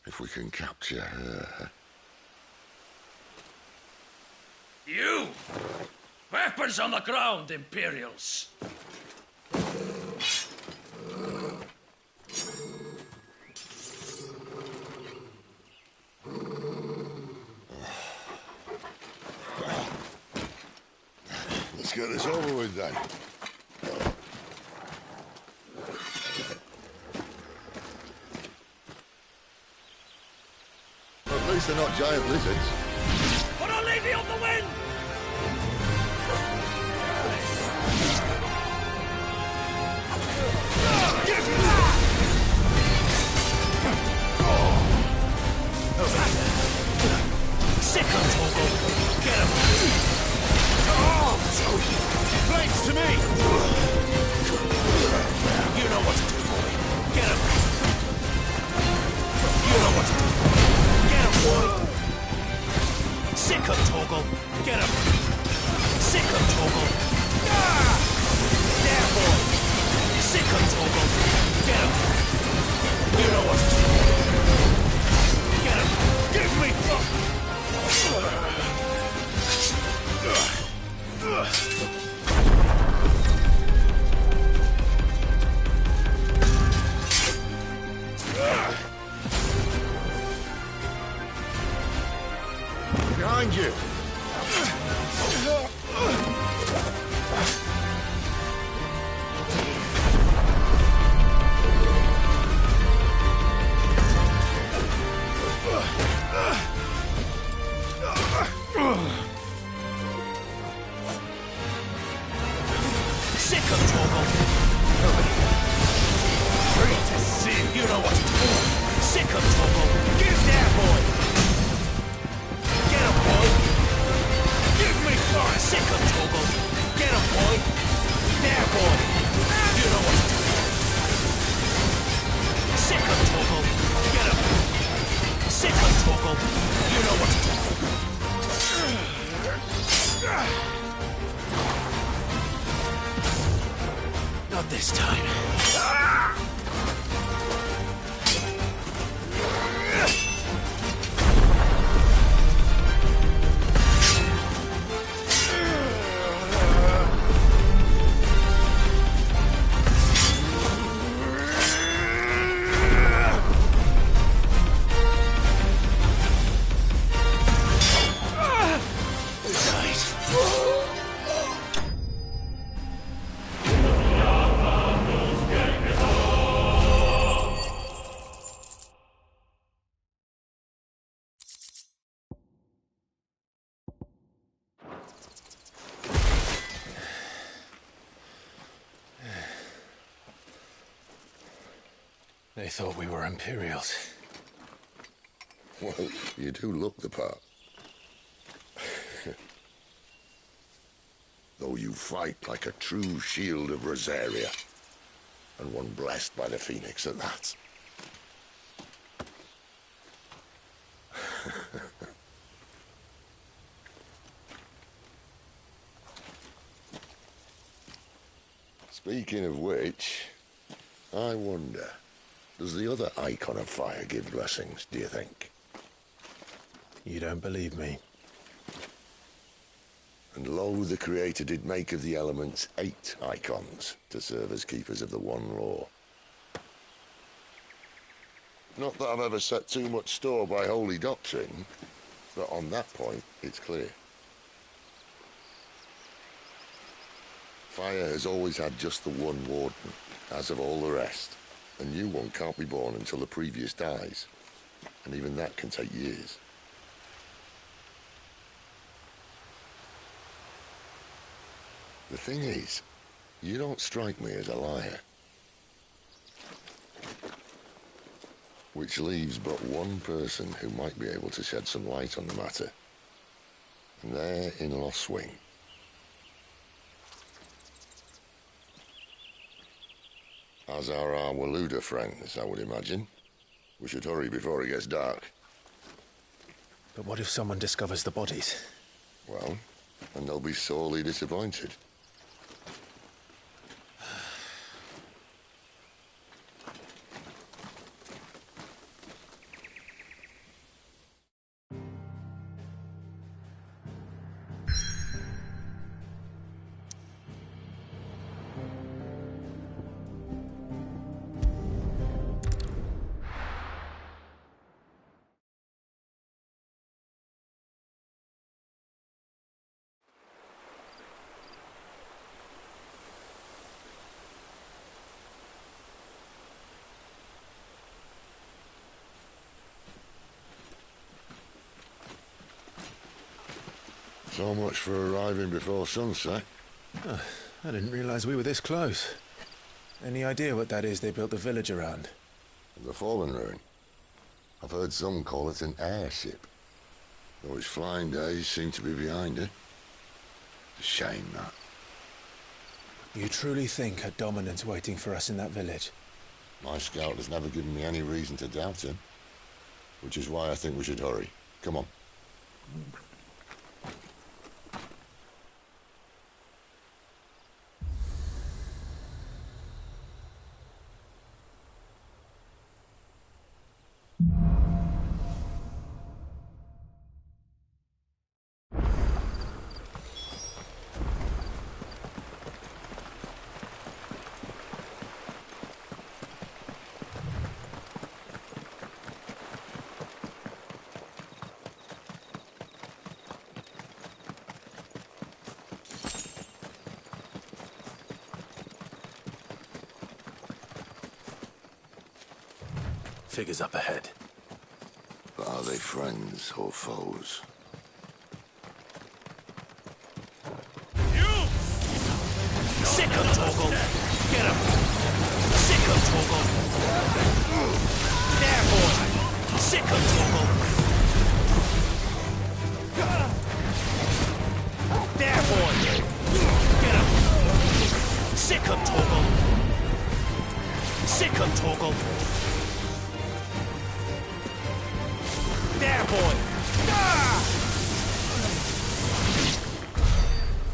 If we can capture her... You! Weapons on the ground, Imperials! Let's get this over with then. At least they're not giant lizards. Put a lady on the wind! Sick on Torgal! Get him! Flanks to me! You know what to do, boy. Get him! You know what to do. Get him, boy! Sick on Torgal! Get him! Sick on Torgal! There, boy! Sick on Torgal! Get him! You know what to do. Get him! Give me! Behind you! Sick of Torgal! Free to see! You know what to do! Sick of Torgal! Give there, boy! Get him, boy! Give me fire! Sick of Torgal! Get him, boy! There, boy! You know what to do! Sick of Torgal! Get him! Sick of Torgal! You know what to do! Not this time. They thought we were Imperials. Well, you do look the part. Though you fight like a true shield of Rosaria. And one blessed by the Phoenix at that. Speaking of which, I wonder, does the other icon of fire give blessings, do you think? You don't believe me? And lo, the Creator did make of the elements 8 icons to serve as keepers of the one law. Not that I've ever set too much store by holy doctrine, but on that point, it's clear. Fire has always had just the one warden, as of all the rest. A new one can't be born until the previous dies, and even that can take years. The thing is, you don't strike me as a liar. Which leaves but one person who might be able to shed some light on the matter. And they're in Lost Swing. As are our Waluda friends, I would imagine. We should hurry before it gets dark. But what if someone discovers the bodies? Well, and they'll be sorely disappointed. So much for arriving before sunset. Oh, I didn't realize we were this close. Any idea what that is they built the village around? The fallen ruin. I've heard some call it an airship. Though its flying days seem to be behind it. It's a shame, that. You truly think a dominant's waiting for us in that village? My scout has never given me any reason to doubt him. Which is why I think we should hurry. Come on. Figures up ahead. But are they friends or foes? You! Sick of Torgal! Get him! Sick of Torgal! There, boy! Sick of Torgal! There, boy! Get him! Sick of Torgal! Sick of Torgal! There, boy! Ah!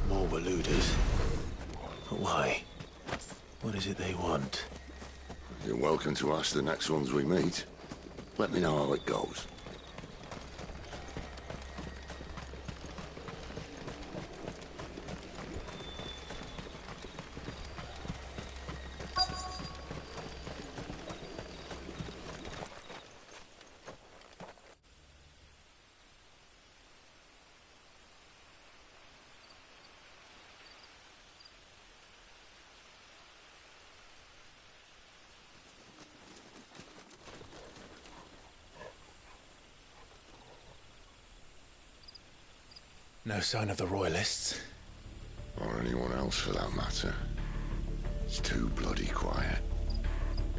More were looters. But why? What is it they want? You're welcome to ask the next ones we meet. Let me know how it goes. No sign of the Royalists. Or anyone else for that matter. It's too bloody quiet.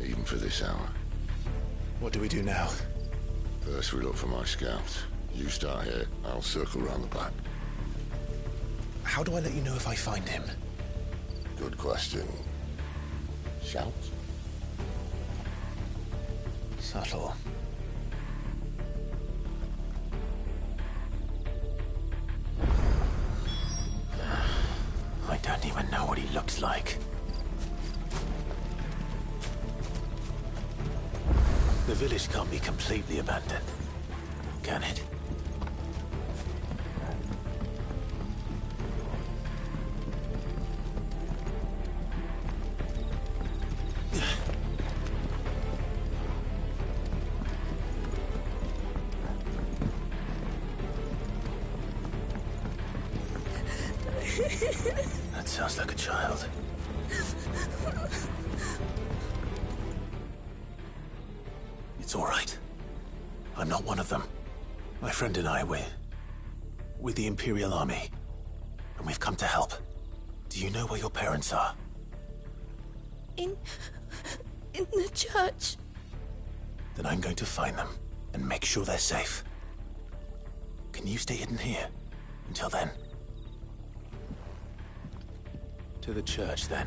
Even for this hour. What do we do now? First we look for my scout. You start here, I'll circle round the back. How do I let you know if I find him? Good question. Shout? Subtle. I don't even know what he looks like. The village can't be completely abandoned, can it? That sounds like a child. It's all right. I'm not one of them. My friend and I, we're with the Imperial Army. And we've come to help. Do you know where your parents are? In the church. Then I'm going to find them and make sure they're safe. Can you stay hidden here until then? To the church, then.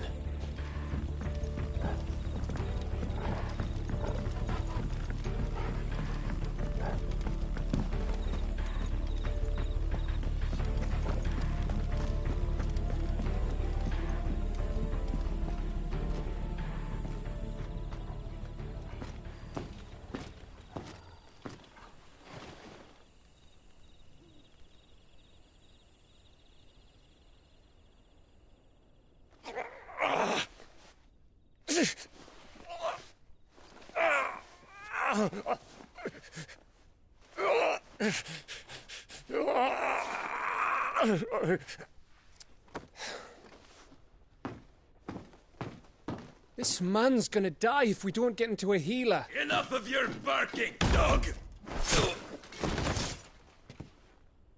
This man's gonna die if we don't get into a healer. Enough of your barking, dog!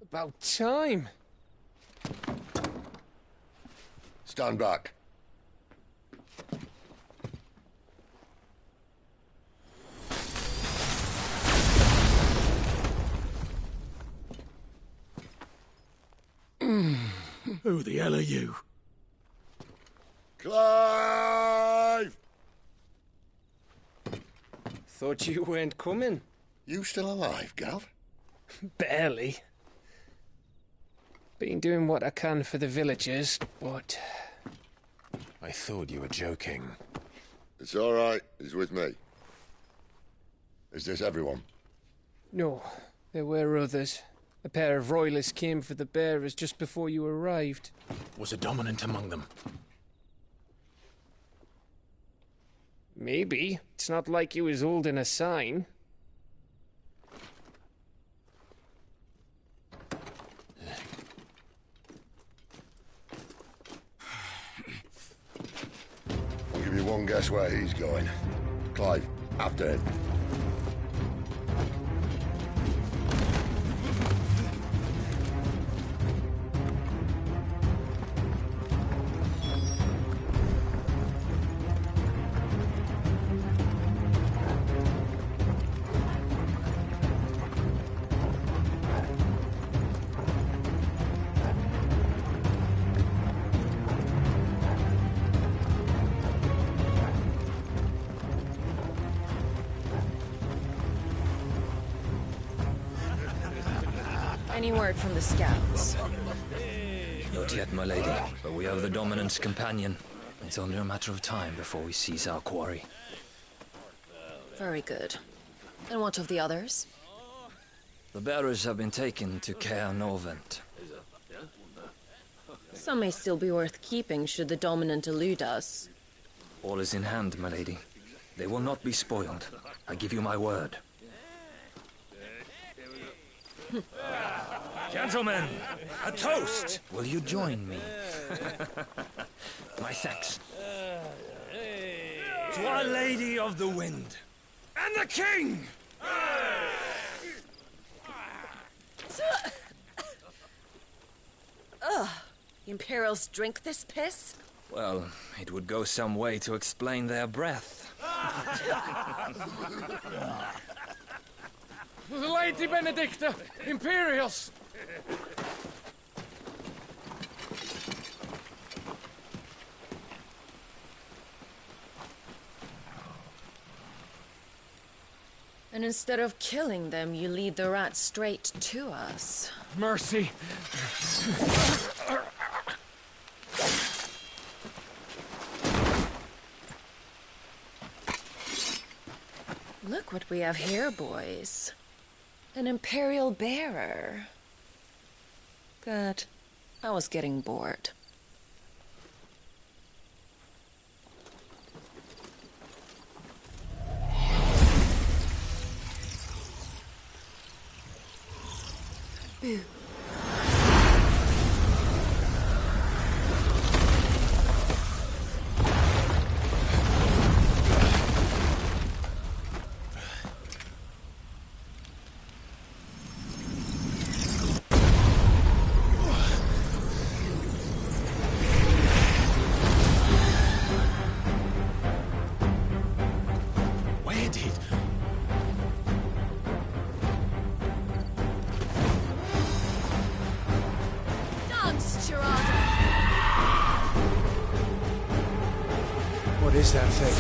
About time. Stand back. Who the hell are you? Clive! Thought you weren't coming. You still alive, Gav? Barely. Been doing what I can for the villagers, but... I thought you were joking. It's all right. He's with me. Is this everyone? No, there were others. A pair of royalists came for the bearers just before you arrived. Was a dominant among them? Maybe. It's not like he was holding a sign. I'll give you one guess where he's going. Clive, after him. Any word from the scouts? Not yet, my lady, but we have the Dominant's companion. It's only a matter of time before we seize our quarry. Very good. And what of the others? The bearers have been taken to Caer Norvent. Some may still be worth keeping should the Dominant elude us. All is in hand, my lady. They will not be spoiled. I give you my word. Gentlemen, a toast! Will you join me? My thanks. To Our Lady of the Wind. And the King! Ugh. Imperials drink this piss? Well, it would go some way to explain their breath. Lady Benedicta! Imperials! And instead of killing them, you lead the rats straight to us. Mercy! Look what we have here, boys. An Imperial bearer. Good. I was getting bored. Boo. Where did... What is that thing?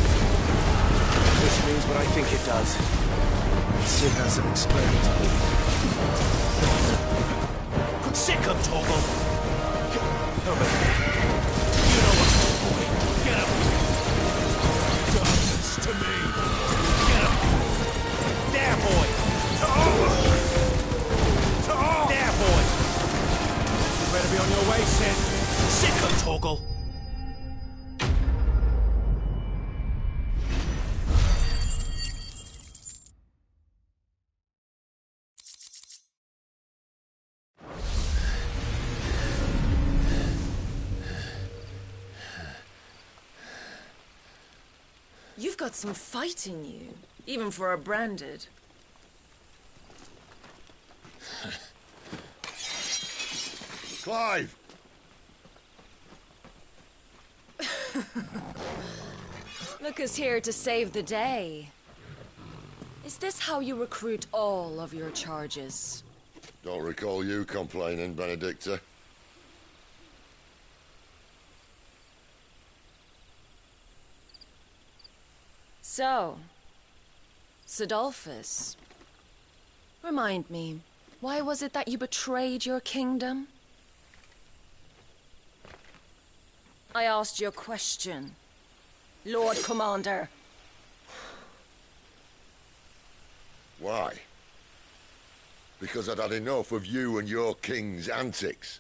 This means what I think it does. Sid hasn't explained. Sick of Torgal! Over there. You know what to do, boy. Get him! Darkness to me! Get him! There, boy! To all! There, boy! You better be on your way, Sid. Sick of Torgal! You've got some fight in you, even for a branded. Clive! Look who's here to save the day. Is this how you recruit all of your charges? Don't recall you complaining, Benedicta. So, Sidolphus, remind me, why was it that you betrayed your kingdom? I asked you a question, Lord Commander. Why? Because I'd had enough of you and your king's antics.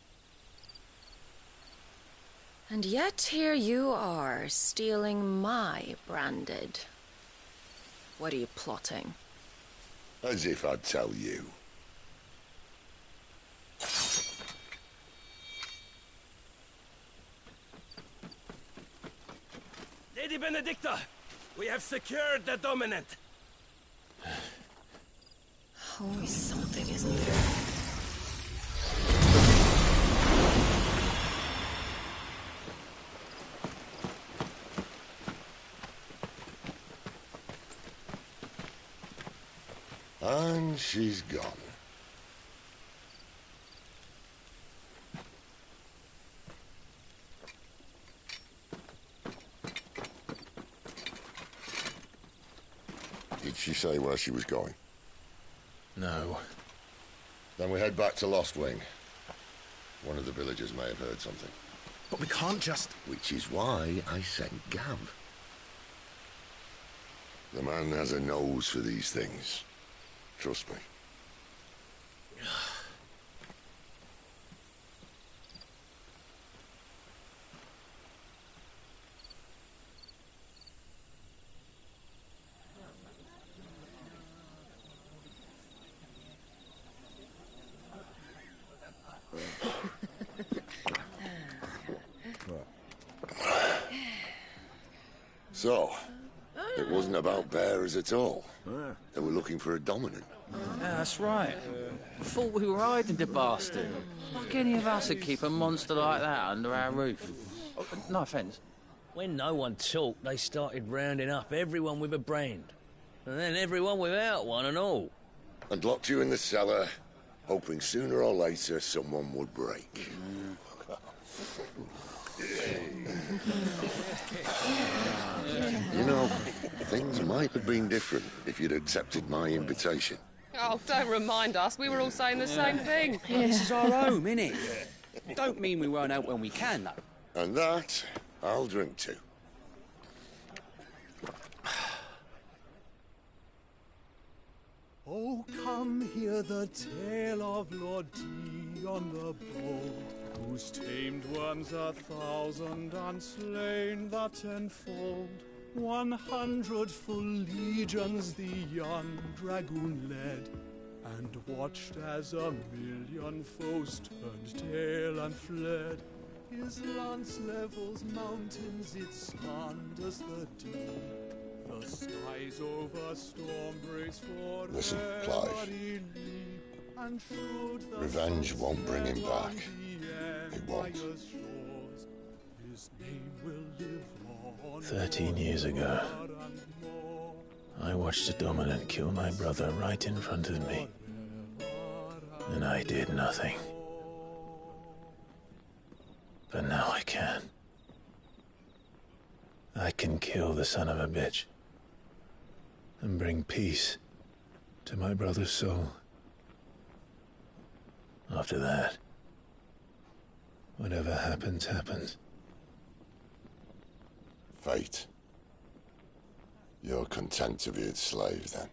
And yet here you are, stealing my branded. What are you plotting? As if I'd tell you. Lady Benedicta, we have secured the dominant. Always something, isn't there? And she's gone. Did she say where she was going? No. Then we head back to Lost Wing. One of the villagers may have heard something. But we can't just... Which is why I sent Gav. The man has a nose for these things. Trust me. So, it wasn't about bearers at all. They were looking for a dominant. Yeah, that's right. Thought we were hiding the bastard. Like any of us would keep a monster like that under our roof. Oh, no offence. When no one talked, they started rounding up everyone with a brand. And then everyone without one and all. And locked you in the cellar, hoping sooner or later someone would break. You know, things might have been different if you'd accepted my invitation. Oh, don't remind us. We were all saying the same thing. This is our home, innit? Don't mean we won't help when we can, though. And that, I'll drink to. Oh, come hear the tale of Lord T on the bold, who's tamed worms 1,000 and slain the 10-fold. 100 full legions the young dragoon led, and watched as 1,000,000 foes turned tail and fled. His lance levels mountains, it slanders the deep. The skies over storm breaks for Listen, Clive. Revenge won't bring him back. It won't. 13 years ago, I watched a dominant kill my brother right in front of me. And I did nothing. But now I can. I can kill the son of a bitch and bring peace to my brother's soul. After that, whatever happens, happens. Fate. You're content to be its slave, then?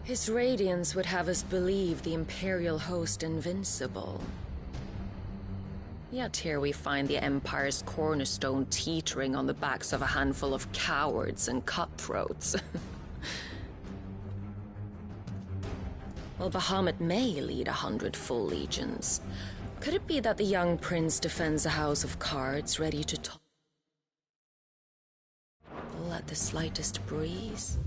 His radiance would have us believe the Imperial host invincible. Yet here we find the Empire's cornerstone teetering on the backs of a handful of cowards and cutthroats. Well, Bahamut may lead 100 full legions. Could it be that the young prince defends a house of cards ready to topple at the slightest breeze?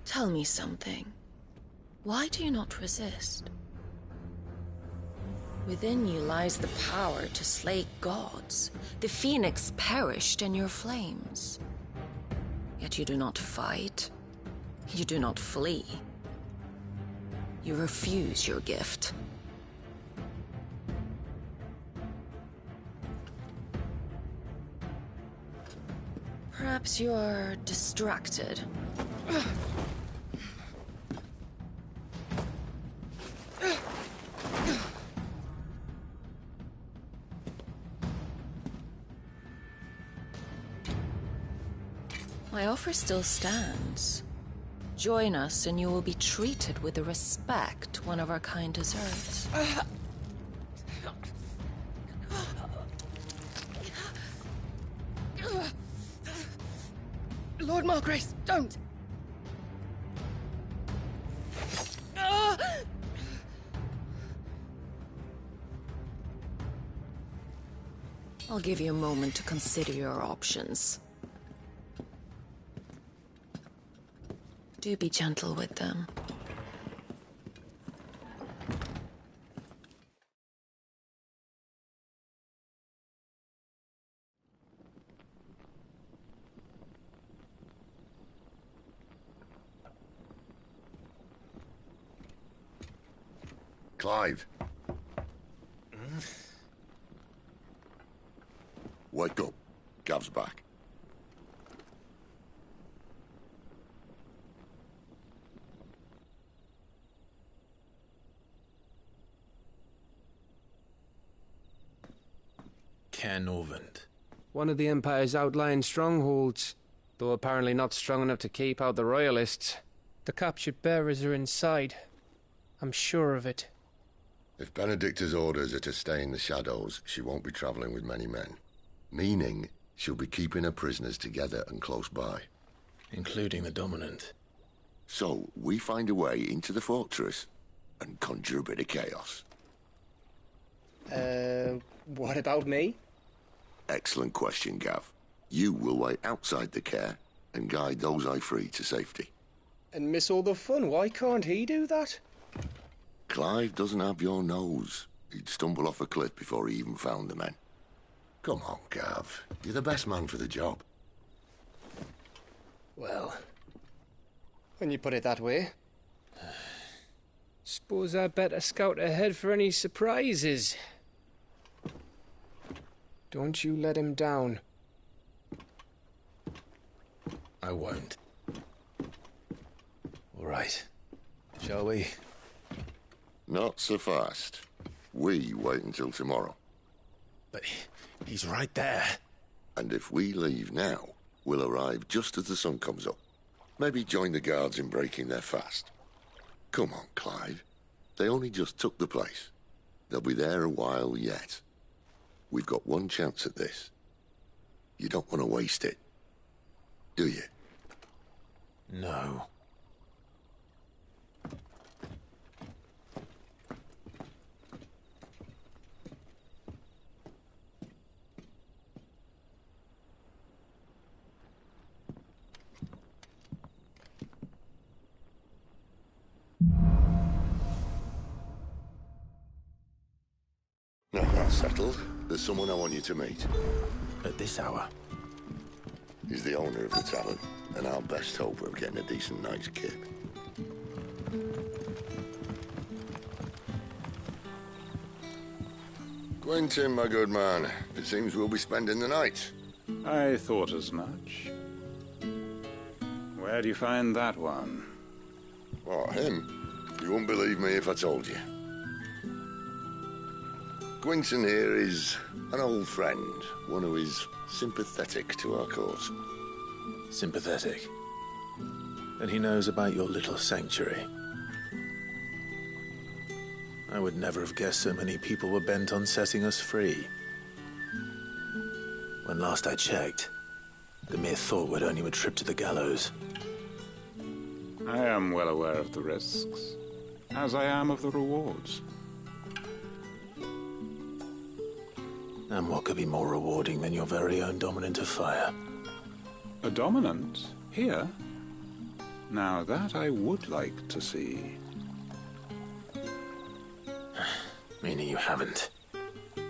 Tell me something. Why do you not resist? Within you lies the power to slay gods. The phoenix perished in your flames. Yet you do not fight. You do not flee. You refuse your gift. Perhaps you are distracted. My offer still stands. Join us and you will be treated with the respect one of our kind deserves. Lord Margrace, don't! I'll give you a moment to consider your options. Do be gentle with them. Clive. Wake up. Gav's back. Norvend. One of the Empire's outlying strongholds, though apparently not strong enough to keep out the Royalists. The captured bearers are inside. I'm sure of it. If Benedicta's orders are to stay in the shadows, she won't be traveling with many men. Meaning, she'll be keeping her prisoners together and close by. Including the Dominant. So, we find a way into the fortress and conjure a bit of chaos. What about me? Excellent question, Gav. You will wait outside the care and guide those I free to safety. And miss all the fun. Why can't he do that? Clive doesn't have your nose. He'd stumble off a cliff before he even found the men. Come on, Gav. You're the best man for the job. Well, when you put it that way. Suppose I'd better scout ahead for any surprises. Don't you let him down. I won't. All right. Shall we? Not so fast. We wait until tomorrow. But he's right there. And if we leave now, we'll arrive just as the sun comes up. Maybe join the guards in breaking their fast. Come on, Clive. They only just took the place. They'll be there a while yet. We've got one chance at this. You don't want to waste it, do you? No. No, that's settled. There's someone I want you to meet. At this hour? He's the owner of the tavern, and our best hope of getting a decent night's kip. Quentin, my good man. It seems we'll be spending the night. I thought as much. Where do you find that one? Oh, him? You wouldn't believe me if I told you. Quentin here is an old friend, one who is sympathetic to our cause. Sympathetic? Then he knows about your little sanctuary. I would never have guessed so many people were bent on setting us free. When last I checked, the mere thought would earn you a trip to the gallows. I am well aware of the risks, as I am of the rewards. And what could be more rewarding than your very own dominant of fire? A dominant? Here? Now that I would like to see. Meaning you haven't?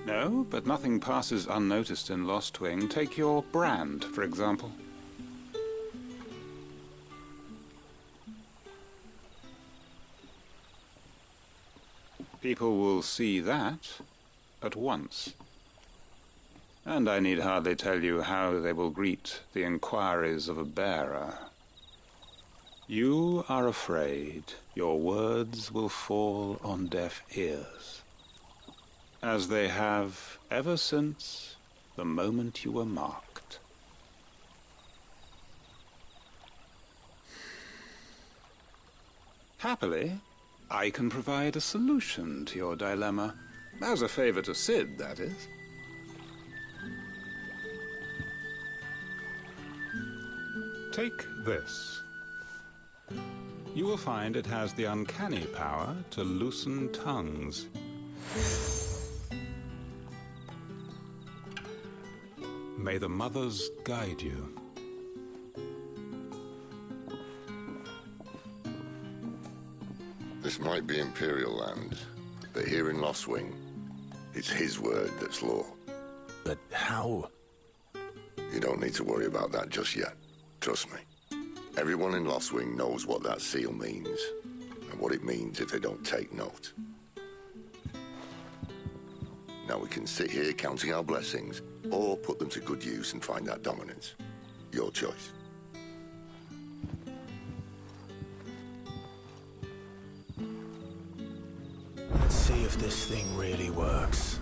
No, but nothing passes unnoticed in Lostwing. Take your brand, for example. People will see that at once. And I need hardly tell you how they will greet the inquiries of a bearer. You are afraid your words will fall on deaf ears, as they have ever since the moment you were marked. Happily, I can provide a solution to your dilemma. As a favor to Sid, that is. Take this. You will find it has the uncanny power to loosen tongues. May the mothers guide you. This might be Imperial land, but here in Lostwing, it's his word that's law. But how? You don't need to worry about that just yet. Trust me. Everyone in Lostwing knows what that seal means, and what it means if they don't take note. Now we can sit here counting our blessings, or put them to good use and find that dominance. Your choice. Let's see if this thing really works.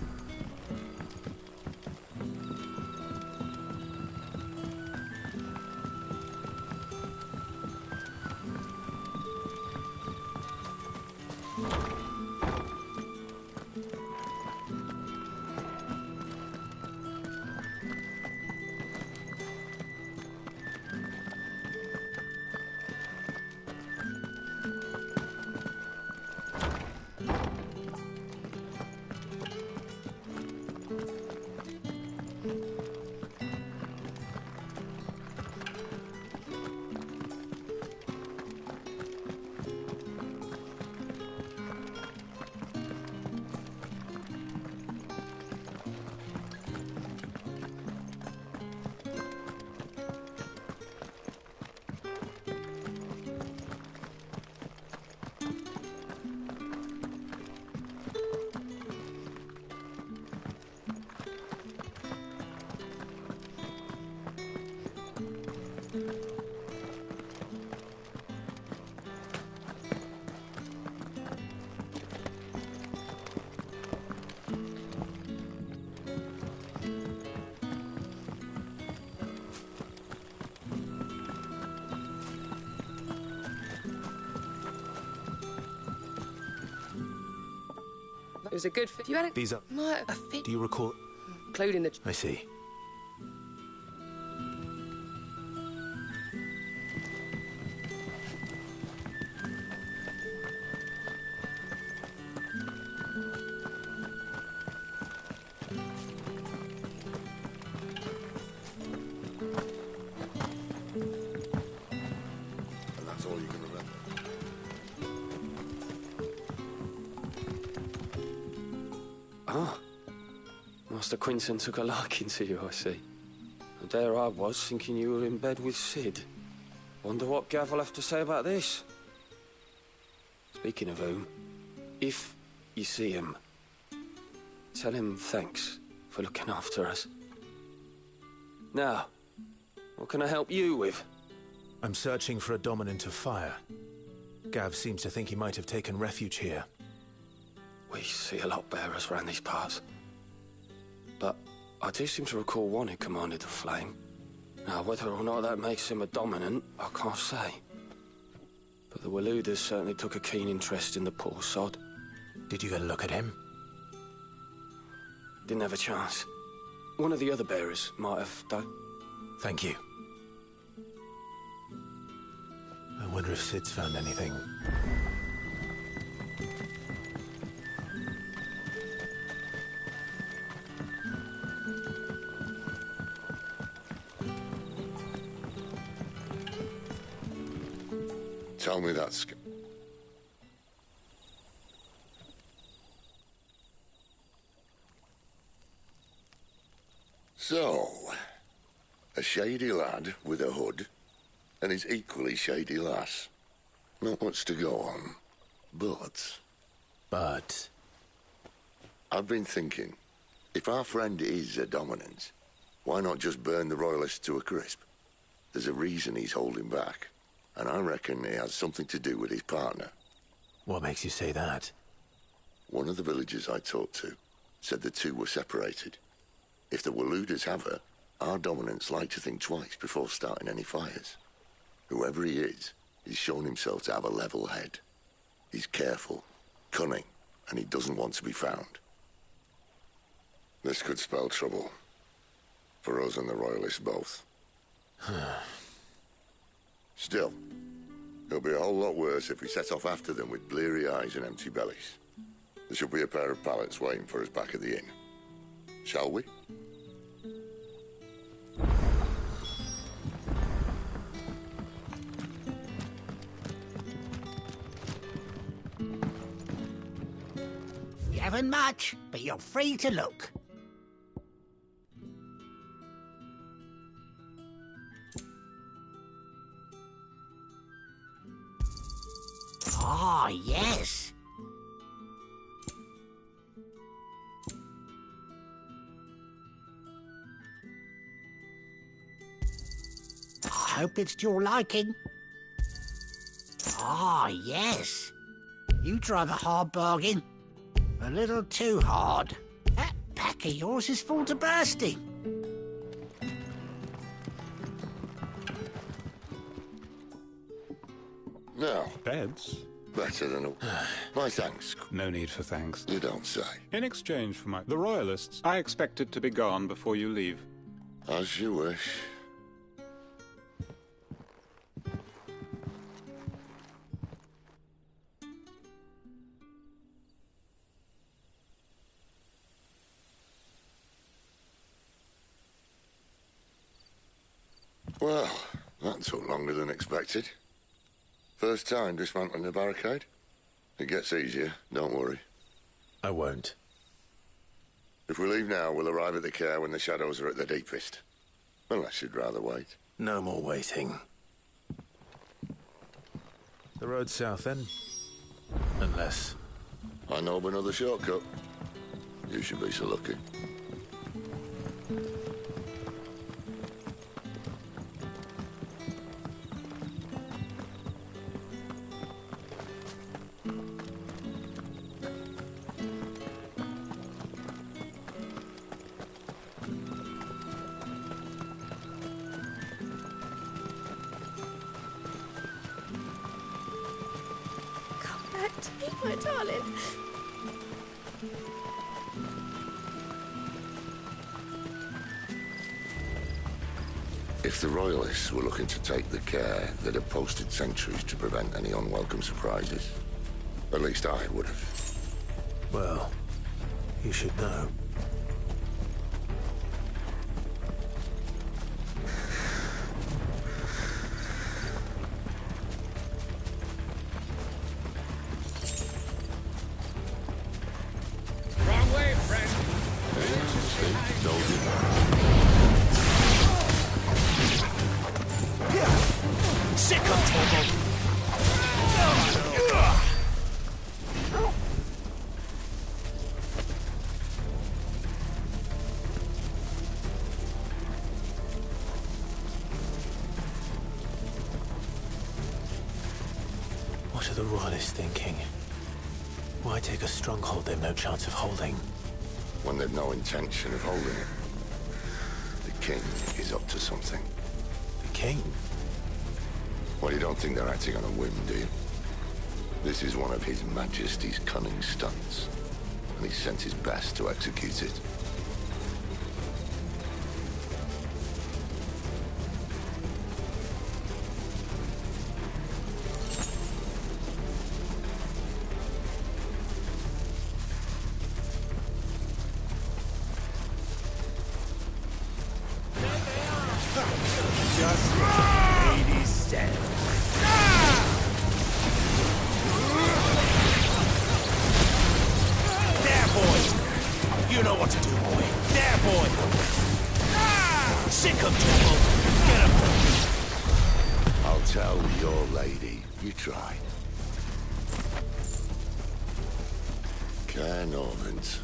It was a good fit. You had a... These are... a fit. Do you recall... Including the... I see. And that's all you can remember. Ah. Master Quinton took a liking to you, I see. And there I was, thinking you were in bed with Sid. Wonder what Gav will have to say about this. Speaking of whom, if you see him, tell him thanks for looking after us. Now, what can I help you with? I'm searching for a dominant of fire. Gav seems to think he might have taken refuge here. We see a lot bearers around these parts. But I do seem to recall one who commanded the flame. Now, whether or not that makes him a dominant, I can't say. But the Waluders certainly took a keen interest in the poor sod. Did you get a look at him? Didn't have a chance. One of the other bearers might have done. Thank you. I wonder if Sid's found anything. Tell me that's... So, a shady lad with a hood, and his equally shady lass. Not much to go on, but... But? I've been thinking, if our friend is a dominant, why not just burn the royalists to a crisp? There's a reason he's holding back, and I reckon it has something to do with his partner. What makes you say that? One of the villagers I talked to said the two were separated. If the Waluders have her, our dominants like to think twice before starting any fires. Whoever he is, he's shown himself to have a level head. He's careful, cunning, and he doesn't want to be found. This could spell trouble. For us and the Royalists both. Still, it'll be a whole lot worse if we set off after them with bleary eyes and empty bellies. There should be a pair of pallets waiting for us back at the inn. Shall we? You haven't much, but you're free to look. Ah, yes. I hope it's to your liking. Ah, yes. You drive a hard bargain. A little too hard. That pack of yours is full to bursting. No. Beds? Better than a... My thanks. No need for thanks. You don't say. In exchange for the Royalists, I expected to be gone before you leave. As you wish. Well, that took longer than expected. First time dismantling a barricade? It gets easier, don't worry. I won't. If we leave now, we'll arrive at the care when the shadows are at their deepest. Unless you'd rather wait. No more waiting. The road south, then? Unless... I know of another shortcut. You should be so lucky. My darling. If the Royalists were looking to take the care, they'd have posted sentries to prevent any unwelcome surprises. At least I would have. Well, you should know. What are the Royalists thinking? Why take a stronghold they've no chance of holding? When they've no intention of holding it. The king is up to something. The king? Well, you don't think they're acting on a whim, do you? This is one of His Majesty's cunning stunts, and he sent his best to execute it. boy! Ah! Sick of trouble! Get him! I'll tell your lady. You try. Care Normans.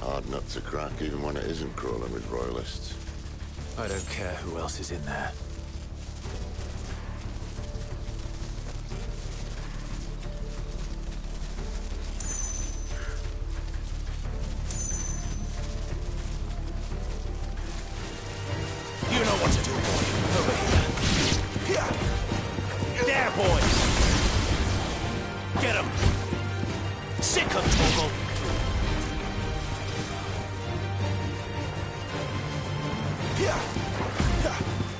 Hard nut to crack, even when it isn't crawling with royalists. I don't care who else is in there. You know what to do, boy. Over here. Here. There, boy. Get him. Sick of trouble. Here.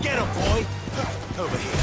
Get him, boy. Over here.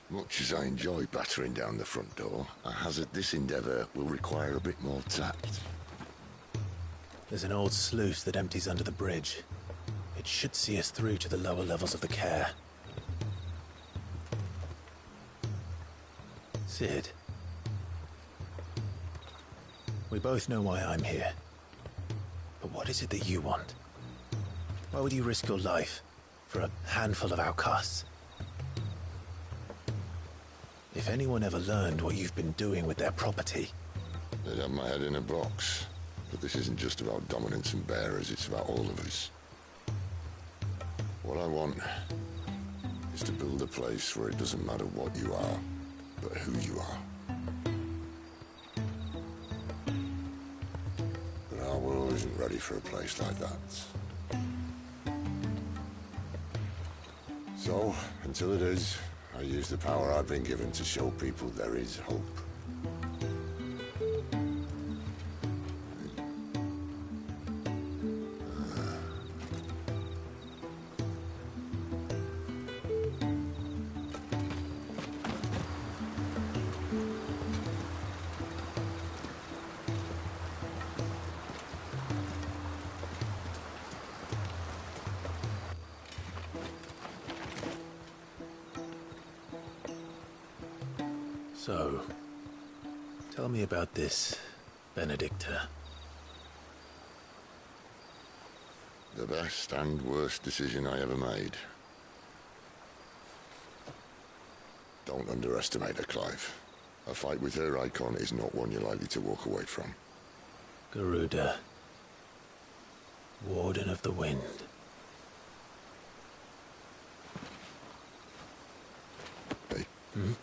Much as I enjoy battering down the front door, I hazard this endeavour will require a bit more tact. There's an old sluice that empties under the bridge. It should see us through to the lower levels of the care. Sid. We both know why I'm here. But what is it that you want? Why would you risk your life for a handful of outcasts? If anyone ever learned what you've been doing with their property... They'd have my head in a box. But this isn't just about dominance and bearers, it's about all of us. What I want is to build a place where it doesn't matter what you are, but who you are. But our world isn't ready for a place like that. So, until it is, I use the power I've been given to show people there is hope. So, tell me about this, Benedicta. The best and worst decision I ever made. Don't underestimate her, Clive. A fight with her icon is not one you're likely to walk away from. Garuda. Warden of the Wind. Hey. Hmm?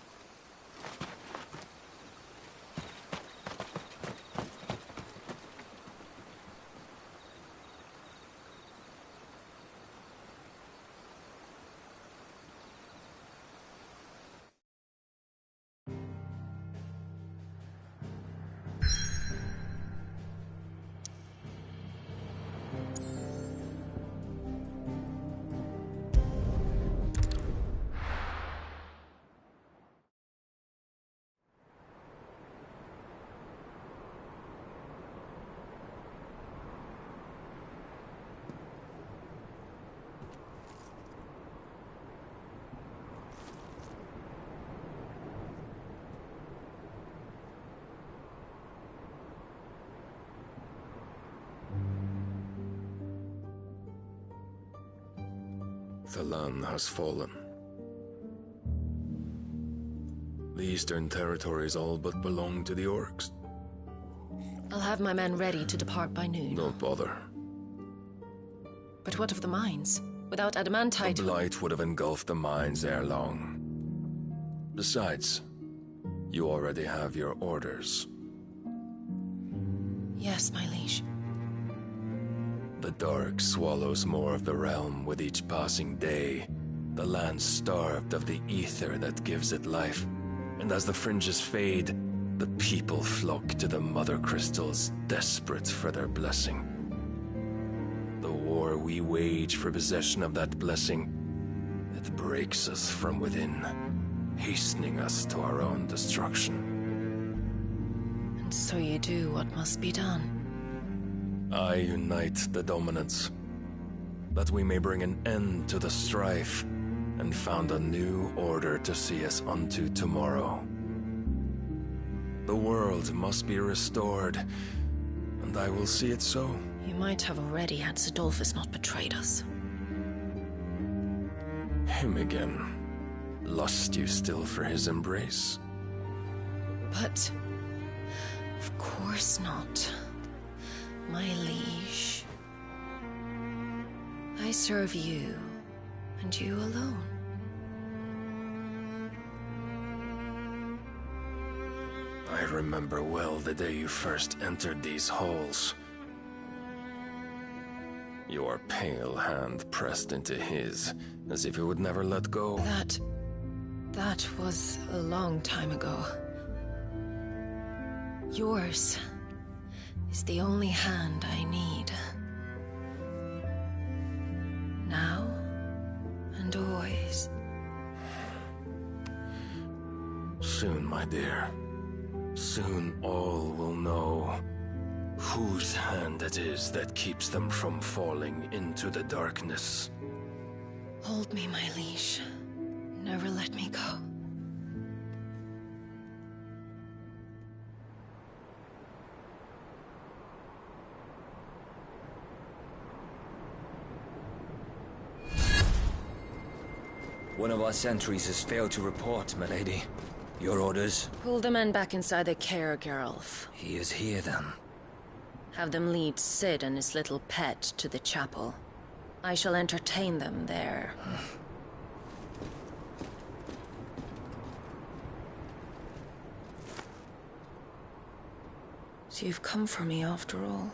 The land has fallen. The eastern territories all but belong to the orcs. I'll have my men ready to depart by noon. Don't bother. But what of the mines? Without adamantite... The blight would have engulfed the mines ere long. Besides, you already have your orders. Yes, my liege. The dark swallows more of the realm with each passing day. The land starved of the ether that gives it life. And as the fringes fade, the people flock to the mother crystals, desperate for their blessing. The war we wage for possession of that blessing, it breaks us from within, hastening us to our own destruction. And so you do what must be done. I unite the dominants, that we may bring an end to the strife, and found a new order to see us unto tomorrow. The world must be restored, and I will see it so. You might have already had Sidolphus not betrayed us. Him again. Lust you still for his embrace? But... of course not. My liege. I serve you, and you alone. I remember well the day you first entered these halls. Your pale hand pressed into his, as if it would never let go. That was a long time ago. Yours is the only hand I need. Now and always. Soon, my dear. Soon all will know whose hand it is that keeps them from falling into the darkness. Hold me, my liege. Never let me go. One of our sentries has failed to report, milady. Your orders? Pull the men back inside the care, Geralf. He is here, then. Have them lead Sid and his little pet to the chapel. I shall entertain them there. So you've come for me after all.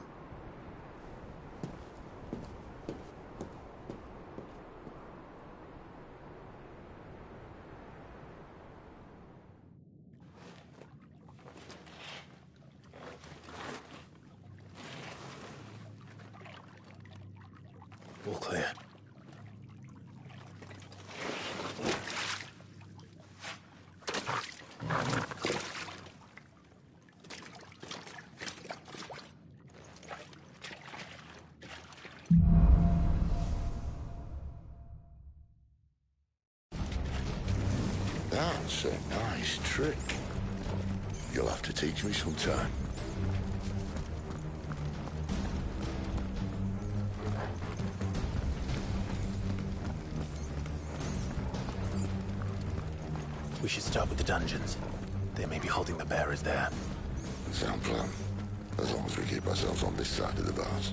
All clear. That's a nice trick. You'll have to teach me sometime. We should start with the dungeons. They may be holding the bearers there. Sound plan. As long as we keep ourselves on this side of the bars.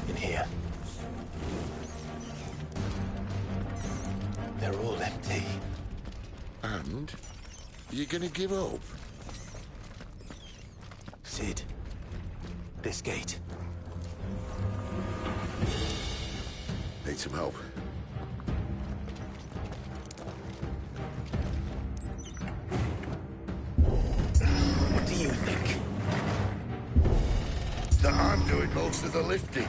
In here. They're all empty. And? You're gonna give up? Sid. This gate. Need some help. What do you think? That I'm doing most of the lifting.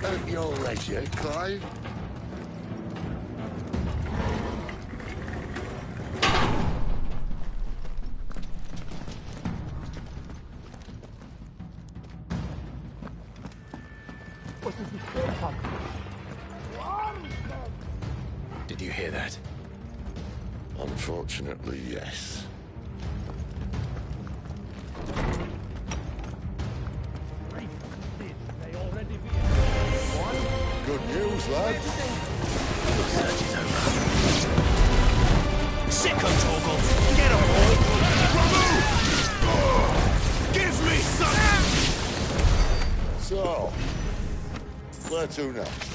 At your leisure, Clive. Did you hear that? Unfortunately, yes. Good news, lads. The search is over. Sick of Torgal! Get him, boy! Remove! Give me some! So, where to next?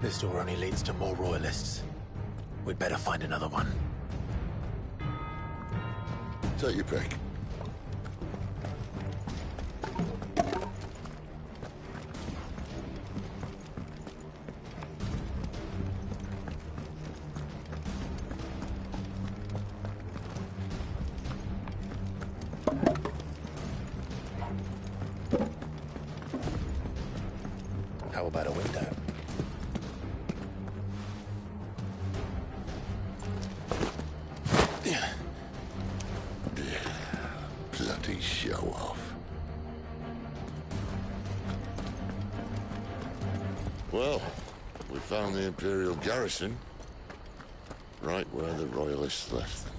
This door only leads to more royalists. We'd better find another one. Take your pick. How about a window? Bloody show off. Well, we found the Imperial garrison, right where the Royalists left them.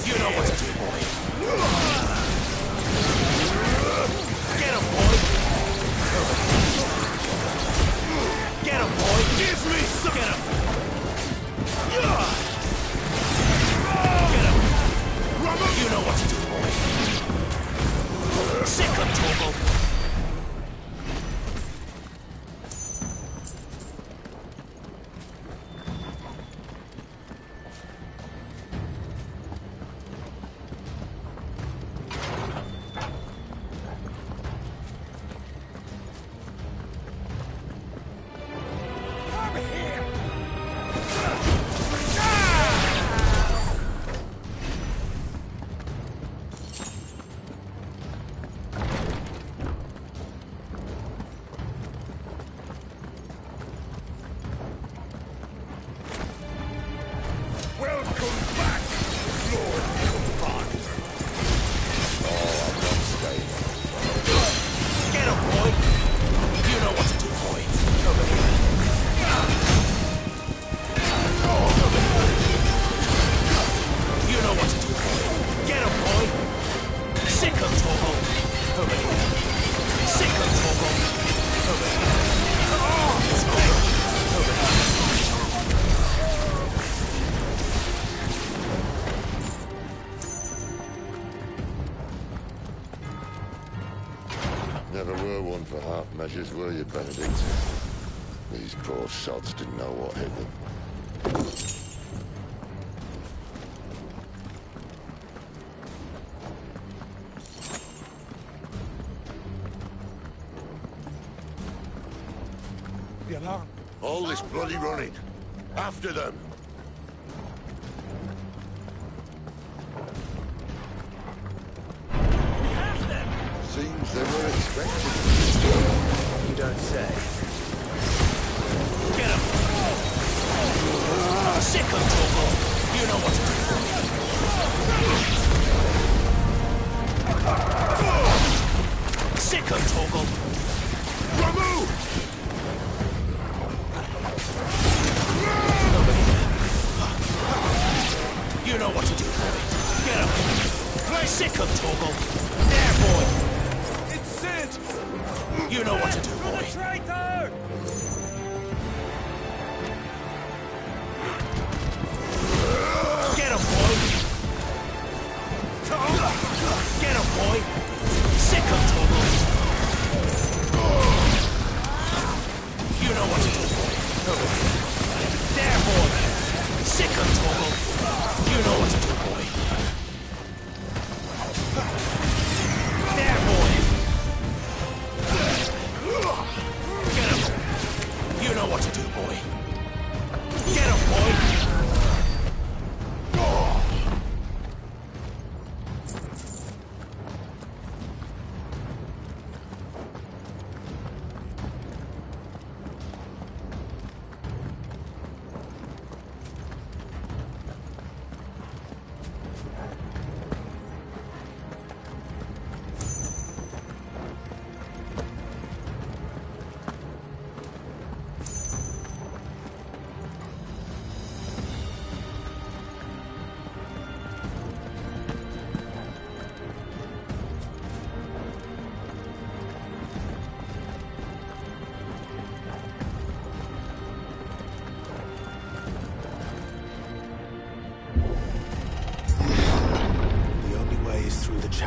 You know what to do, boy. Get him, boy. Get him, boy. Give me some. Get him. Get him. You know what to do, boy. Sick him, Torgal. Never were one for half measures, were you, Benedict? These poor sods didn't know what hit them. All this bloody running. After them. Seems they were expecting. You don't say. Get him! Sick him, Torgal! You know what to do. Sick him, Torgal! Remove! You know what to do, boy. Get him! Sick him, Torgal! There, boy! Sid! You know what to do, boy. Traitor! Get him, boy! Get him, boy! Sick him, Torgal! You know what to do, boy. There, boy! Sick him, Torgal! You know what to do, boy. There, boy!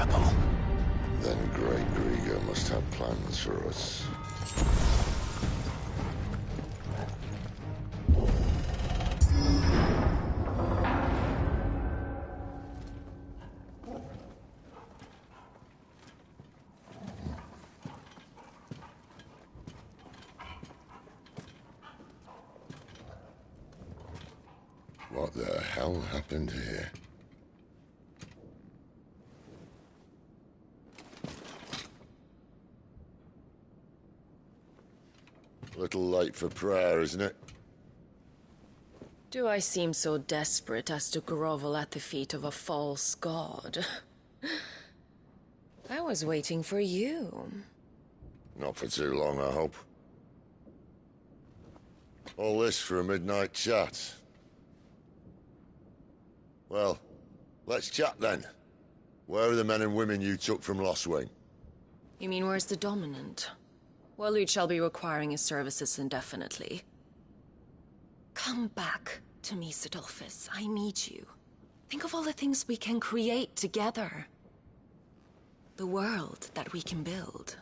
apple. Then Great Grieger must have plans for us. What the hell happened here? Little late for prayer, isn't it? Do I seem so desperate as to grovel at the feet of a false god? I was waiting for you. Not for too long, I hope. All this for a midnight chat. Well, let's chat then. Where are the men and women you took from Lost Wing? You mean where's the dominant? Well, you shall be requiring his services indefinitely. Come back to me, Sidolphus. I need you. Think of all the things we can create together. The world that we can build.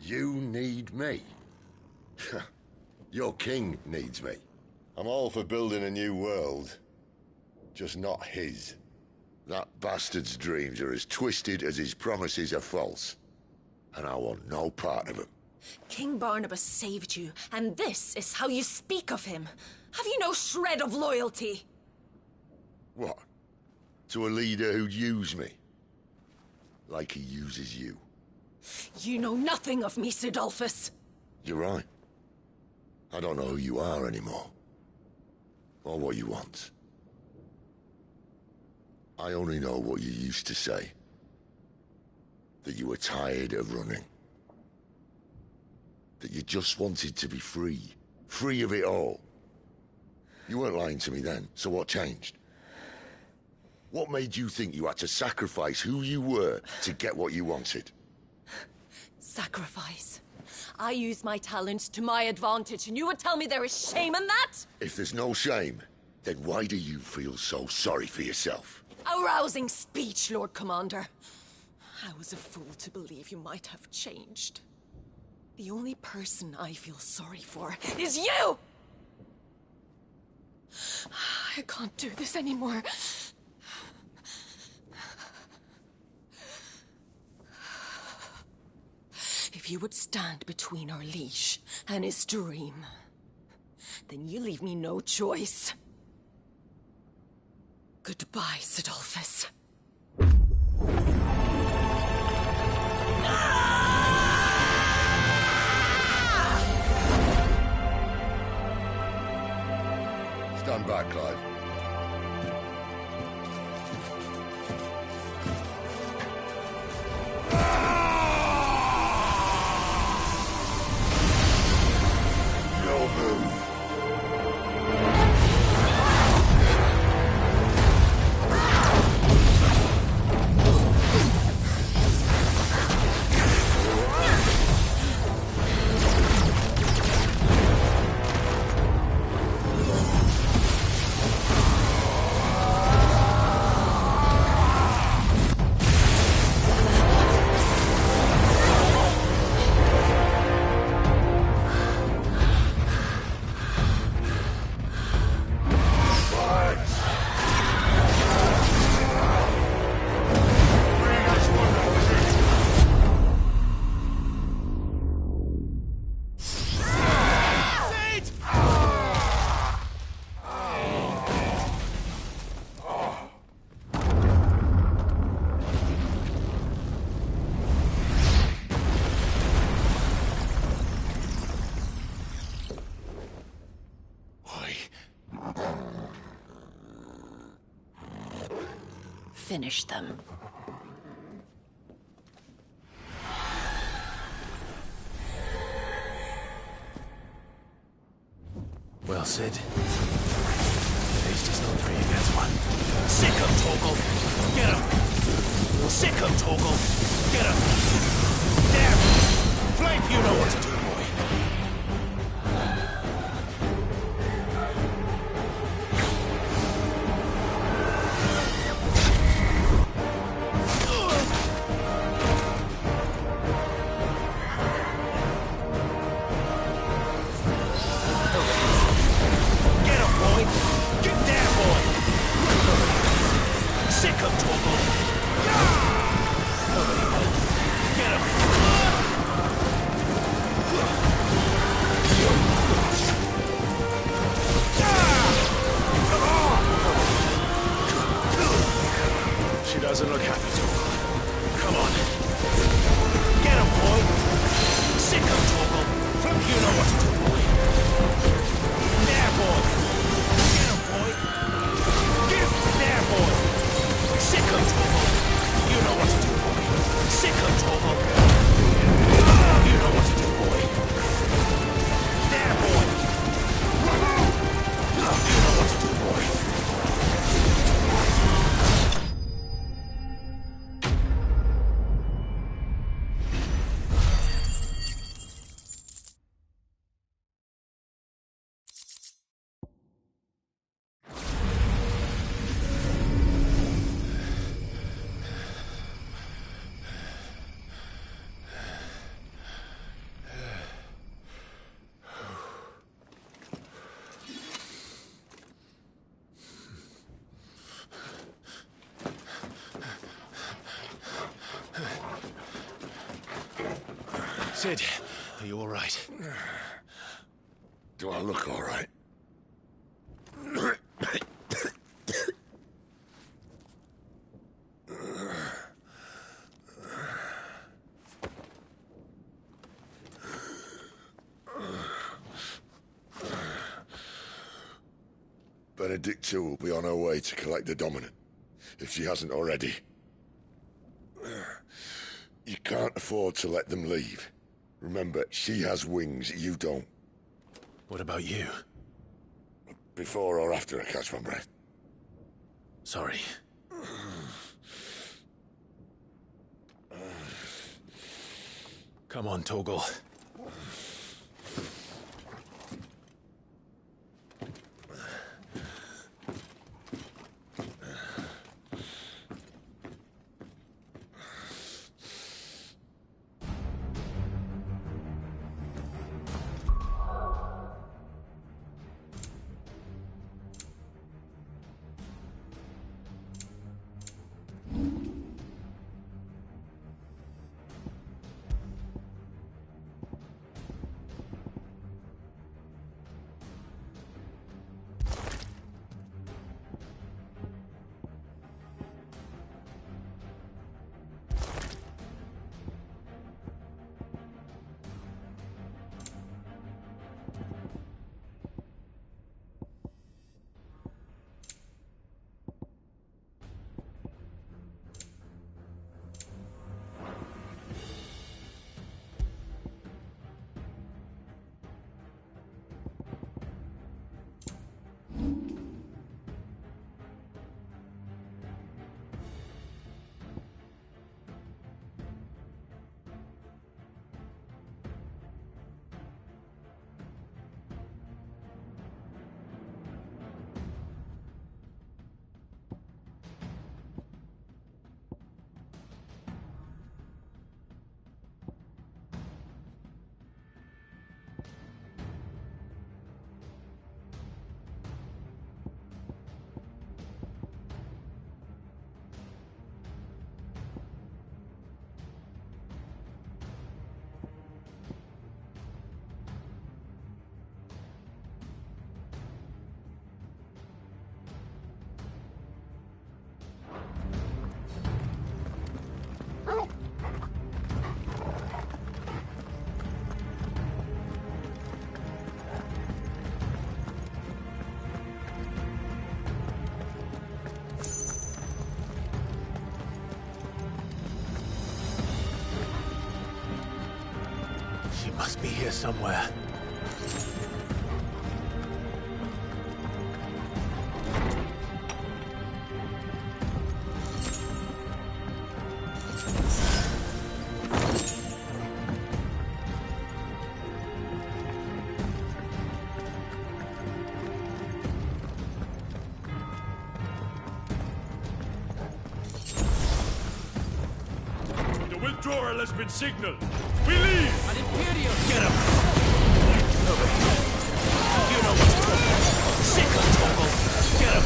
You need me? Your king needs me. I'm all for building a new world. Just not his. That bastard's dreams are as twisted as his promises are false. And I want no part of them. King Barnabas saved you, and this is how you speak of him. Have you no shred of loyalty? What? To a leader who'd use me? Like he uses you. You know nothing of me, Sidolphus. You're right. I don't know who you are anymore. Or what you want. I only know what you used to say. That you were tired of running. That you just wanted to be free. Free of it all. You weren't lying to me then, so what changed? What made you think you had to sacrifice who you were to get what you wanted? Sacrifice. I use my talents to my advantage, and you would tell me there is shame in that? If there's no shame, then why do you feel so sorry for yourself? A rousing speech, Lord Commander. I was a fool to believe you might have changed. The only person I feel sorry for is you! I can't do this anymore. If you would stand between our liege and his dream, then you leave me no choice. Goodbye, Sidolphus. Stand back, Clive. Your move. Finish them. Well, Sid. Today's just not 3 against 1. Sick him, Torgal! Get him! Sick him, Torgal! Get him! There! Flank, you know what to do, boy! Sick of Torgal! Get him! She doesn't look happy, Torgal. Come on. Get him, boy! Sick of Torgal! You know what to do, boy! There, boy! Get him, boy! There, boy! Sick of Torgal! You know what to do, boy! Sick of Torgal! You know what to do, boy! There, boy! You know what to do, boy! Sid, are you all right? Do I look all right? Benedicta will be on her way to collect the Dominant, if she hasn't already. You can't afford to let them leave. Remember, she has wings, you don't. What about you? Before or after I catch my breath? Sorry. Come on, Torgal. She must be here somewhere. The withdrawal has been signaled. We leave! An Imperial! Get him! You know what to do. Sick of Torgal! Get him!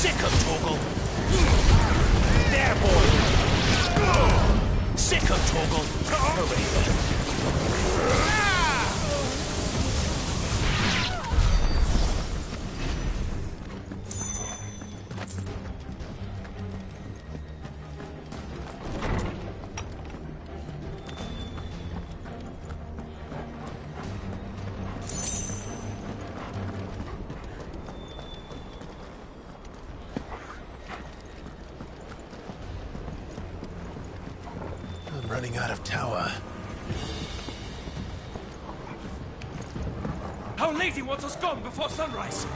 Sick 'em, Torgal! There, boy! Sick 'em, Torgal! Over here! I'm running out of tower. Our lady wants us gone before sunrise.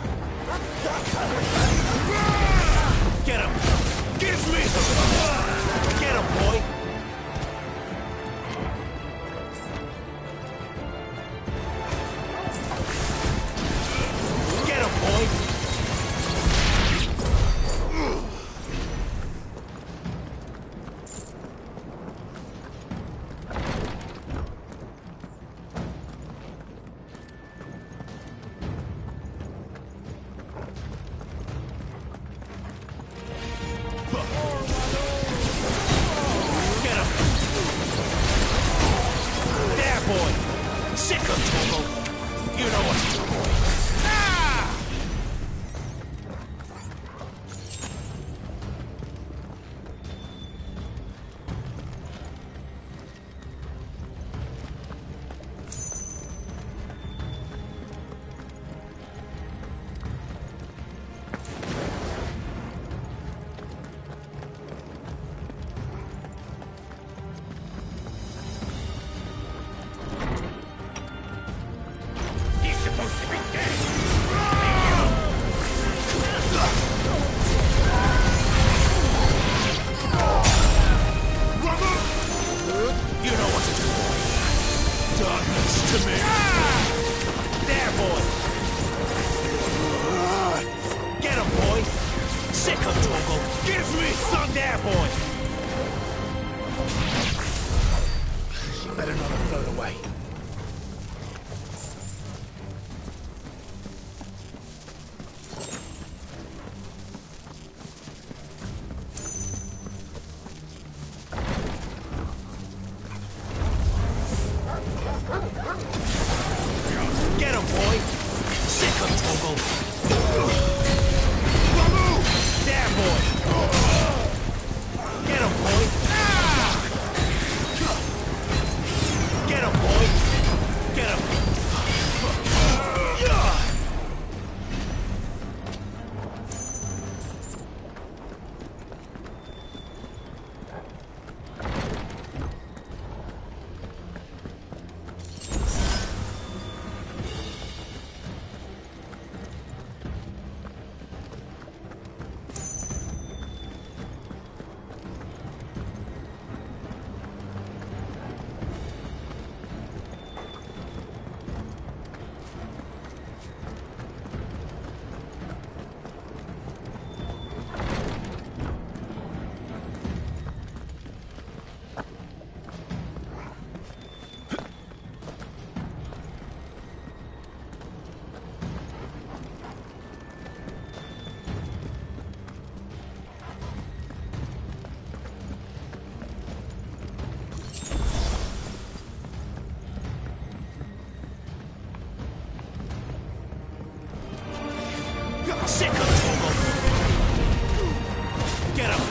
Get him! Give me some! Get him, boy! Get him, boy! Get him! There, boy! Sick 'em, Torgal! You know what to do, boy! Ah! He's supposed to be dead. You know what to do, boy! Darkness to me! There, boy! Get him, boy! Sick 'em, Torgal! Give me some! There, boy! You better not have flown away. Get him, boy! Sick 'em, Torgal! There, boy! Get him, boy! Get him, boy! Get him! Sick 'em, Torgal! Get him!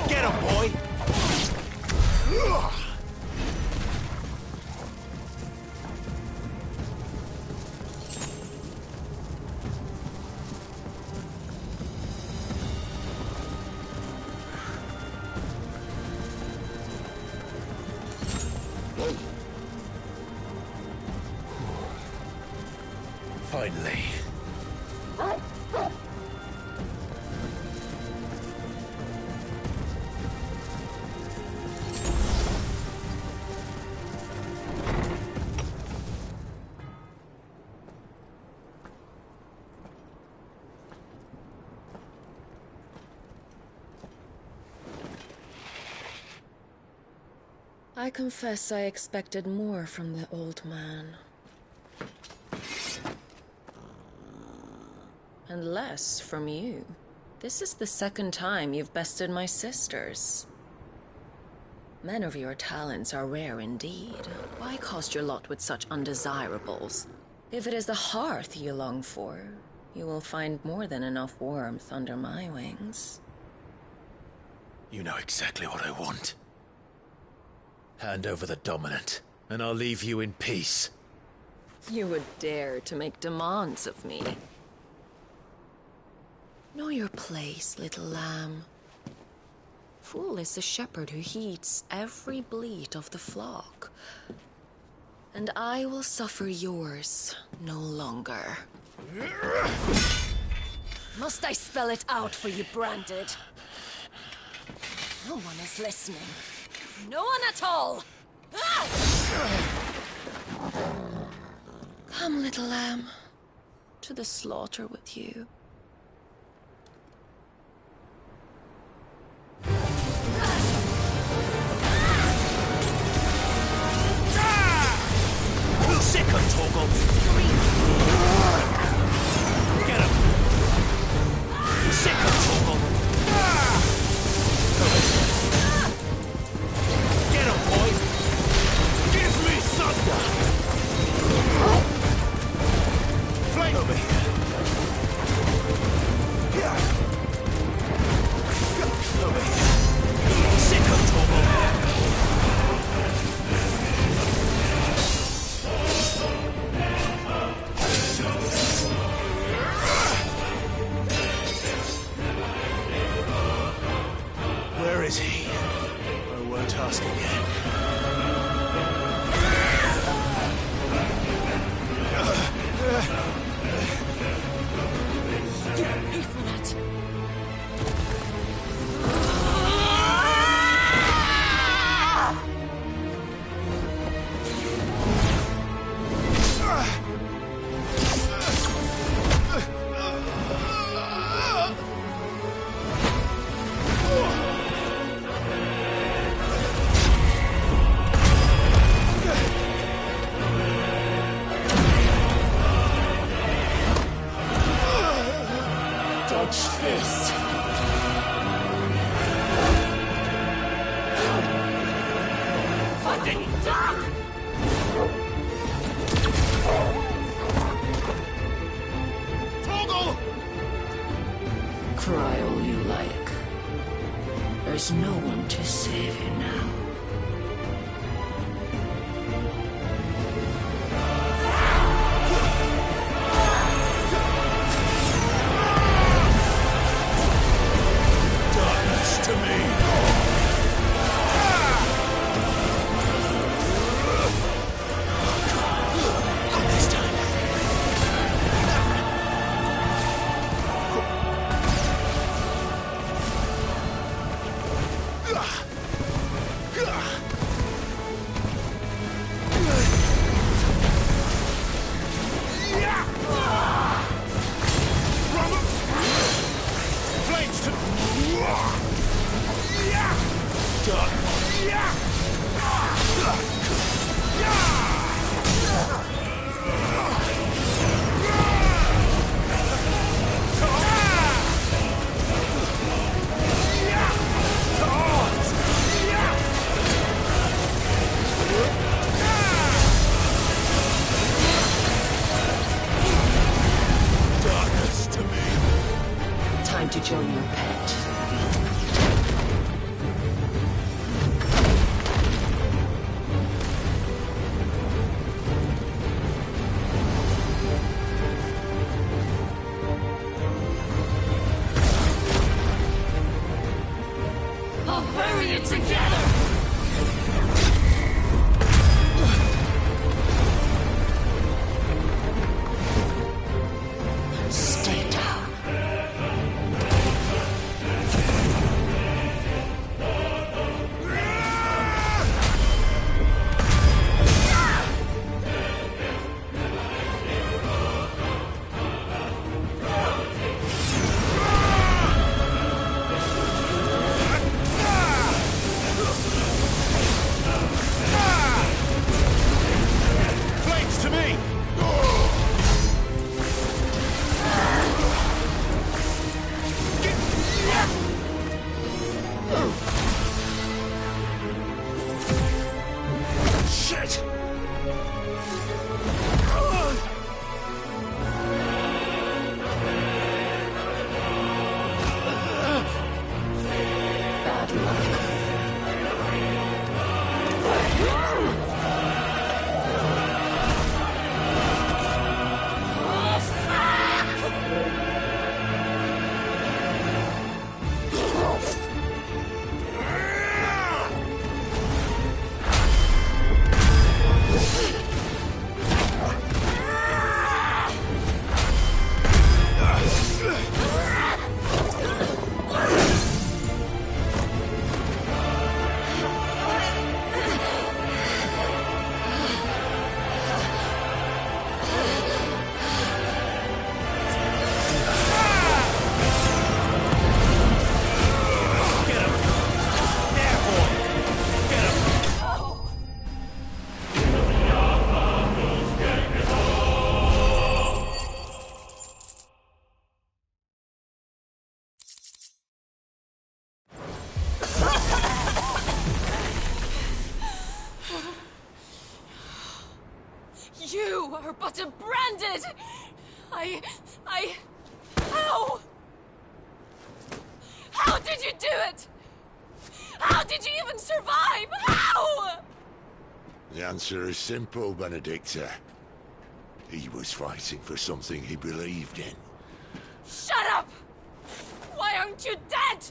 Get him, boy! Finally. I confess I expected more from the old man. And less from you. This is the second time you've bested my sisters. Men of your talents are rare indeed. Why cast your lot with such undesirables? If it is the hearth you long for, you will find more than enough warmth under my wings. You know exactly what I want. Hand over the dominant, and I'll leave you in peace. You would dare to make demands of me. Know your place, little lamb. Fool is the shepherd who heeds every bleat of the flock. And I will suffer yours no longer. Must I spell it out for you, Branded? No one is listening. No one at all! Ah! Come, little lamb, to the slaughter with you. Sick of Torgal! Get him! Sick of Torgal! Get him, boy! Give me thunder! Flame over here! Over here! Sick of Torgal! Where is he? I won't ask again. You pay for that! Cry all you like. There's no one to save you now. Darkness to me! Shit! Bad luck. You are but a branded! How? How did you do it? How did you even survive? How? The answer is simple, Benedicta. He was fighting for something he believed in. Shut up! Why aren't you dead?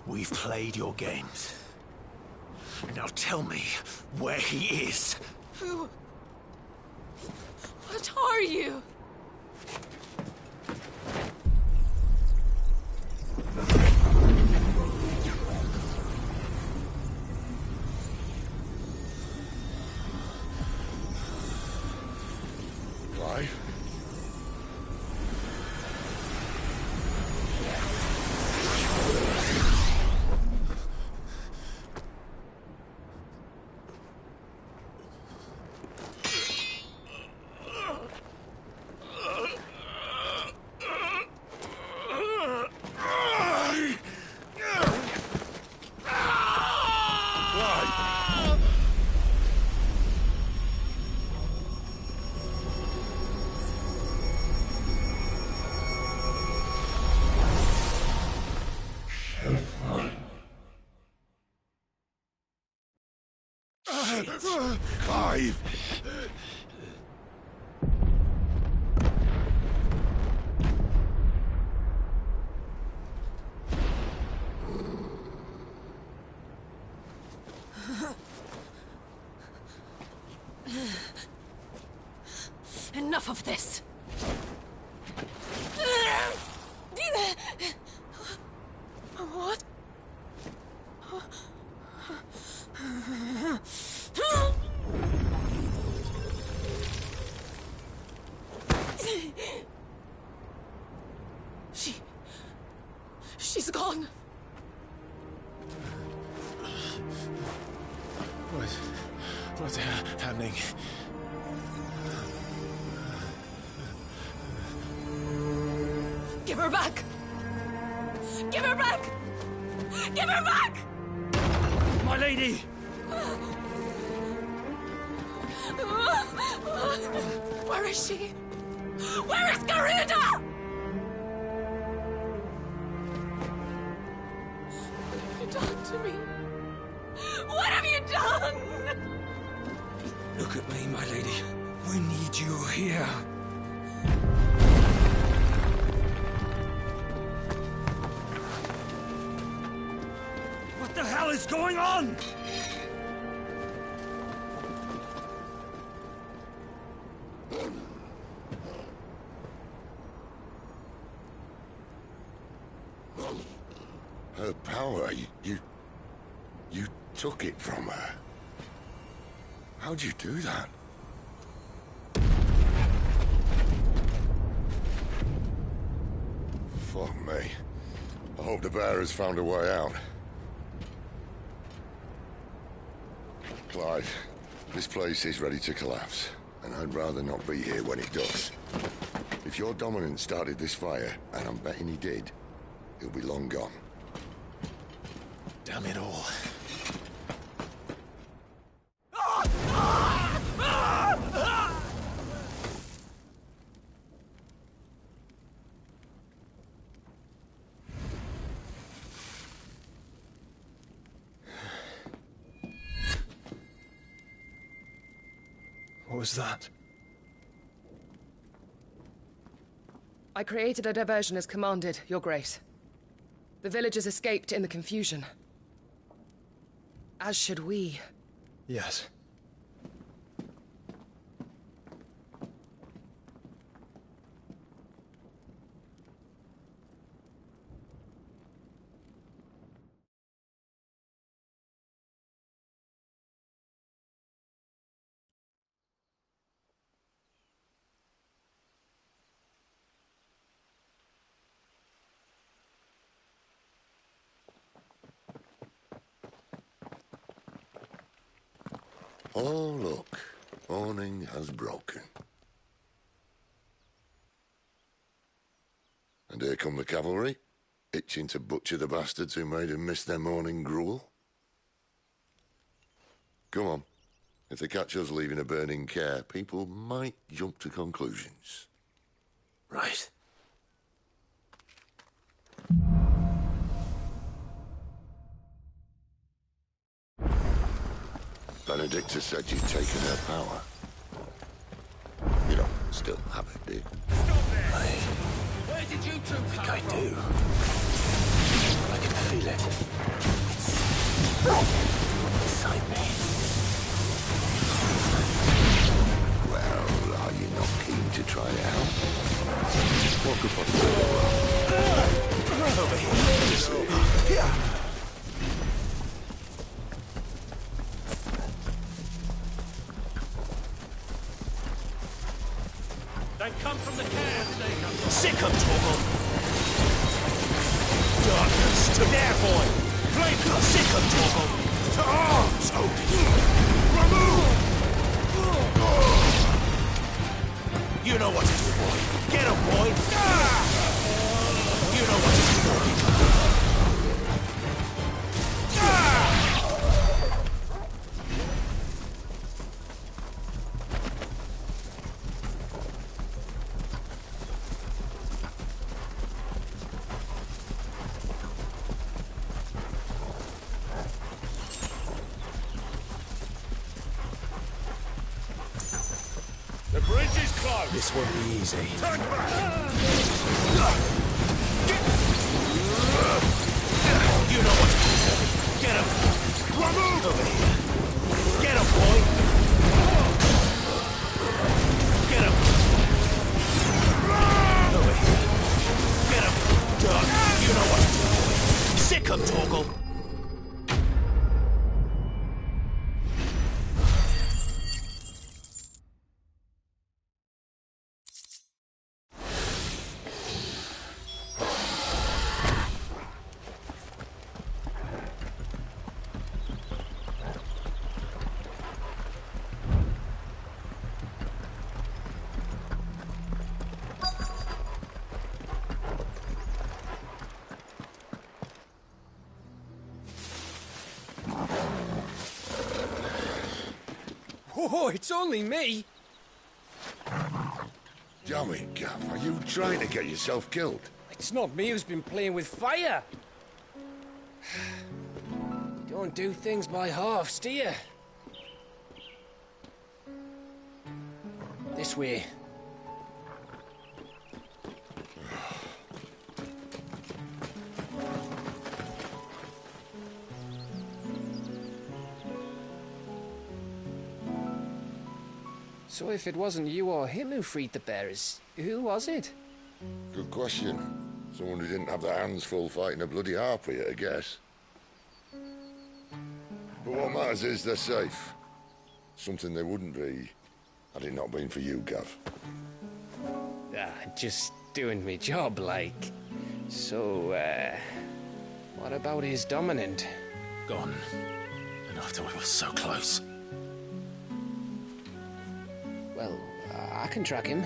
We've played your games. Now tell me where he is. Who? What are you? Clive? Clive! Enough of this! What? She's gone. What's happening? Give her back! Give her back! Give her back! My lady! Where is she? Where is Garuda? What have you done to me? What have you done? Look at me, my lady. We need you here. What the hell is going on? Her power, you took it from her. How'd you do that? Fuck me. I hope the bearer's found a way out. Clive, this place is ready to collapse, and I'd rather not be here when it does. If your dominant started this fire, and I'm betting he did, he'll be long gone. Damn it all. What was that? I created a diversion as commanded, Your Grace. The villagers escaped in the confusion. As should we. Yes. Oh, look. Morning has broken. And here come the cavalry, itching to butcher the bastards who made them miss their morning gruel. Come on. If they catch us leaving a burning care, people might jump to conclusions. Right. Benedicta said you'd taken her power. You don't still have it, do you? Where did you two come I from? do. I can feel it. It's inside me. Well, are you not keen to try it out? Walk up on the Over here. Yeah. They come from the camp, they come from... Sick 'em, Torgal! Darkness to their boy! Flame! Sick 'em, Torgal! To arms, Odin! Remove! You know what to do, boy! Get 'em, boy! You know what to do, boy! The bridge is closed! This won't be easy. Turn back! You know what to do, boy! Get 'em! Remove! Over here! Get 'em, boy! Get 'em! Over here! Get 'em! Doug, you know what to do, boy! Sick 'em, Torgal! Oh, it's only me. Damn it, Gav. Are you trying to get yourself killed? It's not me who's been playing with fire. Don't do things by halves, do you? This way. So if it wasn't you or him who freed the bearers, who was it? Good question. Someone who didn't have their hands full fighting a bloody harpy, I guess. But what matters is they're safe. Something they wouldn't be, had it not been for you, Gav. Just doing me job, like. So, what about his dominant? Gone. And after we were so close. Well, I can track him.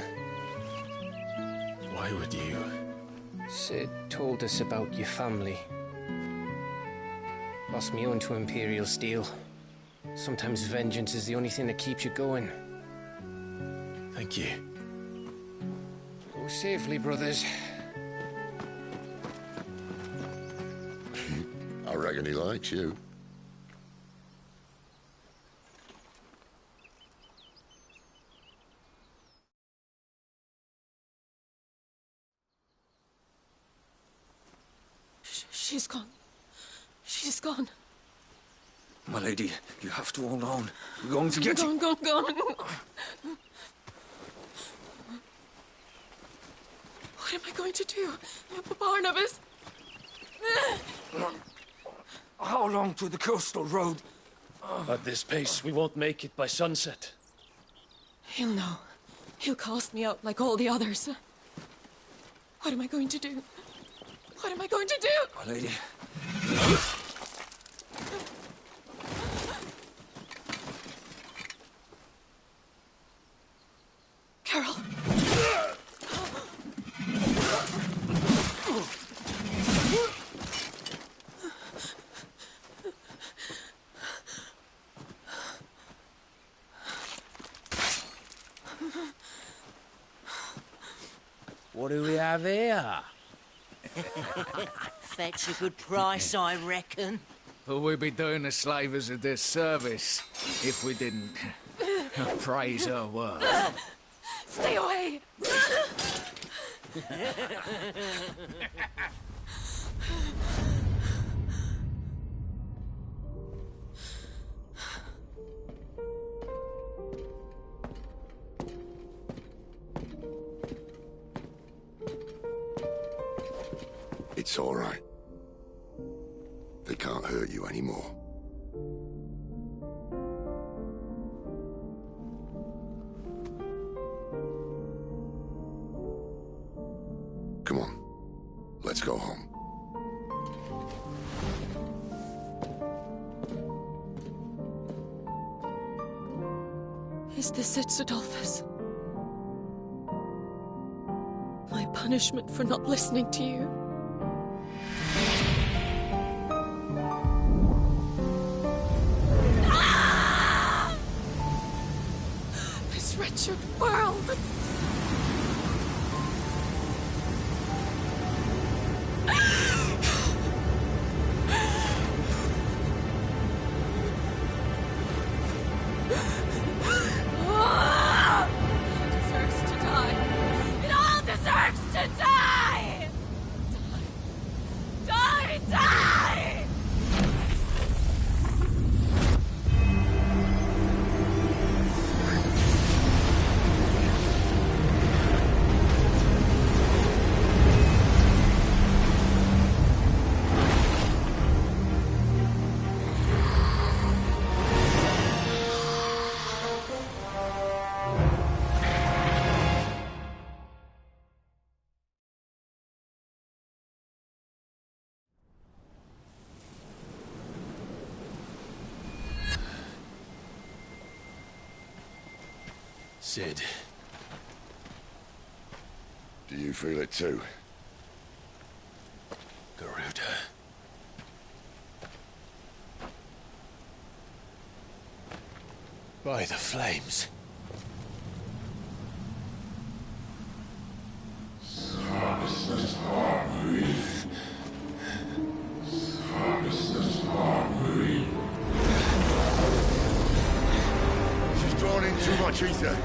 Why would you? Sid told us about your family. Lost me on to Imperial Steel. Sometimes vengeance is the only thing that keeps you going. Thank you. Go safely, brothers. I reckon he likes you. She's gone. She's gone. My lady, you have to hold on. We're going to get you. Gone. What am I going to do? Barnabas? How long to the coastal road? At this pace, we won't make it by sunset. He'll know. He'll cast me out like all the others. What am I going to do? What am I going to do? My lady. Carol. What do we have here? Fetch a good price, I reckon. But we'd be doing the slavers a disservice if we didn't praise her work. Stay away! It's all right. They can't hurt you anymore. Come on. Let's go home. Is this it, Adolphus? My punishment for not listening to you? This wretched world! Sid. Do you feel it too? Garuda. By the flames. She's drawn in too much ether.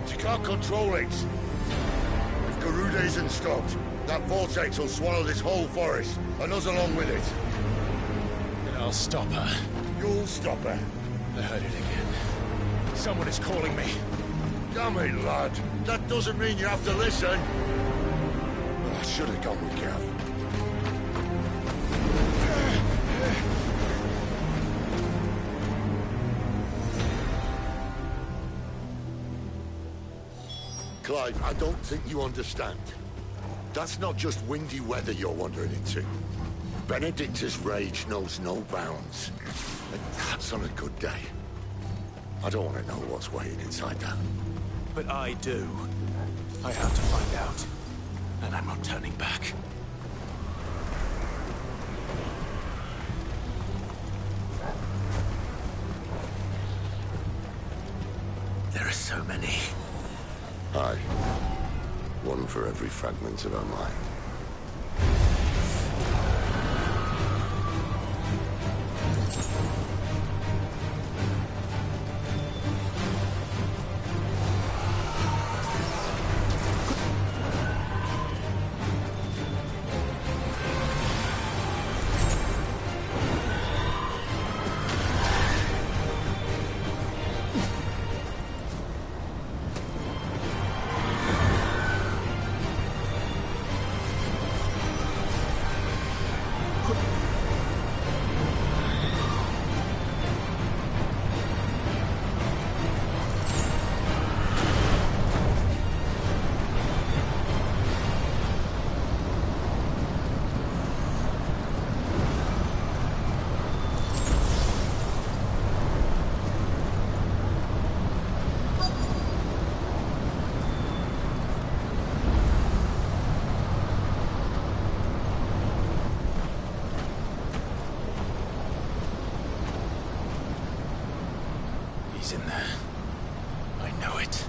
She can't control it. If Garuda isn't stopped, that vortex will swallow this whole forest, and us along with it. Then I'll stop her. You'll stop her. I heard it again. Someone is calling me. Damn it, lad. That doesn't mean you have to listen. Oh, I should have gone with Gav. Clive, I don't think you understand. That's not just windy weather you're wandering into. Benedicta's rage knows no bounds. And that's on a good day. I don't want to know what's waiting inside that. But I do. I have to find out. And I'm not turning back. There are so many. Aye. One for every fragment of our mind. He's in there. I know it.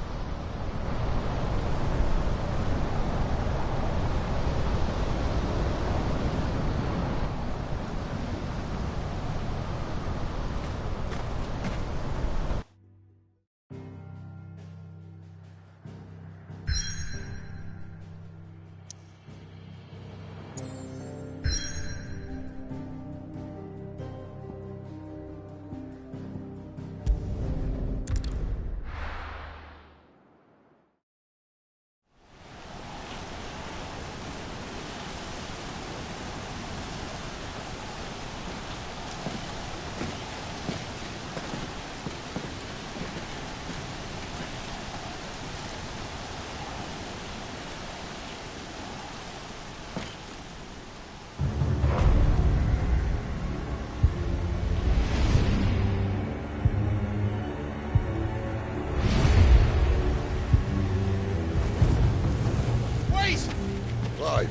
Clive,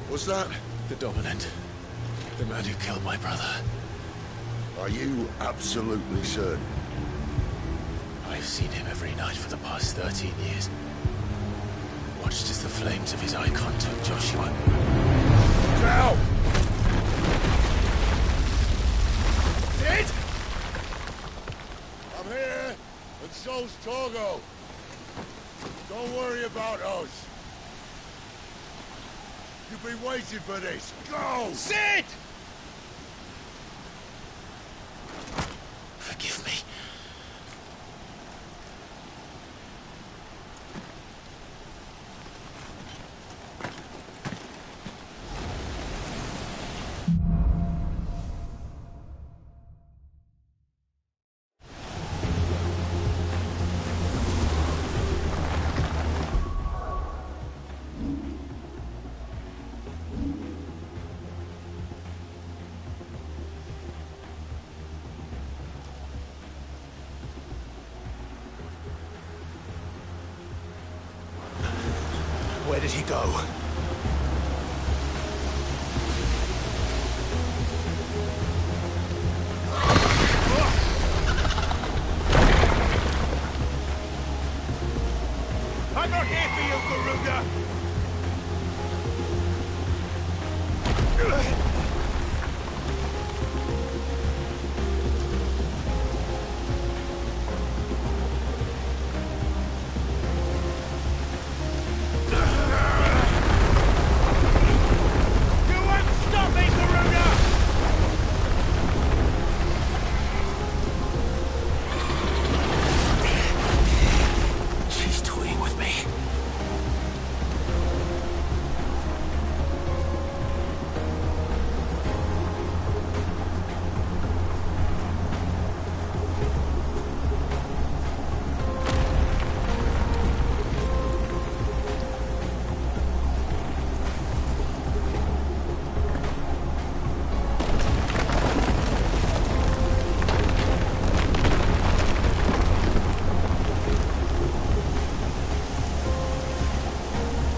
was that? The Dominant. The man who killed my brother. Are you absolutely certain? I've seen him every night for the past 13 years. Watched as the flames of his icon took Joshua. Now! Sid! I'm here, and so's Torgo. Don't worry about us. You've been waiting for this. Go! Sid! Forgive me. Where did he go? I'm not here for you, Garuda! She's toying with me.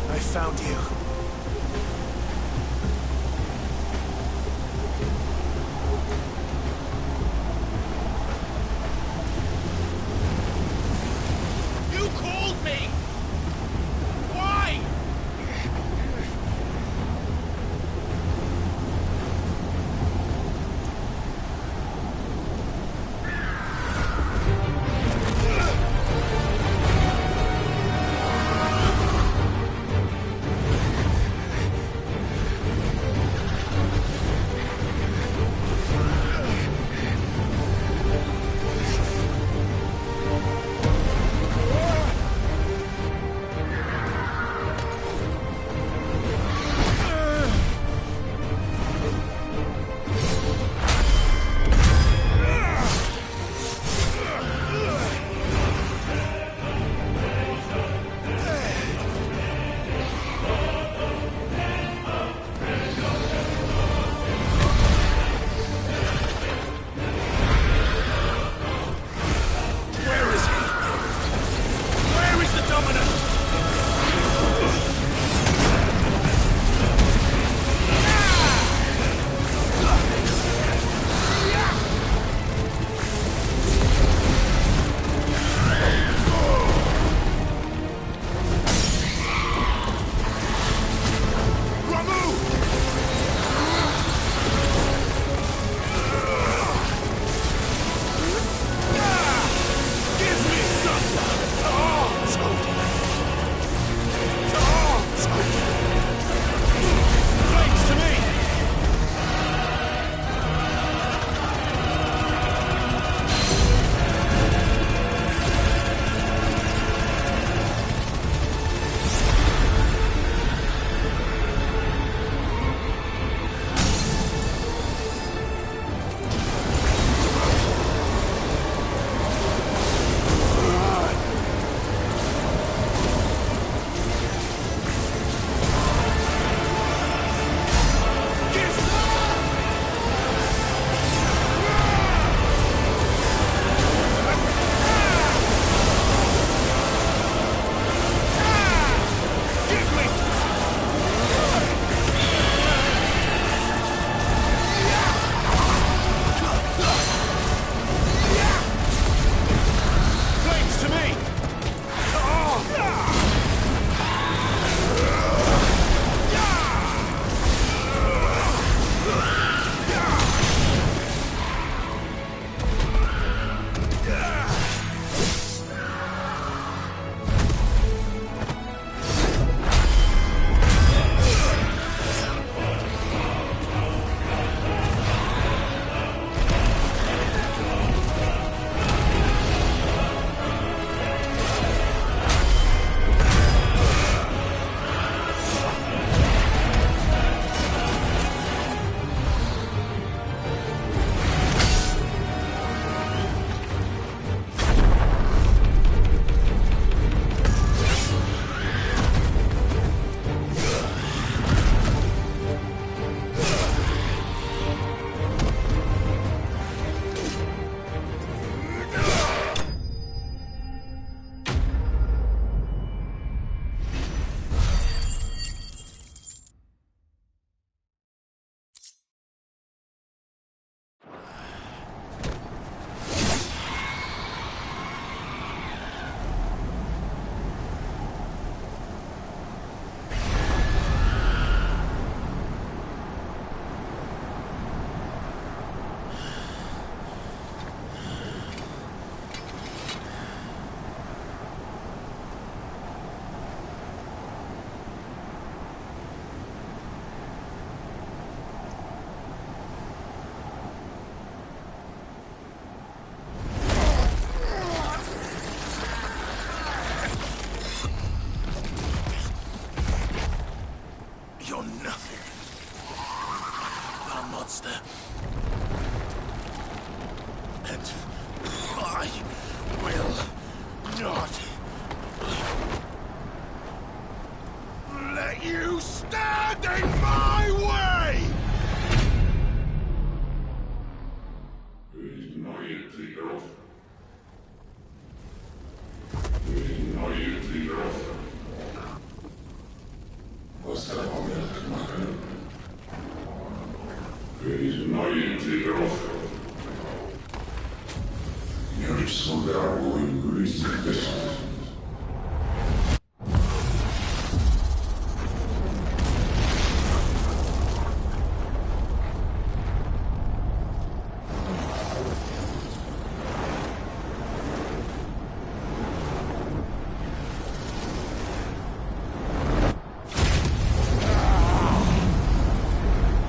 I found you. You called me! Why?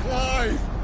Clive!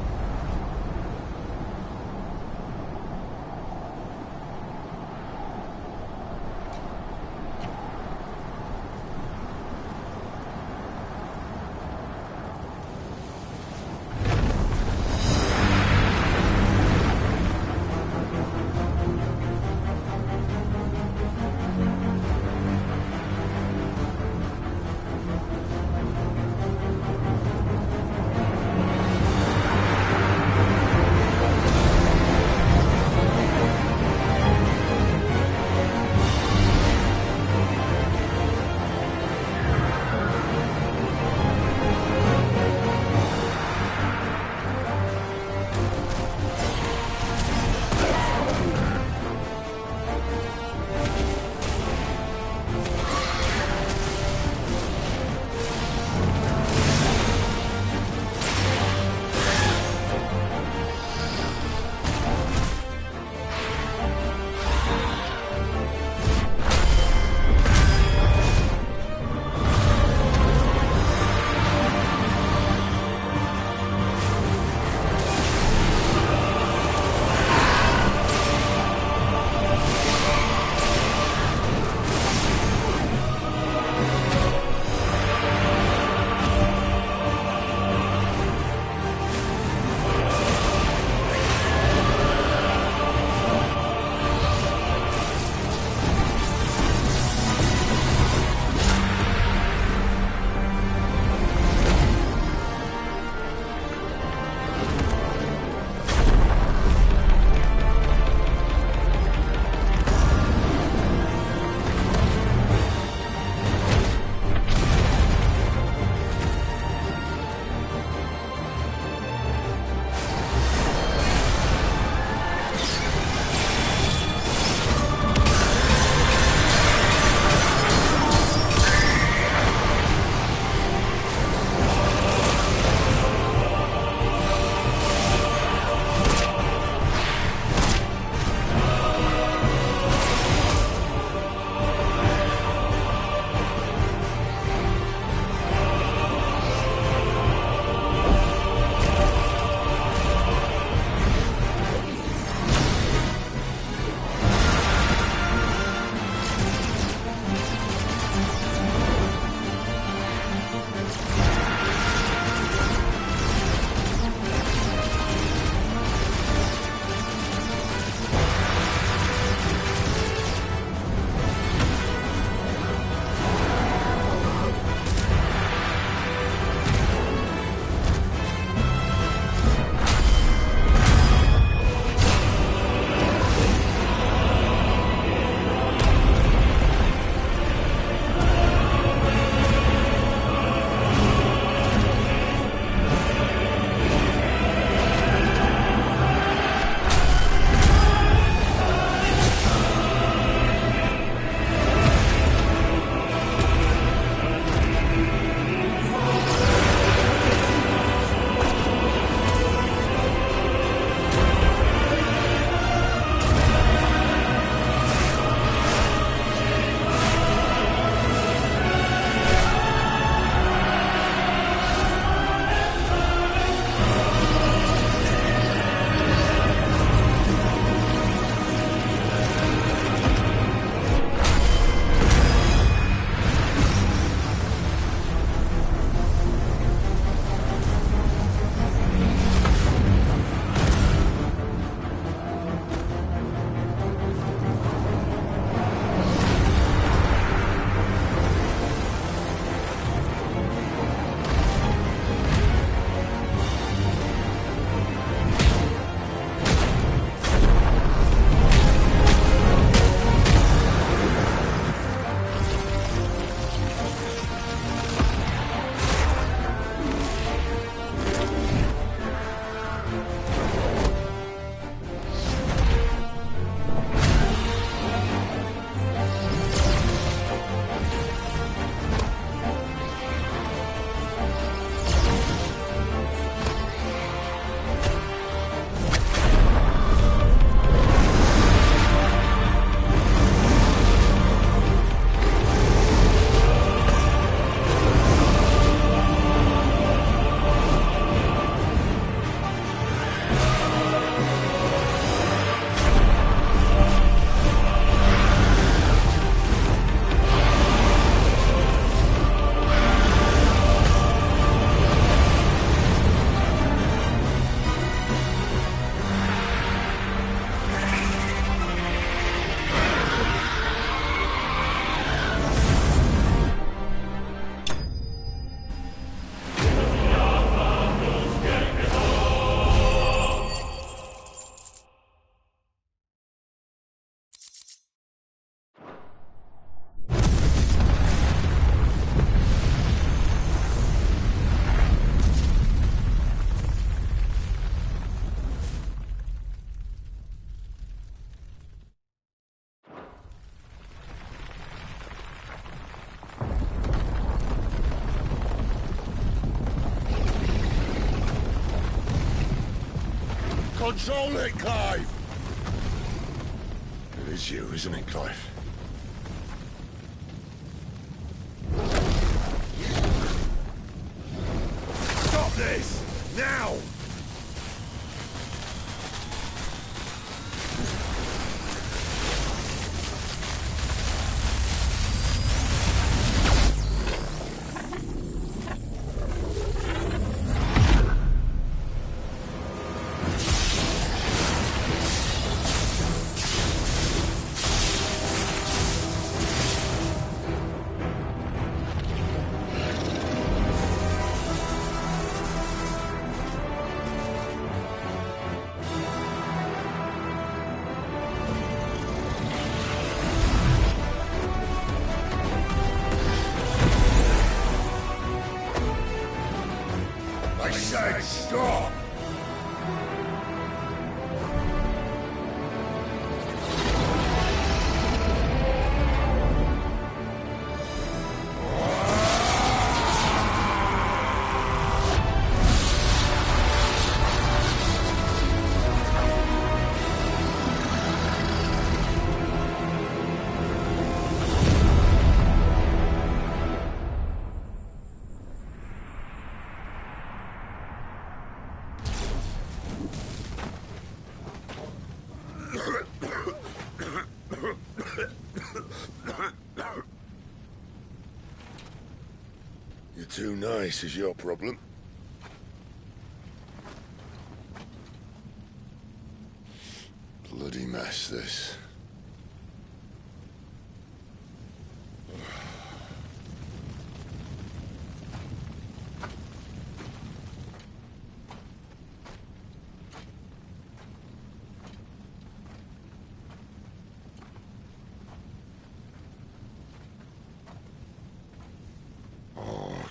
Control it, Clive! It is you, isn't it, Clive? Stop this! Now! I said stop! You're too nice is your problem. Bloody mess, this.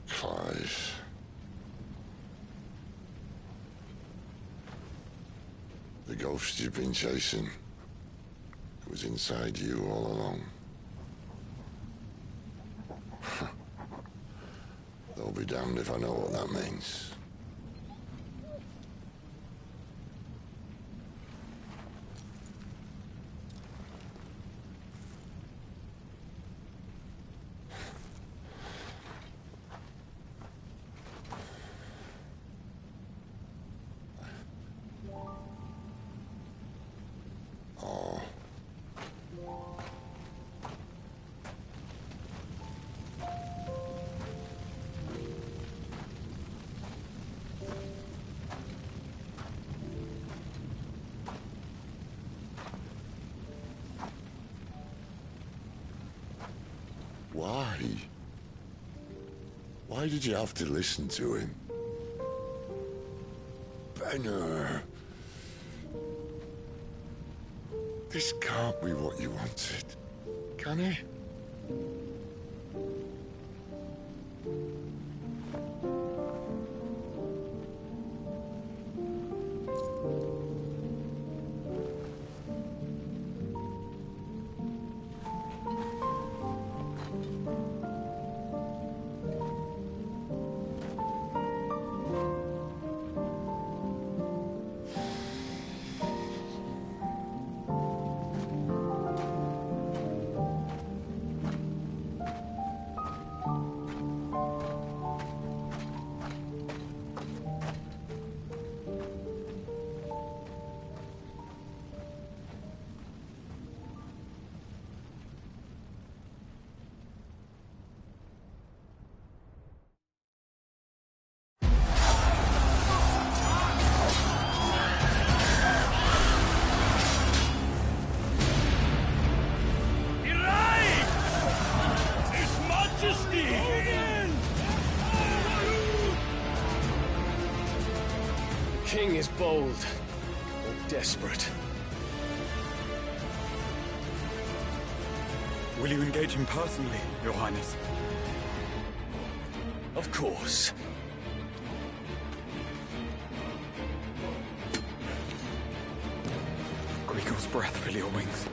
Clive. The ghost you've been chasing was inside you all along. They'll be damned if I know what that means. Why? Why did you have to listen to him? Benner. This can't be what you wanted, can it? King is bold or desperate. Will you engage him personally, Your Highness? Of course. Greagle's breath fill your wings.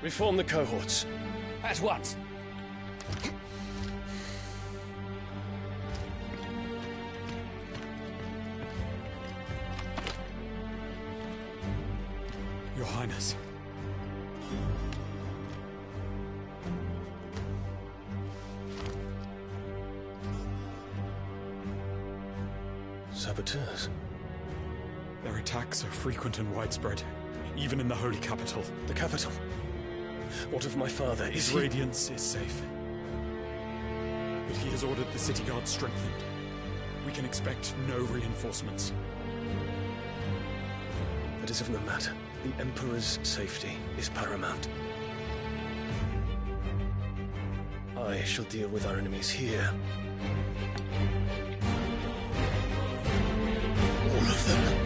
Reform the cohorts. At once. Your Highness. Saboteurs. Their attacks are frequent and widespread, even in the holy capital. The capital? What of my father? His radiance is safe. But he has ordered the city guard strengthened. We can expect no reinforcements. That is of no matter. The Emperor's safety is paramount. I shall deal with our enemies here. All of them.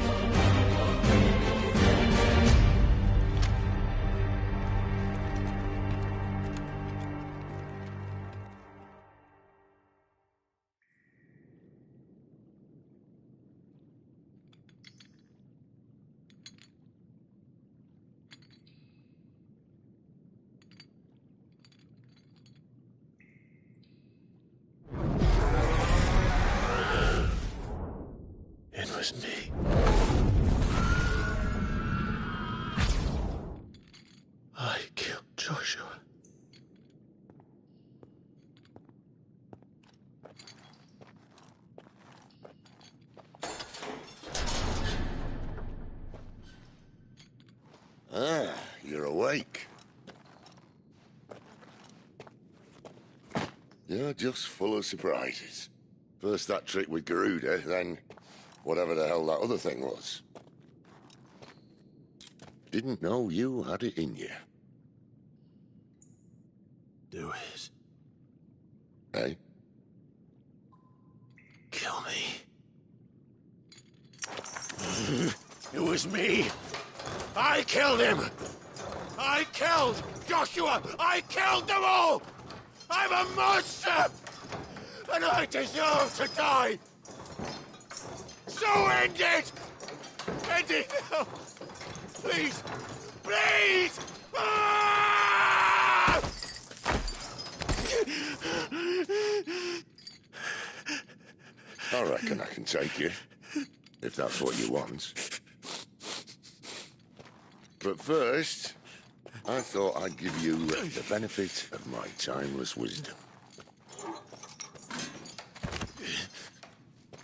It was me. I killed Joshua. Ah, you're awake. You're just full of surprises. First that trick with Garuda, then whatever the hell that other thing was. Didn't know you had it in you. Do it. Hey? Kill me. It was me. I killed him. I killed Joshua. I killed them all. I'm a monster. And I deserve to die. So end it. End it now. Please. Please. Ah! I reckon I can take you, if that's what you want. But first, I thought I'd give you the benefit of my timeless wisdom.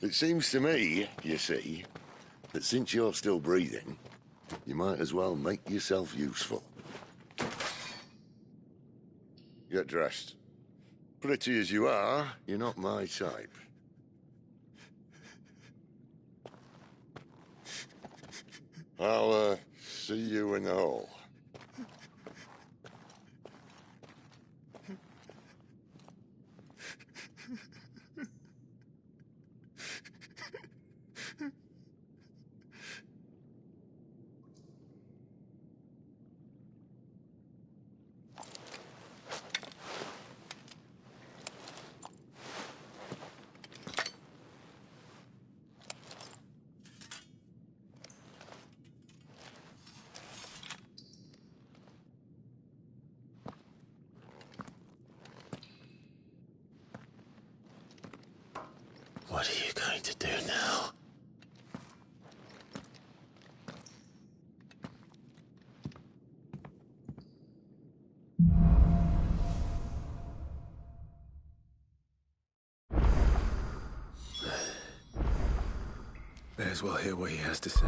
It seems to me, you see, that since you're still breathing, you might as well make yourself useful. Get dressed. Pretty as you are, you're not my type. I'll, see you in the hall. What are you going to do now? May as well hear what he has to say.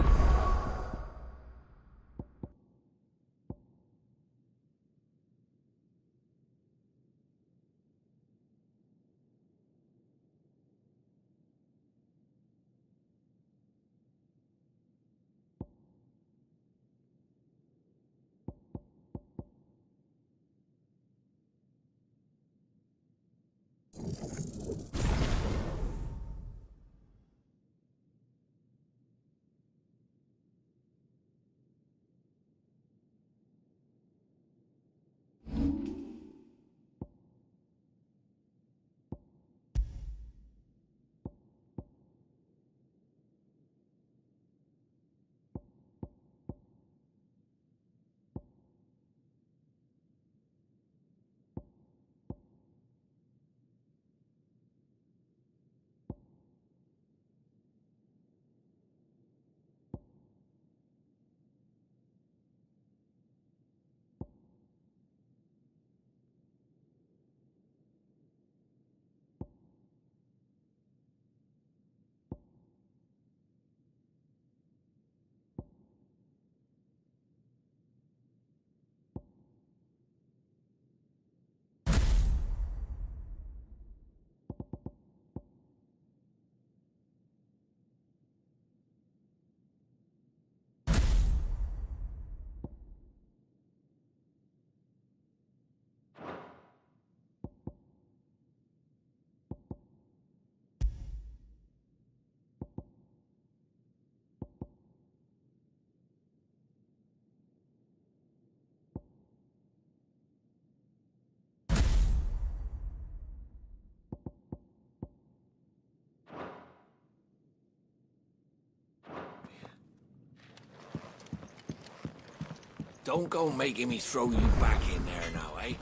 Don't go making me throw you back in there now, eh?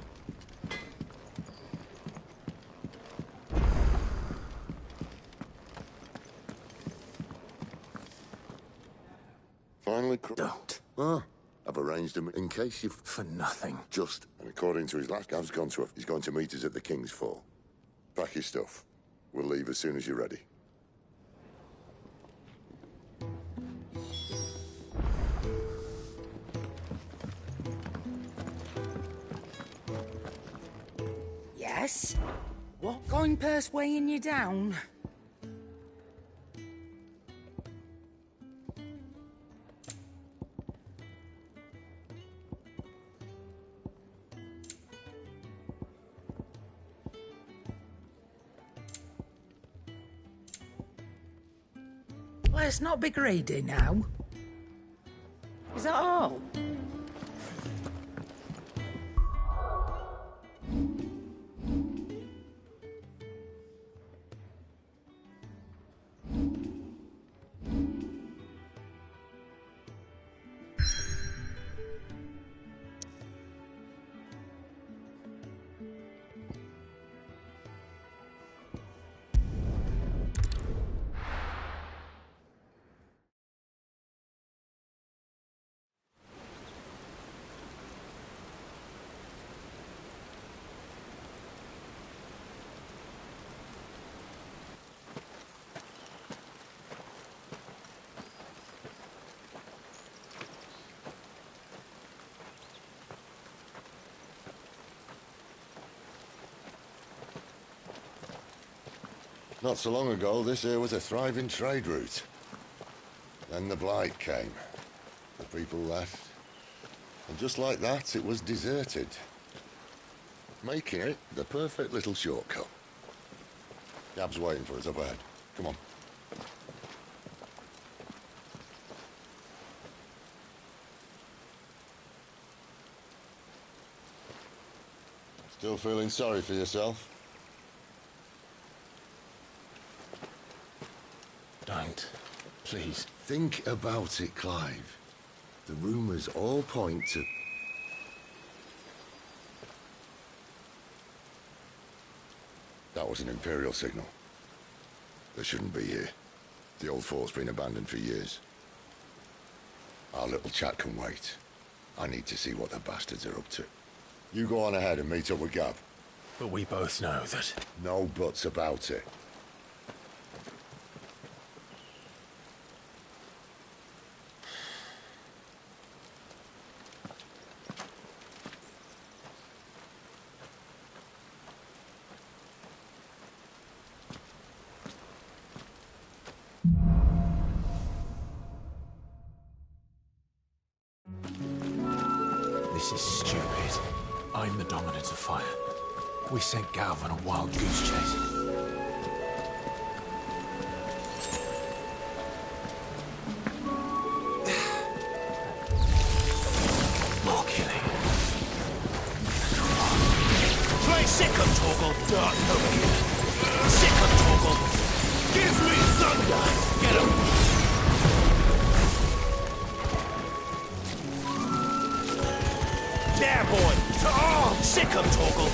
Finally, Don't. Ah, I've arranged him in case you... For nothing. Just, and according to his last, he's going to meet us at the King's Fall. Pack your stuff. We'll leave as soon as you're ready. Yes? What going purse weighing you down? Let's not be greedy now. Is that all? Not so long ago, this here was a thriving trade route. Then the Blight came. The people left. And just like that, it was deserted. Making it the perfect little shortcut. Gab's waiting for us up ahead. Come on. Still feeling sorry for yourself? Don't. Please. Think about it, Clive. The rumours all point to... That was an Imperial signal. They shouldn't be here. The old fort's been abandoned for years. Our little chat can wait. I need to see what the bastards are up to. You go on ahead and meet up with Gab. But we both know that... No buts about it. This is stupid. I'm the Dominant of Fire. We sent Gav on a wild goose chase. More killing. Play second, Torgal. Dark over here. Second, Torgal. Give me thunder. Get him. There, boy! To arms! Sick 'em, Torgal!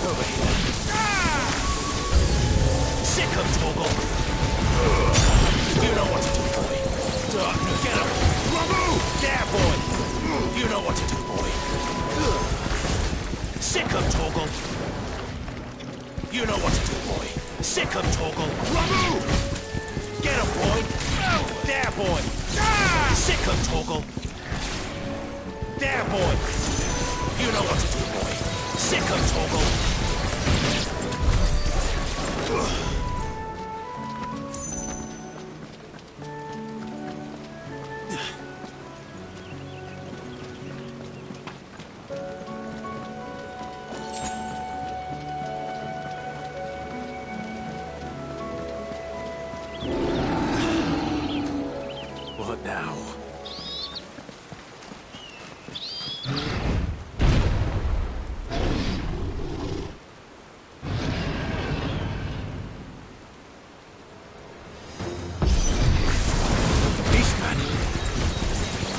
Over here. Ah! Sick 'em, Torgal! You know what to do, boy. Get him! There, boy! You know what to do, boy. Sick 'em, Torgal! You know what to do, boy. Sick 'em, Torgal! Get him, boy! There, boy! Ah! Sick 'em, Torgal! There, boy! You know what to do, boy. Sick 'em, Torgal. What now?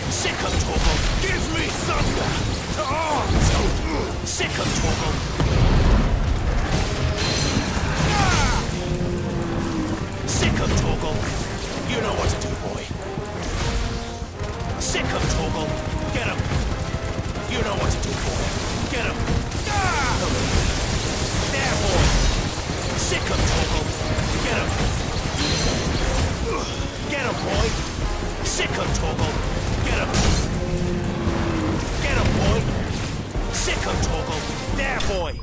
Sick 'em, Torgal. Give me thunder. Torgal. You know what to do, boy. Sick him, Torgal. Get him. You know what to do, boy. Get him. Ah! There, boy. Sick him, Torgal. Get him. Get him, boy. Sick him, Torgal. Get him. Get him, boy. Sick him, Torgal. There, boy.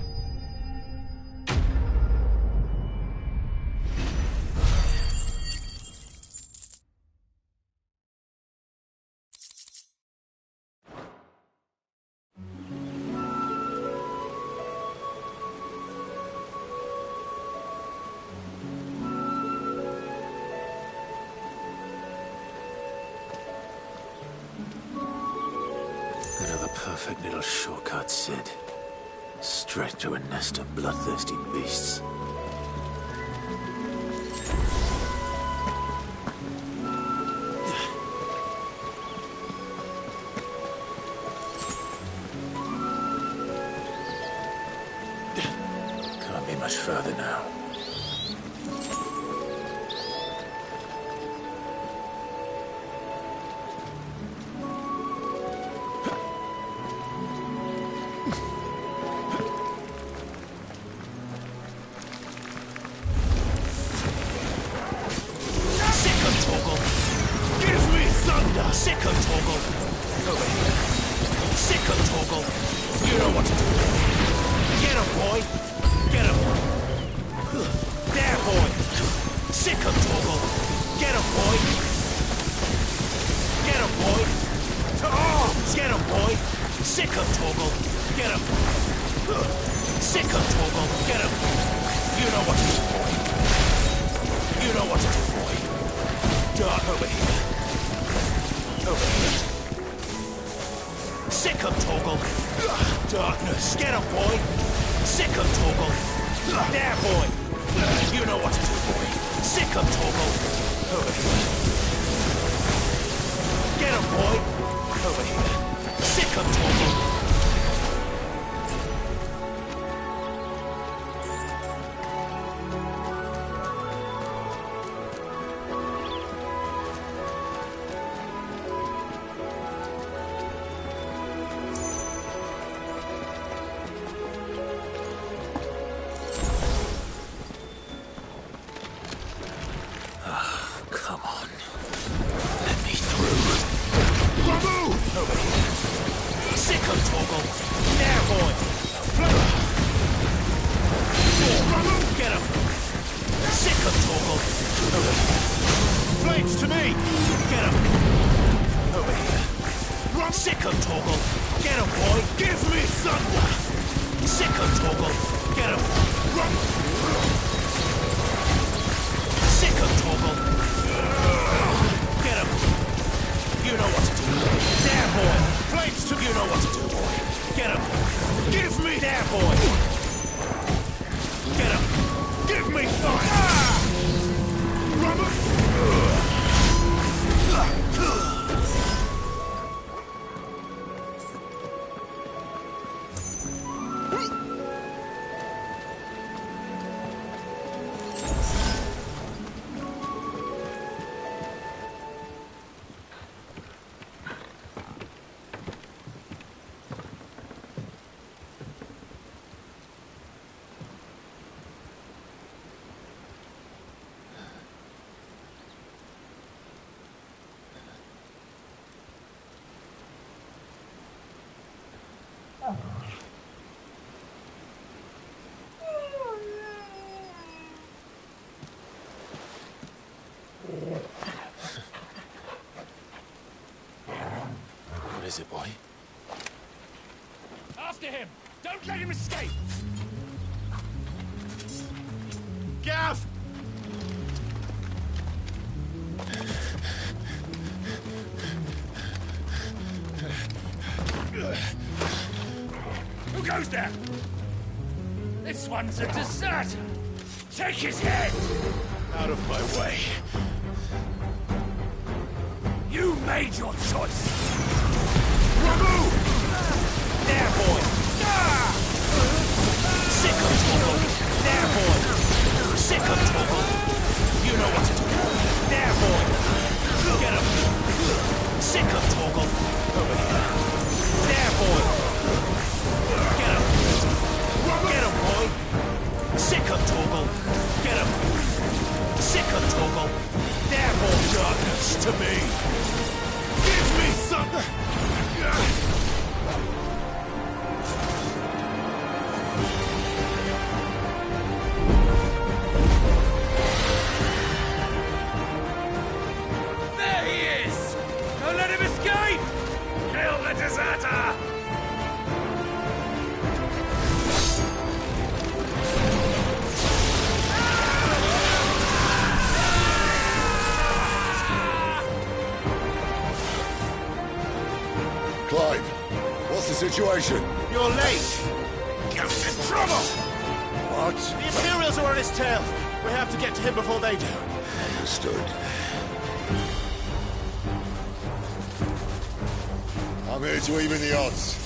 Bit of a perfect little shortcut, Sid. Straight to a nest of bloodthirsty beasts. Can't be much further now. Sick him, Torgal. Over here. Sick him, Torgal. You know what to do. Get him, boy. Get him. There, boy. Sick him, Torgal. Get him, boy. Get him, boy. To arms. Get him, boy. Sick him, Torgal. Get him. Sick him, Torgal. Get him. You know what to do, boy. You know what to do, boy. Dart over here. Over here. Sick him, Torgal. Darkness. Get him, boy. Sick him, Torgal. There, boy. You know what to do, boy. Sick him, Torgal. Over here. Get him, boy. Over here. Sick him, Torgal. What is it, boy? After him! Don't let him escape! Gav! Who goes there? This one's a deserter! Take his head! Out of my way. You made your choice! Remove! There, boy! Ah! Sick of Torgal! There, boy! Sick of Torgal! You know what to do. Sick of Torgal! Over here. There, boy! Get him! Get him, boy! Sick of Torgal! Get him! Sick of Torgal! There, boy! Darkness to me! Give me something! There he is! Don't let him escape! Kill the deserter! Clive, what's the situation? You're late! Goat's in trouble! What? The Imperials are on his tail! We have to get to him before they do. Understood. I'm here to even the odds.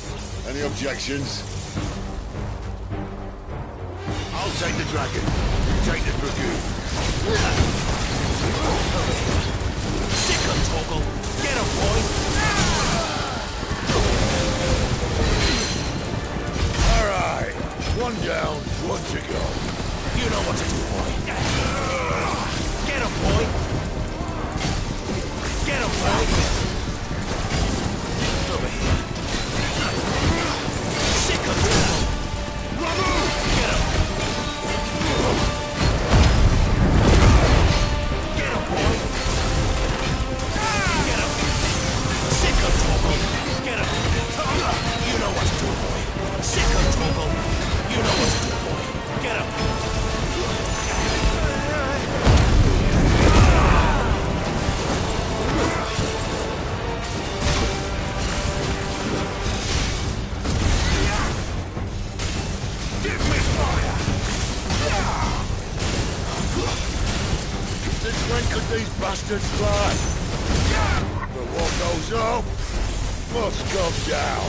Any objections? I'll take the dragon. You take the dragoon. Sick of Torgal! Get him, boy! Alright. One down, one to go. You know what to do, boy. Get him, boy! Get him, boy! Over here. Sick of Torgal! Get him! Get him, boy! Get him! Sick of Torgal! Get him! You know what to do, boy. Sick of Torgal! You know what to do, boy. Get him! Give me fire! Since when could these bastards fly? But what goes up must come down.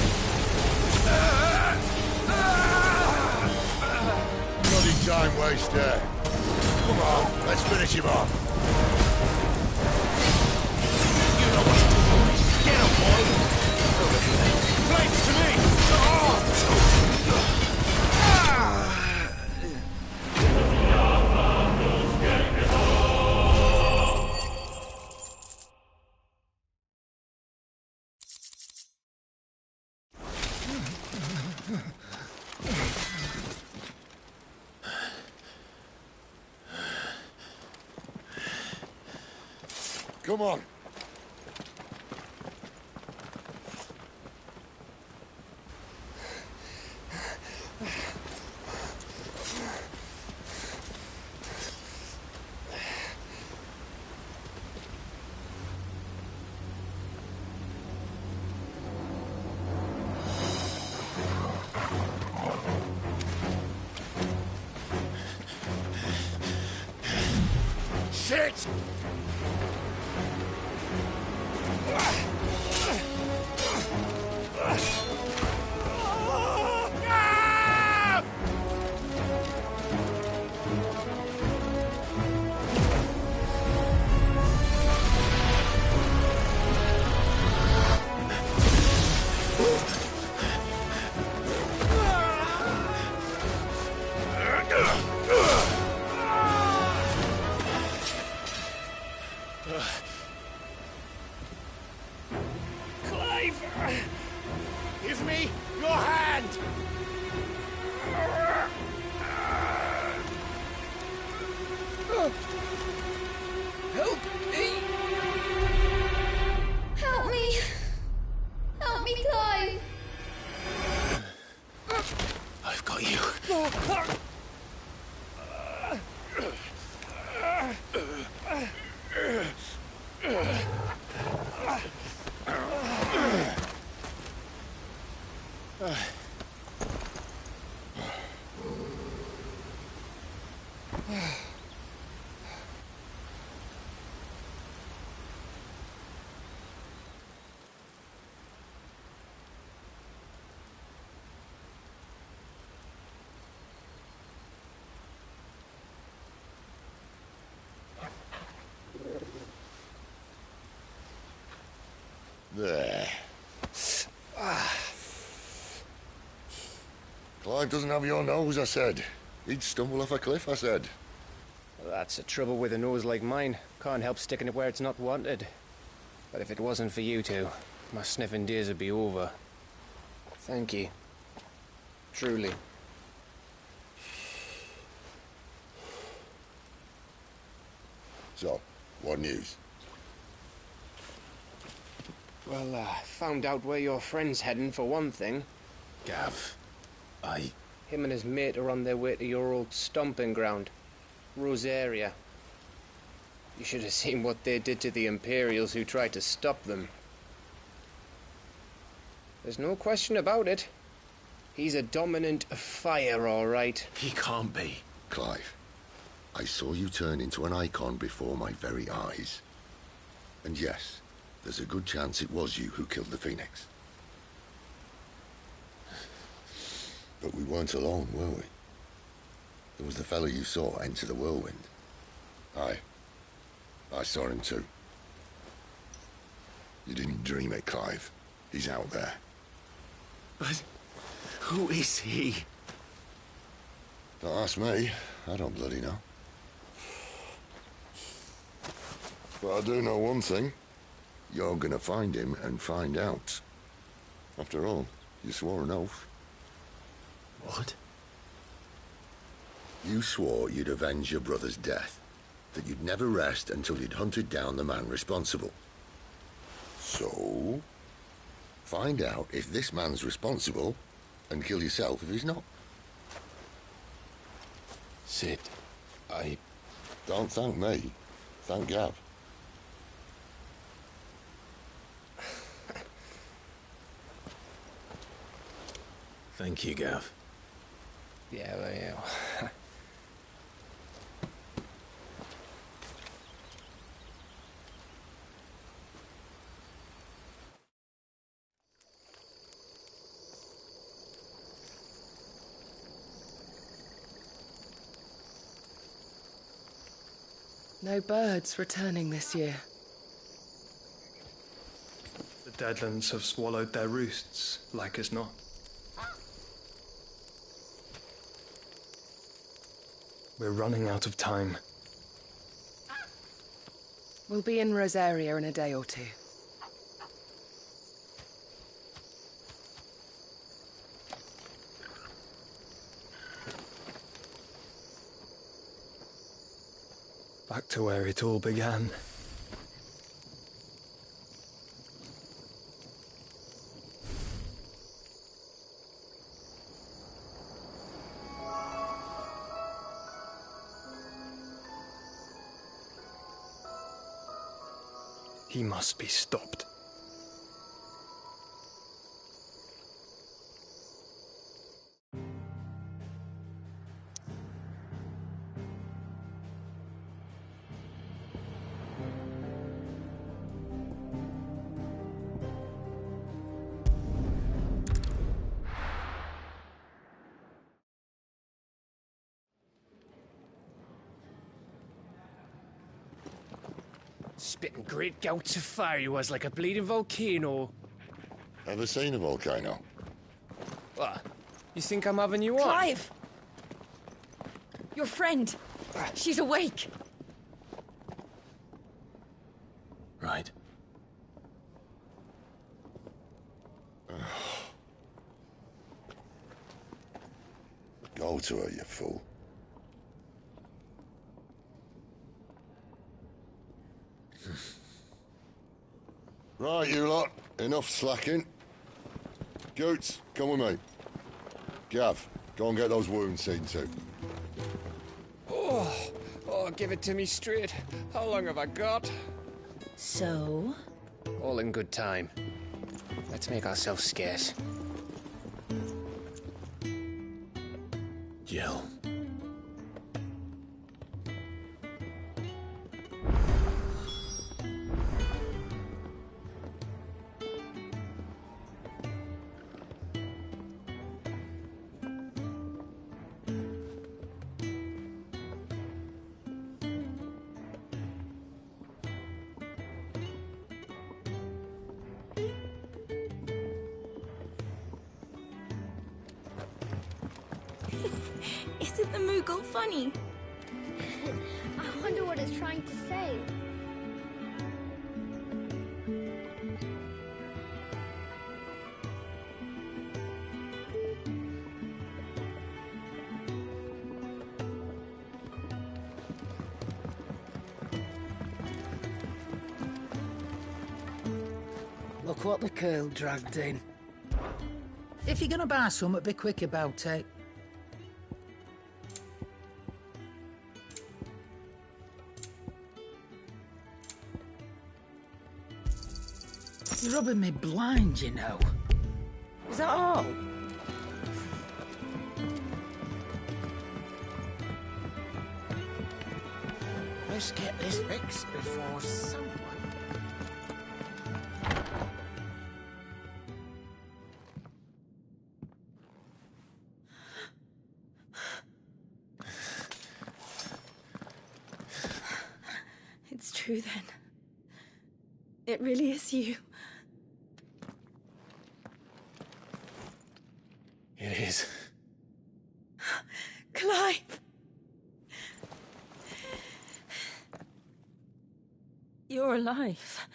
Bloody time waster. Come on, let's finish him off. You know what to do, boy. Get him, boy! Over here. Flames to me! Come on. Shit! Clive! Give me your hand! Help me! Help me! Help me, Clive! I've got you. There. Clive doesn't have your nose, I said. He'd stumble off a cliff, I said. Well, that's the trouble with a nose like mine. Can't help sticking it where it's not wanted. But if it wasn't for you two, my sniffing days would be over. Thank you. Truly. So, what news? Well, found out where your friend's heading, for one thing. Gav, Him and his mate are on their way to your old stomping ground, Rosaria. You should have seen what they did to the Imperials who tried to stop them. There's no question about it. He's a dominant of fire, all right. He can't be. Clive, I saw you turn into an icon before my very eyes. And yes, there's a good chance it was you who killed the Phoenix. But we weren't alone, were we? There was the fellow you saw enter the whirlwind. I saw him too. You didn't dream it, Clive. He's out there. But who is he? Don't ask me. I don't bloody know. But I do know one thing. You're gonna find him and find out. After all, you swore an oath. What? You swore you'd avenge your brother's death, that you'd never rest until you'd hunted down the man responsible. So, find out if this man's responsible, and kill yourself if he's not. Sid, Don't thank me. Thank Gav. Thank you, Gav. Yeah, well, yeah. No birds returning this year. The Deadlands have swallowed their roosts, like as not. We're running out of time. We'll be in Rosaria in a day or two. Back to where it all began. He must be stopped. Spitting great gouts of fire he was, like a bleeding volcano. Ever seen a volcano? What? You think I'm having you on? Clive! Your friend! She's awake! Right. Go to her, you fool. Right, you lot. Enough slacking. Goots, come with me. Gav, go and get those wounds seen to. Oh, give it to me straight. How long have I got? So? All in good time. Let's make ourselves scarce. Jill. Isn't the Moogle funny? I wonder what it's trying to say. Look what the girl dragged in. If you're gonna buy something, be quick about it. You're rubbing me blind, you know. Is that all? Let's get this fixed before someone... It's true then. It really is you. It is. Clive! You're alive.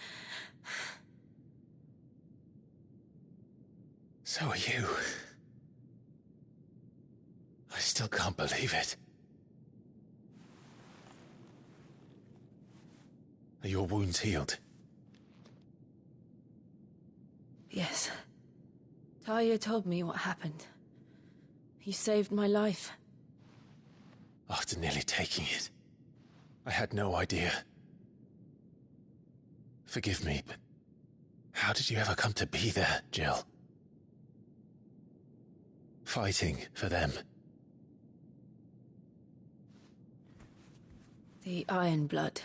So are you. I still can't believe it. Are your wounds healed? Yes. Talia told me what happened. You saved my life. After nearly taking it, I had no idea. Forgive me, but how did you ever come to be there, Jill? Fighting for them. The Iron Blood.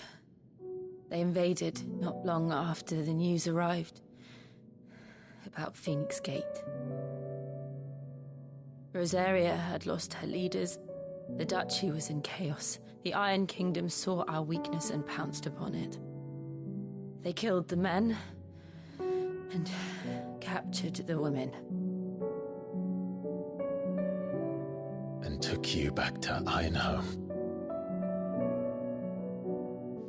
They invaded not long after the news arrived about Phoenix Gate. Rosaria had lost her leaders. The Duchy was in chaos. The Iron Kingdom saw our weakness and pounced upon it. They killed the men and captured the women. And took you back to Ironhome.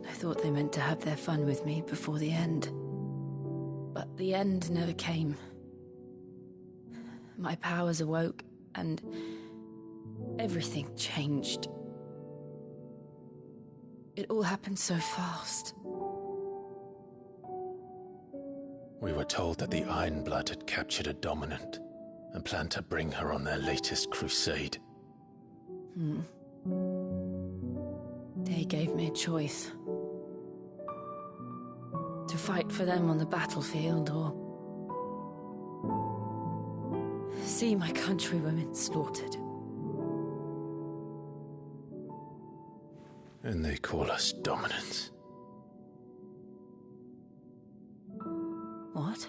I thought they meant to have their fun with me before the end. But the end never came. My powers awoke, and everything changed. It all happened so fast. We were told that the Iron Blood had captured a dominant and planned to bring her on their latest crusade. They gave me a choice. To fight for them on the battlefield, or see my countrywomen slaughtered. And they call us dominants. What?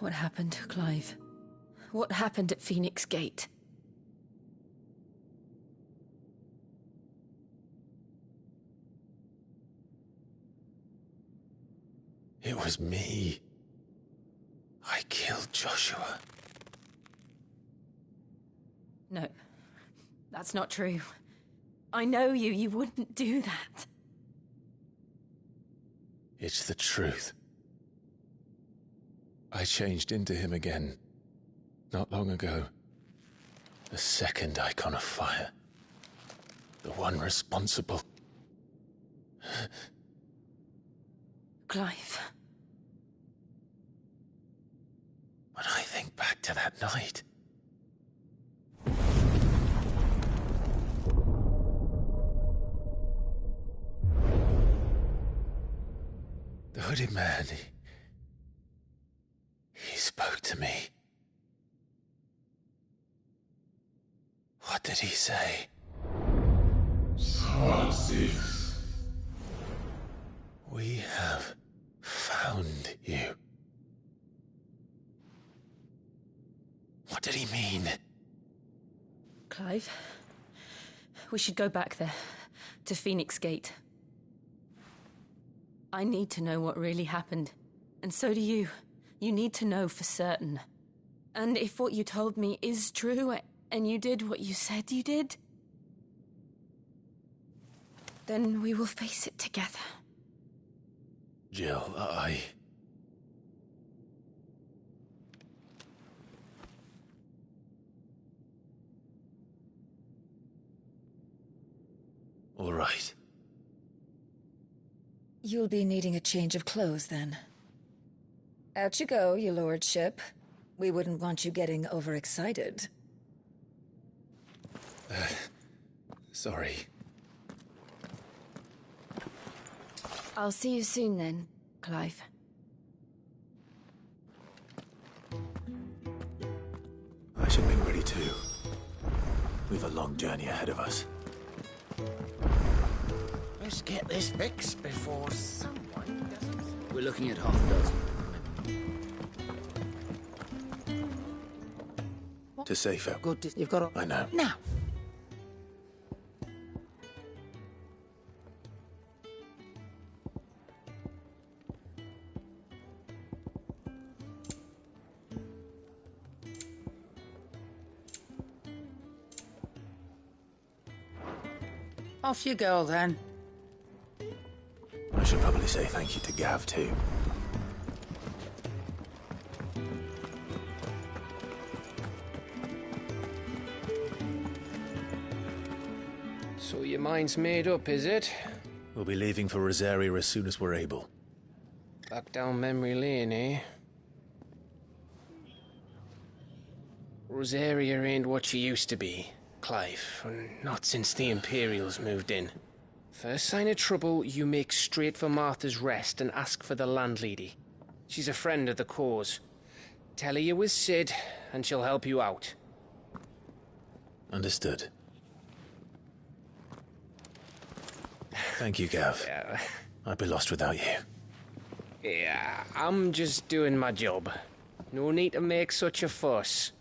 What happened, Clive? What happened at Phoenix Gate? It was me. I killed Joshua. No, that's not true. I know you. You wouldn't do that. It's the truth. I changed into him again, not long ago. The second icon of fire. The one responsible. Clive. When I think back to that night... The hooded man, he spoke to me. What did he say? XVI. We have found you. What did he mean? Clive, we should go back there, to Phoenix Gate. I need to know what really happened, And so do you. You need to know for certain. And if what you told me is true, and you did what you said you did, then we will face it together. Jill, All right. You'll be needing a change of clothes, then. Out you go, your lordship. We wouldn't want you getting overexcited. Sorry. I'll see you soon then, Clive. I should be ready too. We've a long journey ahead of us. Let's get this fixed before someone doesn't... We're looking at half a dozen. To safer. Good, you've got to... I know. Now! Off you go, then. I should probably say thank you to Gav, too. So your mind's made up, is it? We'll be leaving for Rosaria as soon as we're able. Back down memory lane, eh? Rosaria ain't what she used to be, Clive. Not since the Imperials moved in. First sign of trouble, you make straight for Martha's Rest and ask for the landlady. She's a friend of the cause. Tell her you was Sid, and she'll help you out. Understood. Thank you, Gav. Yeah. I'd be lost without you. Yeah, I'm just doing my job. No need to make such a fuss.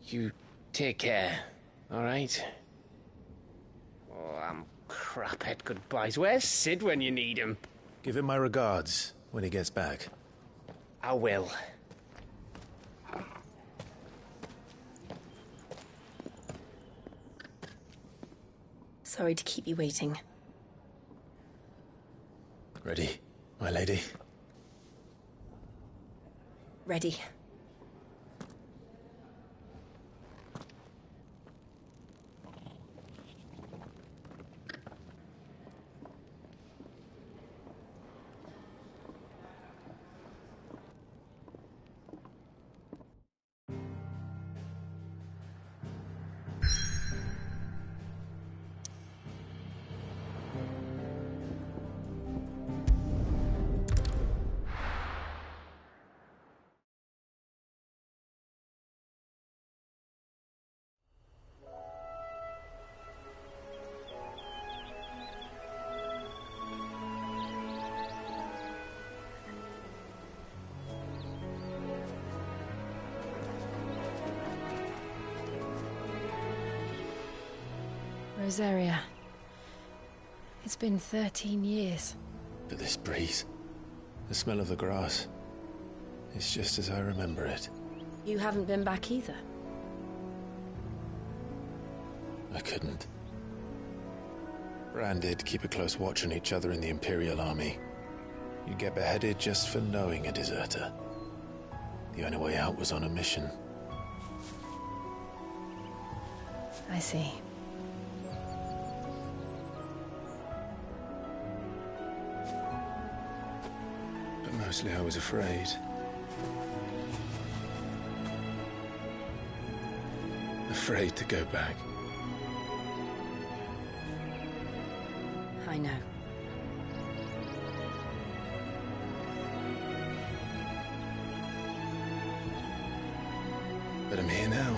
You take care, all right? Oh, I'm crap at goodbyes. Where's Sid when you need him? Give him my regards when he gets back. I will. Sorry to keep you waiting. Ready, my lady? Ready. Rosaria. It's been 13 years. But this breeze, the smell of the grass, it's just as I remember it. You haven't been back either. I couldn't. Bran did keep a close watch on each other in the Imperial Army. You get beheaded just for knowing a deserter. The only way out was on a mission. I see. But mostly I was afraid. Afraid to go back. I know. But I'm here now.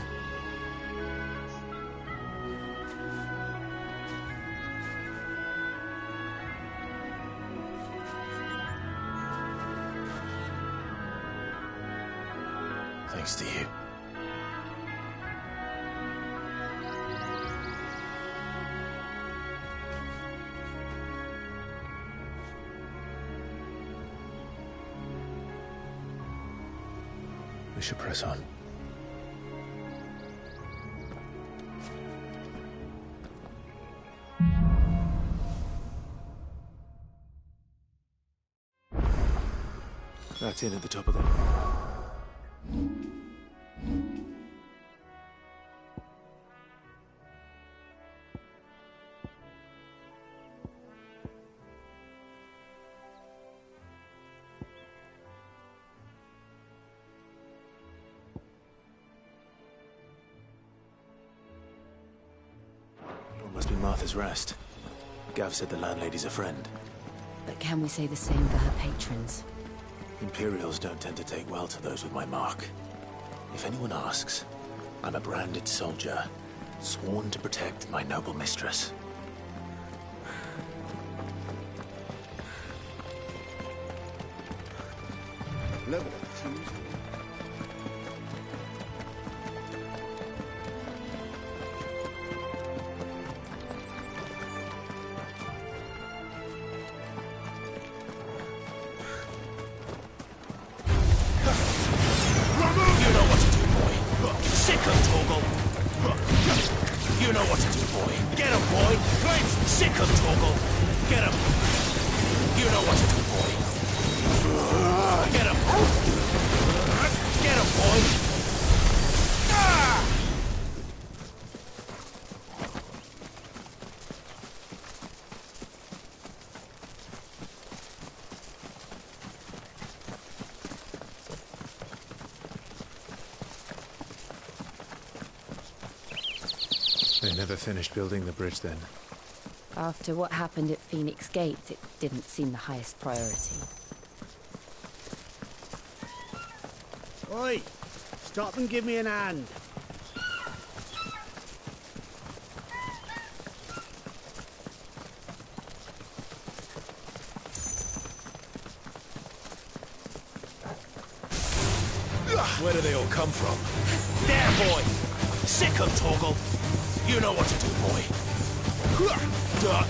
Thanks to you. We should press on. That's in at the top of the... Must be Martha's Rest. Gav said the landlady's a friend. But can we say the same for her patrons? Imperials don't tend to take well to those with my mark. If anyone asks, I'm a branded soldier, sworn to protect my noble mistress. Look at the You know what to do, boy. Get him, boy. Flames! Sick him, Torgal. Get him. You know what to do, boy. Get him. Get him, boy. Ah! They never finished building the bridge then. After what happened at Phoenix Gate, it didn't seem the highest priority. Oi! Stop and give me an hand. Where do they all come from? There, boy! Sick him, Torgal! You know what to do, boy.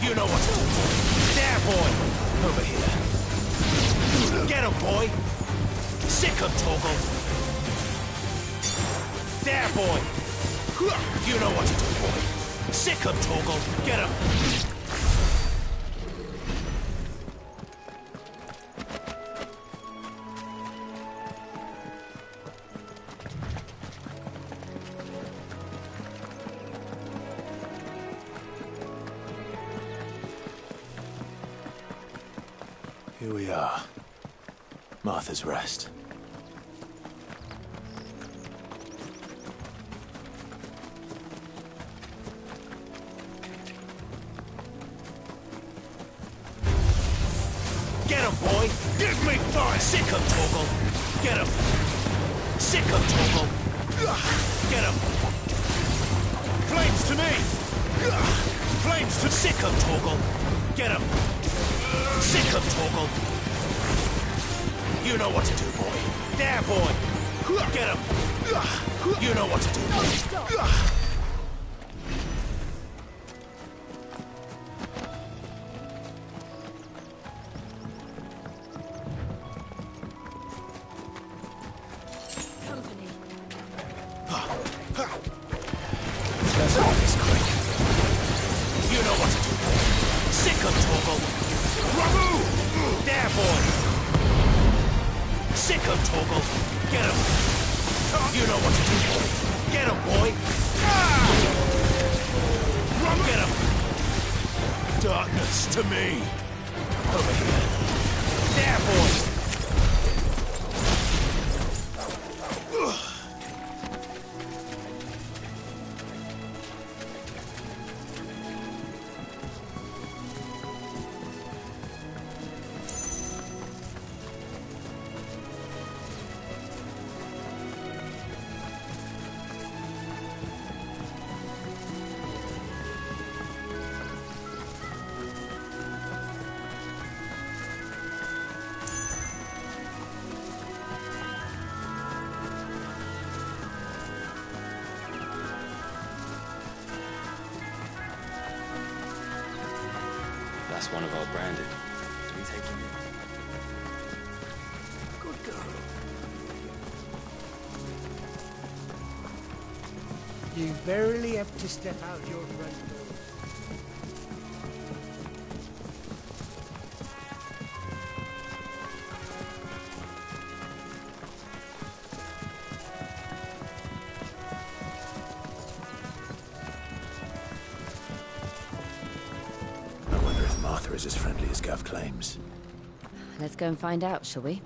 You know what to do, boy. There, boy! Over here. Get him, boy! Sick him, Torgal! There, boy! You know what to do, boy. Sick him, Torgal! Get him! Here we are. Martha's Rest. Get him, boy! Give me fire! Sick him, Torgal! Get him! Sick him, Torgal! Get him! Flames to me! Flames to sick him, Torgal! Get him! Sick him, Torgal! You know what to do, boy. There, boy! Get him! You know what to do, boy. That's all this quick. You know what to do, boy. Sick him, Torgal! Ramu! There, boy! Sick him, Torgal! Get him! You know what to do, boy. Get him, boy! Ah! Get him! Darkness to me! Over here. There, boy! That's one of our branded. Do we take him in? Good girl. You verily have to step out your front door. I wonder if Martha is as friendly as Gav claims. Let's go and find out, shall we?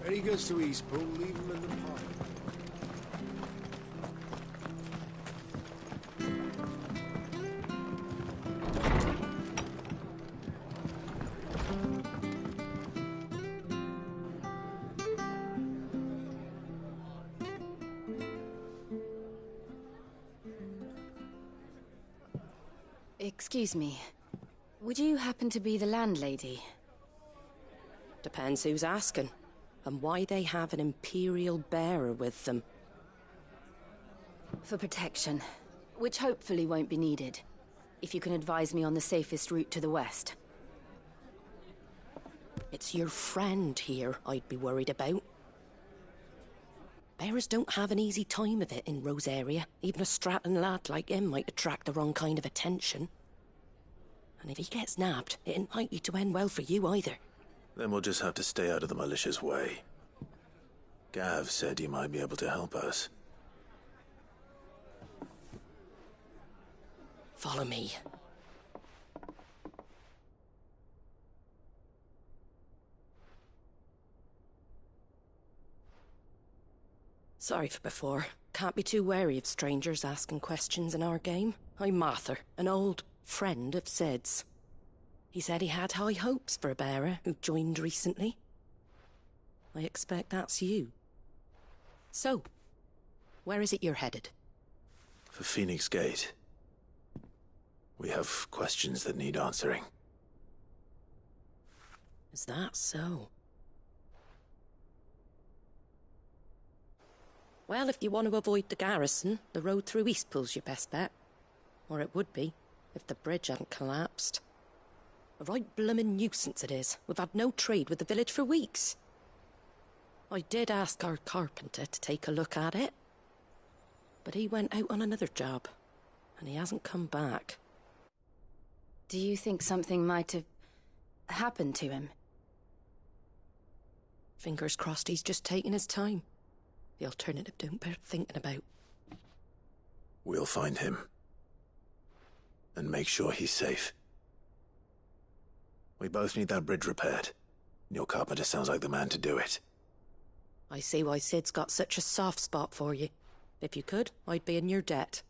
When he goes to Eastpool, leave him in the park. Excuse me. Would you happen to be the landlady? Depends who's asking, and why they have an Imperial bearer with them. For protection, which hopefully won't be needed. If you can advise me on the safest route to the west. It's your friend here I'd be worried about. Bearers don't have an easy time of it in Rose area. Even a Stratton lad like him might attract the wrong kind of attention. And if he gets nabbed, it ain't likely to end well for you either. Then we'll just have to stay out of the malicious way. Gav said he might be able to help us. Follow me. Sorry for before. Can't be too wary of strangers asking questions in our game. I'm Martha, an old friend of Sid's. He said he had high hopes for a bearer who joined recently. I expect that's you. So, where is it you're headed? For Phoenix Gate. We have questions that need answering. Is that so? Well, if you want to avoid the garrison, the road through Eastpool's your best bet. Or it would be, if the bridge hadn't collapsed. A right bloomin' nuisance it is. We've had no trade with the village for weeks. I did ask our carpenter to take a look at it. But he went out on another job, and he hasn't come back. Do you think something might have happened to him? Fingers crossed he's just taking his time. The alternative don't bear thinking about. We'll find him. And make sure he's safe. We both need that bridge repaired. Your carpenter sounds like the man to do it. I see why Sid's got such a soft spot for you. If you could, I'd be in your debt.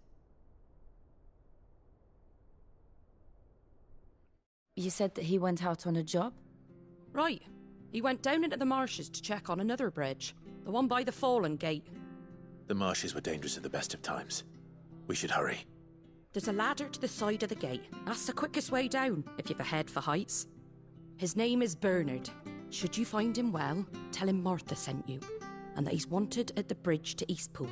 You said that he went out on a job? Right. He went down into the marshes to check on another bridge. The one by the Fallen Gate. The marshes were dangerous at the best of times. We should hurry. There's a ladder to the side of the gate. That's the quickest way down, if you've a head for heights. His name is Bernard. Should you find him well, tell him Martha sent you, and that he's wanted at the bridge to Eastpool.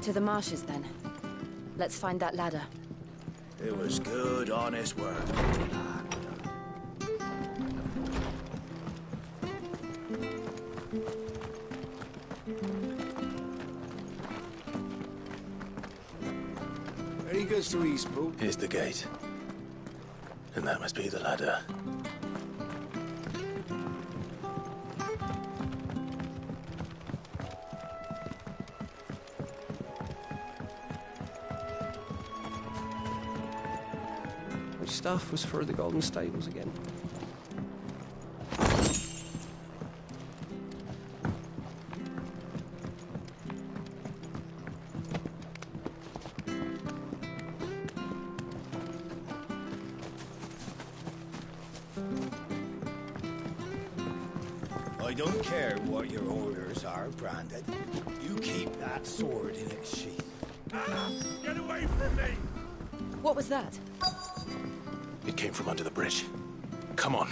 To the marshes, then. Let's find that ladder. It was good, honest work. Any goods to Eastpool? Here's the gate. And that must be the ladder. Which staff was for the Golden Stables again? I don't care what your orders are, Brandon. You keep that sword in its sheath. Ah! Get away from me! What was that? It came from under the bridge. Come on.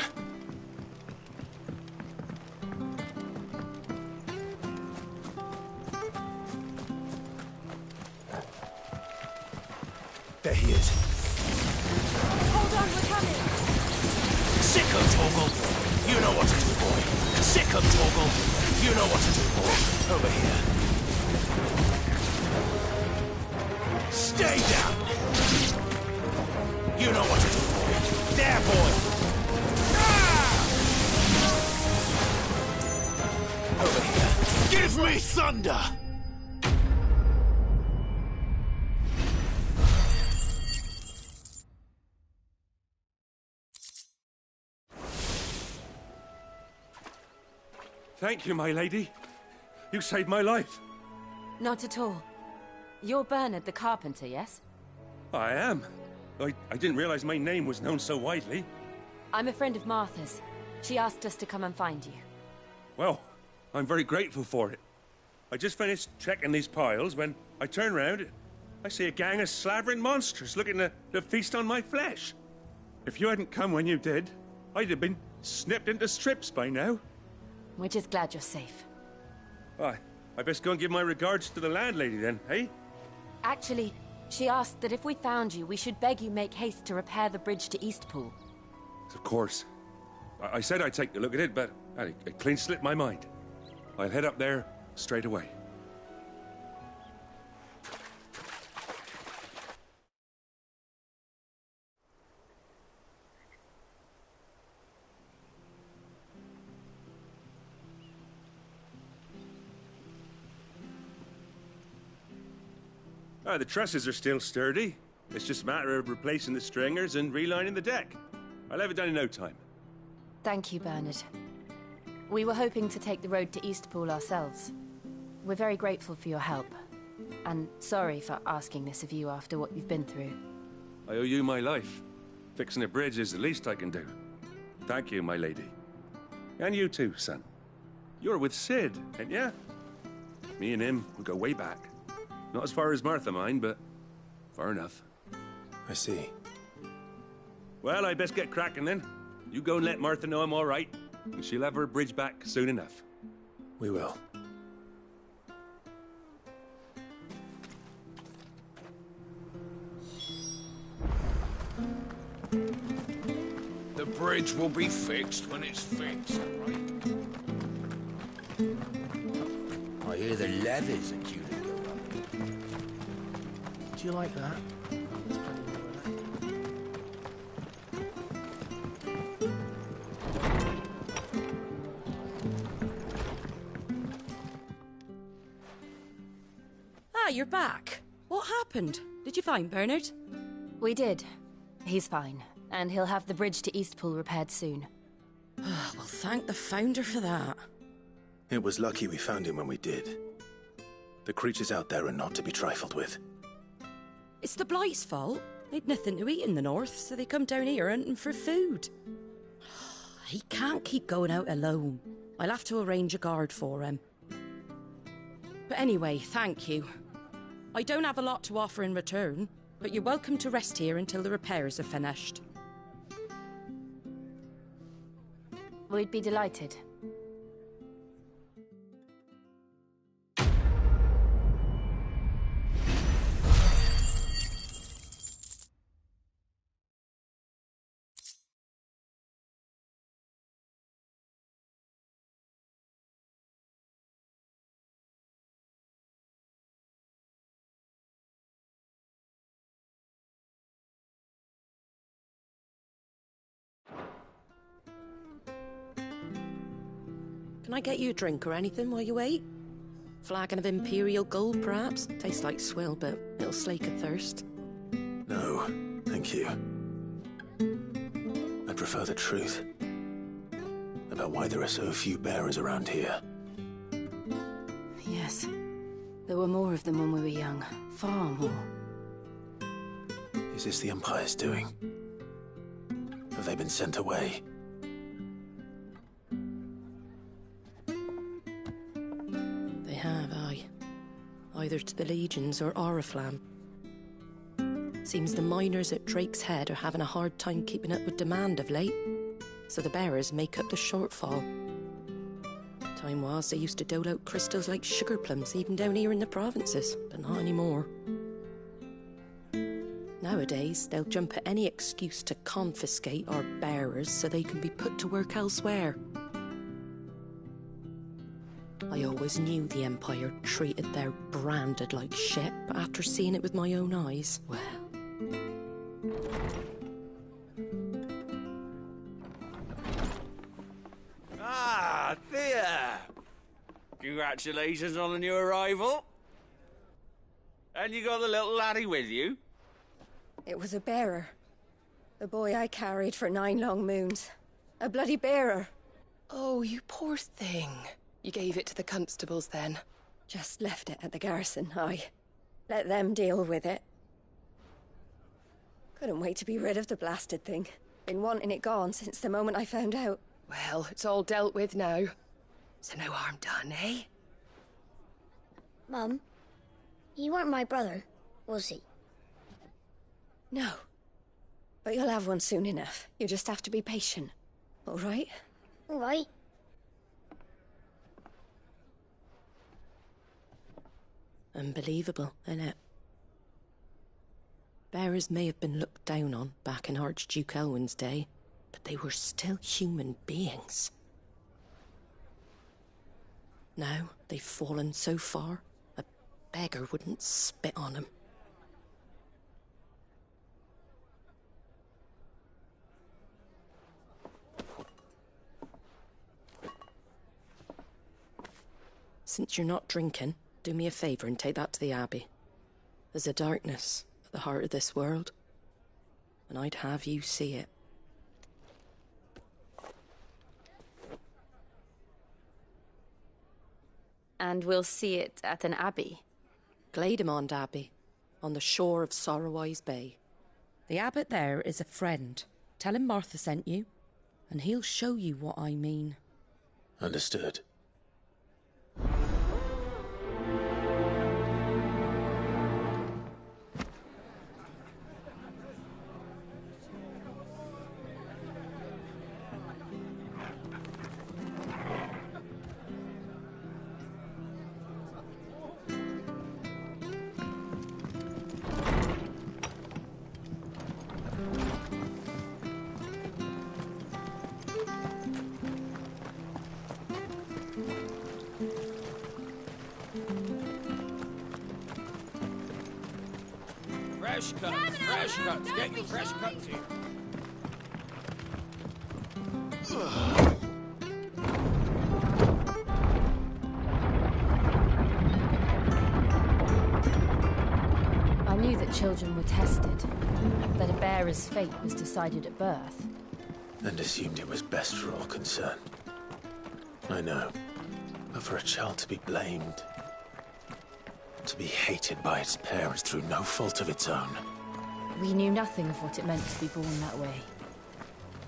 There he is. Hold on, we're coming! Sick of Torgal! You know what to do, boy. Sick of Torgal! You know what to do, boy. Over here. Stay down! You know what to do, boy. There, boy! Ah! Over here. Give me thunder! Thank you, my lady. You saved my life. Not at all. You're Bernard the carpenter, yes? I am. I didn't realize my name was known so widely. I'm a friend of Martha's. She asked us to come and find you. Well, I'm very grateful for it. I just finished checking these piles when I turn round. I see a gang of slavering monsters looking to feast on my flesh. If you hadn't come when you did, I'd have been snipped into strips by now. We're just glad you're safe. I best go and give my regards to the landlady then, eh? Actually, she asked that if we found you, we should beg you make haste to repair the bridge to Eastpool. Of course. I said I'd take a look at it, but it clean slipped my mind. I'll head up there straight away. The trusses are still sturdy. It's just a matter of replacing the stringers and relining the deck. I'll have it done in no time. Thank you, Bernard. We were hoping to take the road to Eastpool ourselves. We're very grateful for your help. And sorry for asking this of you after what you've been through. I owe you my life. Fixing a bridge is the least I can do. Thank you, my lady. And you too, son. You're with Sid, ain't ya? Me and him, we go way back. Not as far as Martha, mind, but far enough. I see. Well, I best get cracking then. You go and let Martha know I'm all right, and she'll have her bridge back soon enough. We will. The bridge will be fixed when it's fixed, right? I hear the levies are due to go up. Do you like that? Ah, you're back. What happened? Did you find Bernard? We did. He's fine, and he'll have the bridge to Eastpool repaired soon. Well, thank the Founder for that. It was lucky we found him when we did. The creatures out there are not to be trifled with. It's the Blight's fault. They'd nothing to eat in the north, so they come down here hunting for food. He can't keep going out alone. I'll have to arrange a guard for him. But anyway, thank you. I don't have a lot to offer in return, but you're welcome to rest here until the repairs are finished. We'd be delighted. Can I get you a drink or anything while you wait? Flagon of Imperial Gold, perhaps? Tastes like swill, but it'll slake a thirst. No, thank you. I prefer the truth. About why there are so few bearers around here. Yes. There were more of them when we were young. Far more. Is this the Empire's doing? Have they been sent away? They have, aye. Either to the Legions or Oriflamme. Seems the miners at Drake's Head are having a hard time keeping up with demand of late, so the bearers make up the shortfall. Time was they used to dole out crystals like sugar plums, even down here in the provinces, but not anymore. Nowadays, they'll jump at any excuse to confiscate our bearers so they can be put to work elsewhere. I always knew the Empire treated their branded like shit, but after seeing it with my own eyes, well... Ah, Thea! Congratulations on the new arrival. And you got the little laddie with you? It was a bearer. The boy I carried for 9 long moons. A bloody bearer. Oh, you poor thing. You gave it to the constables then? Just left it at the garrison, aye. Let them deal with it. Couldn't wait to be rid of the blasted thing. Been wanting it gone since the moment I found out. Well, it's all dealt with now. So no harm done, eh? Mum, he weren't my brother, was he? No. But you'll have one soon enough. You just have to be patient. All right? All right. Unbelievable, innit? Bearers may have been looked down on back in Archduke Elwin's day, but they were still human beings. Now they've fallen so far, a beggar wouldn't spit on them. Since you're not drinking, do me a favour and take that to the Abbey. There's a darkness at the heart of this world, and I'd have you see it. And we'll see it at an abbey? Glademond Abbey, on the shore of Sorrowwise Bay. The abbot there is a friend. Tell him Martha sent you, and he'll show you what I mean. Understood. Fresh cuts, get your fresh cuts here. I knew that children were tested, that a bearer's fate was decided at birth. And assumed it was best for all concerned. I know. But for a child to be blamed, to be hated by its parents through no fault of its own. We knew nothing of what it meant to be born that way,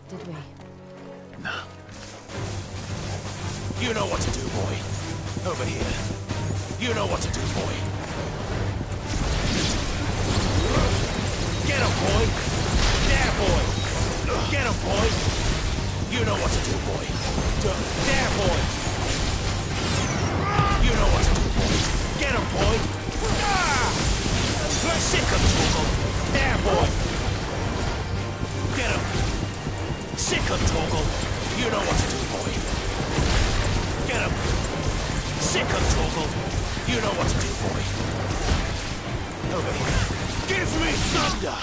did we? No. You know what to do, boy. Over here. You know what to do, boy. Get him, boy. There, boy. Get him, boy. You know what to do, boy. There, boy. You know what to do, boy. Get him, boy. Sick him, Torgal. There, boy. Get him. Sick him, Torgal. You know what to do, boy. Get him. Sick him, Torgal. You know what to do, boy. Over here. Give me thunder!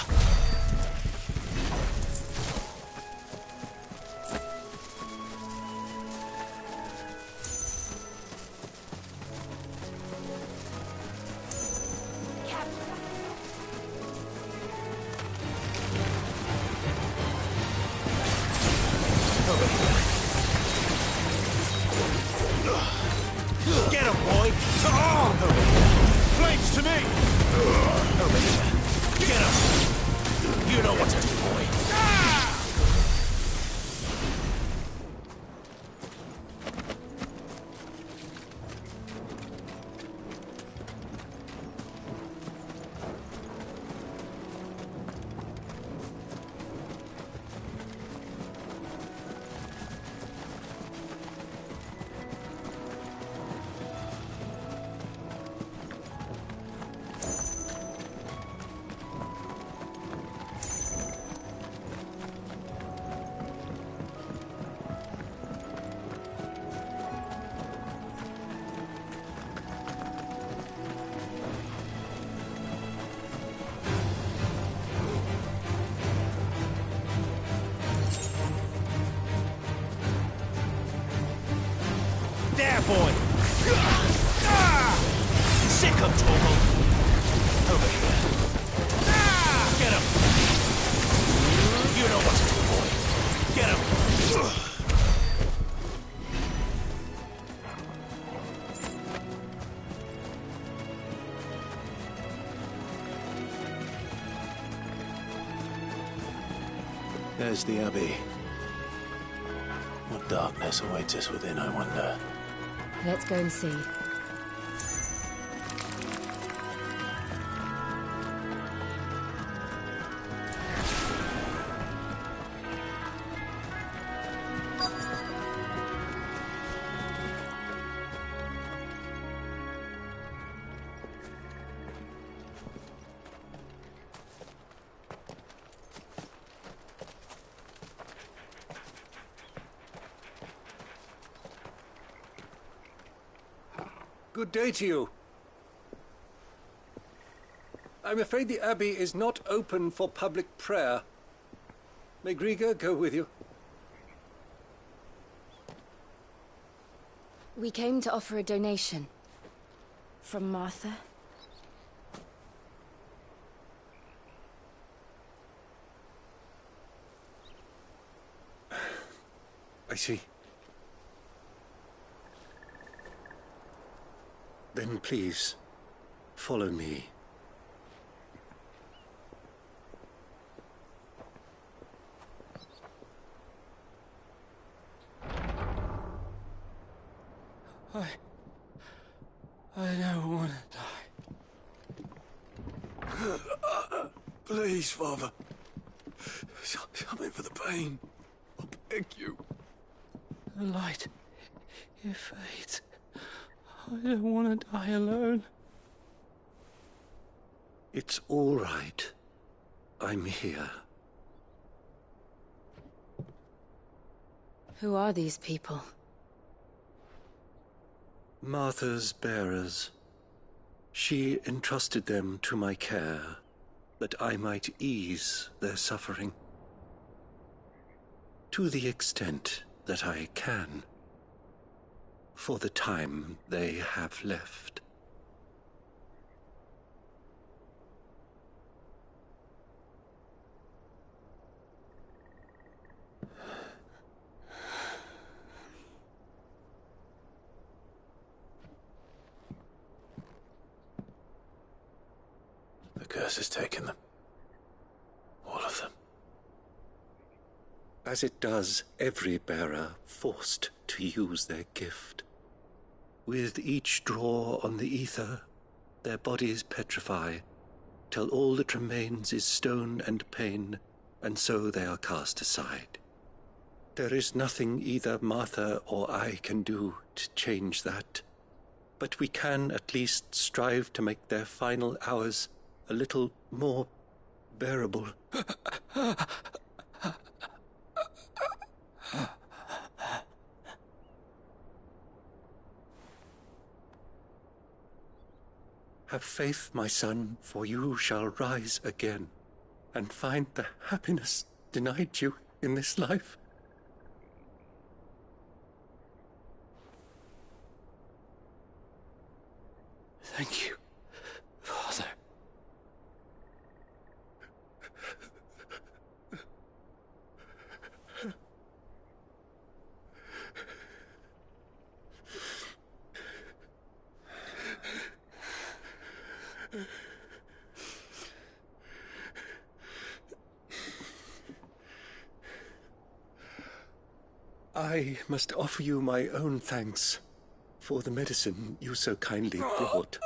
There's the Abbey. What darkness awaits us within, I wonder? Let's go and see. Good day to you. I'm afraid the Abbey is not open for public prayer. May Grieger go with you? We came to offer a donation. From Martha. I see. Then please, follow me. I don't want to die. Please, Father. Something for the pain. I beg you. The light, it fades. I don't want to die alone. It's all right. I'm here. Who are these people? Martha's bearers. She entrusted them to my care, that I might ease their suffering. To the extent that I can. For the time they have left. The curse has taken them. All of them. As it does every bearer forced to use their gift. With each draw on the ether, their bodies petrify, till all that remains is stone and pain, and so they are cast aside. There is nothing either Martha or I can do to change that, but we can at least strive to make their final hours a little more bearable. Have faith, my son, for you shall rise again, and find the happiness denied you in this life. Thank you, Father. I must offer you my own thanks for the medicine you so kindly brought.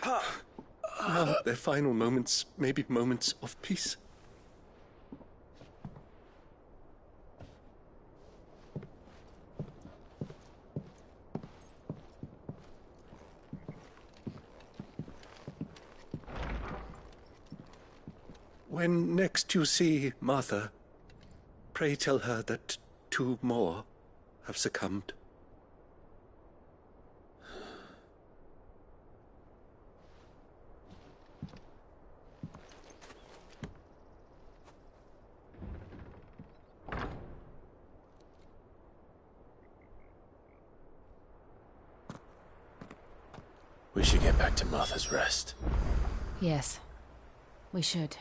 Now their final moments may be moments of peace. When next you see Martha, pray tell her that 2 more have succumbed. We should get back to Martha's Rest. Yes, we should.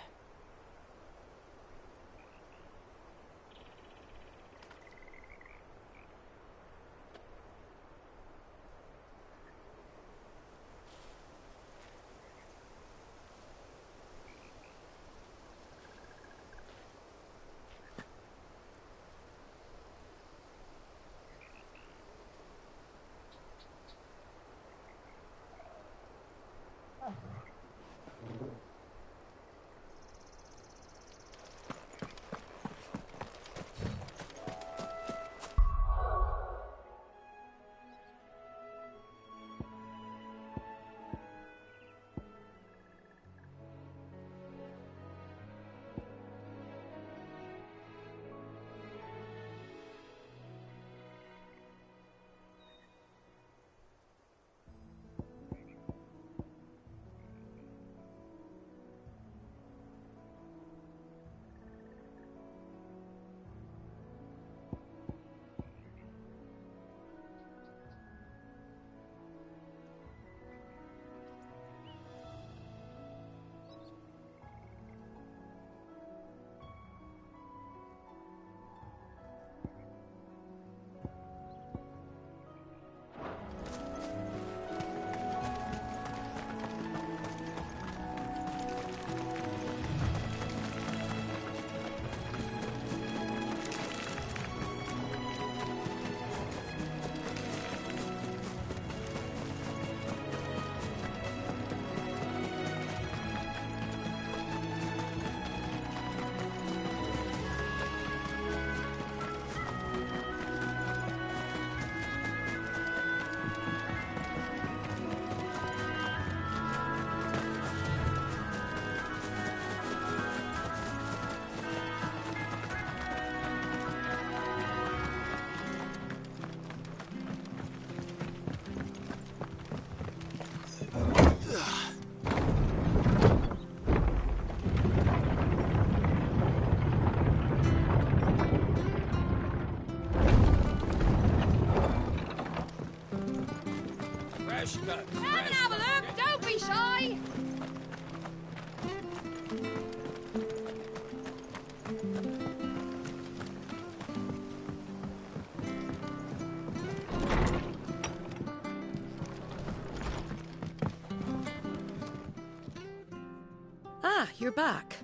Ah, you're back.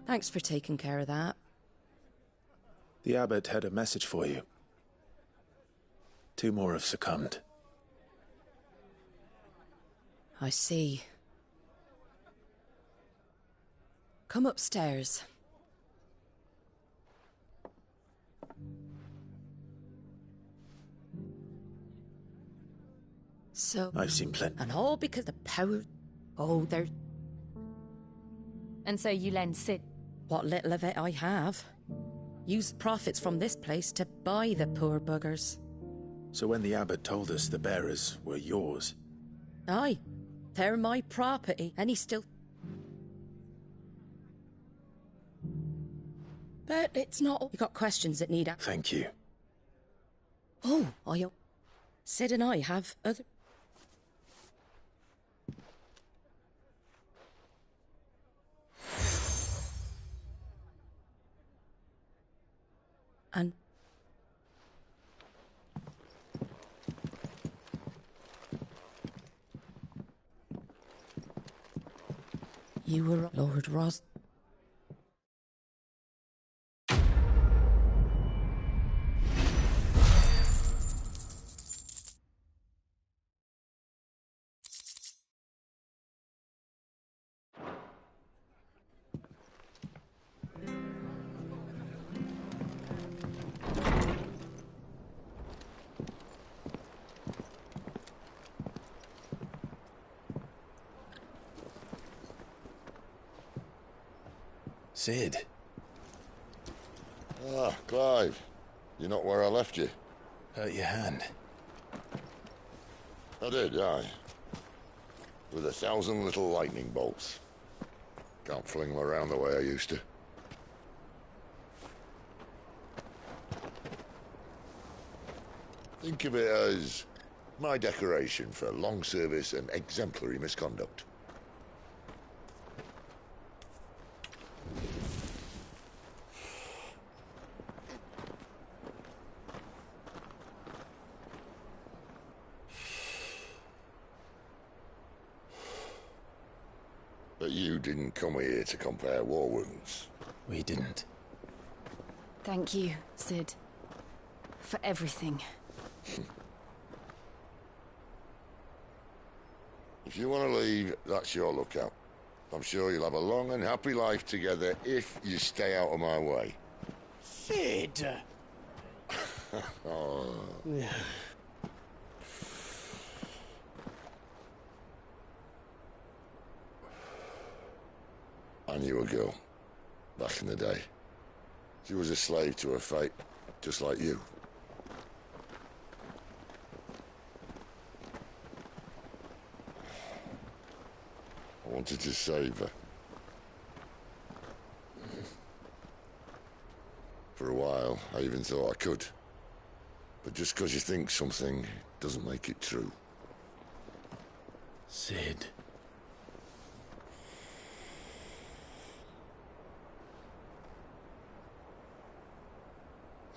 Thanks for taking care of that. The abbot had a message for you. 2 more have succumbed. I see. Come upstairs. So... I've seen plenty. And all because the power... Oh, they're... And so you lend Sid... What little of it I have. Use profits from this place to buy the poor buggers. So when the abbot told us the bearers were yours... Aye. They're my property, and he's still... But it's not... You got questions that need... Thank you. Oh, Sid and I have other... And... You were Lord Ros... Sid. Ah, Clive. You're not where I left you. Hurt your hand. I did, aye. With 1,000 little lightning bolts. Can't fling them around the way I used to. Think of it as my decoration for long service and exemplary misconduct. But you didn't come here to compare war wounds. We didn't. Thank you, Sid. For everything. If you want to leave, that's your lookout. I'm sure you'll have a long and happy life together if you stay out of my way. Sid! Oh. I knew a girl, back in the day. She was a slave to her fate, just like you. I wanted to save her. For a while, I even thought I could. But just because you think something doesn't make it true. Sid.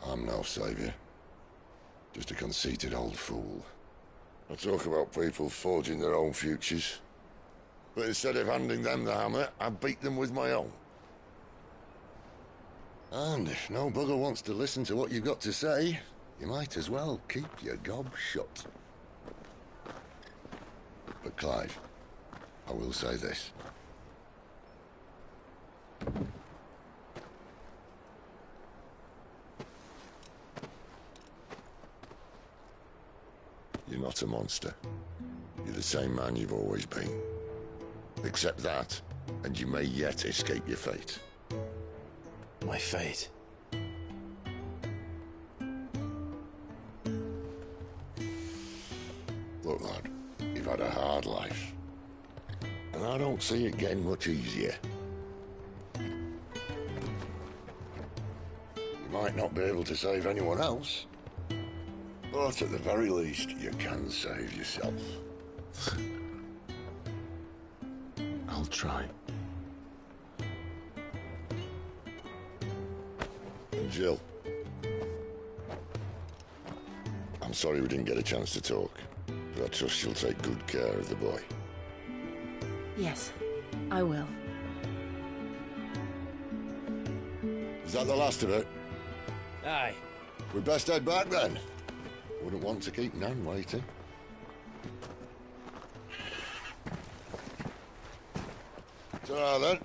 I'm no savior. Just a conceited old fool. I talk about people forging their own futures. But instead of handing them the hammer, I beat them with my own. And if no bugger wants to listen to what you've got to say, you might as well keep your gob shut. But Clive, I will say this. You're not a monster. You're the same man you've always been. Accept that, and you may yet escape your fate. My fate? Look, lad, you've had a hard life. And I don't see it getting much easier. You might not be able to save anyone else, but at the very least, you can save yourself. I'll try. And Jill, I'm sorry we didn't get a chance to talk, but I trust you'll take good care of the boy. Yes, I will. Is that the last of it? Aye. We best head back then. Wouldn't want to keep Nan waiting. Ta-ra then.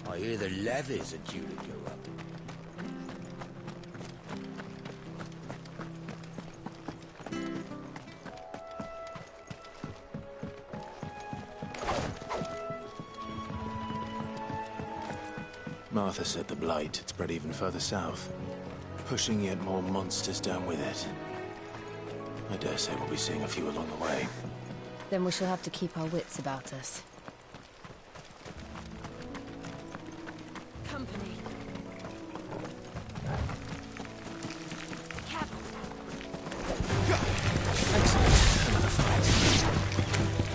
I hear the levies are due to go up. Martha said the blight had spread even further south, pushing yet more monsters down with it. I dare say we'll be seeing a few along the way. Then we shall have to keep our wits about us. Company.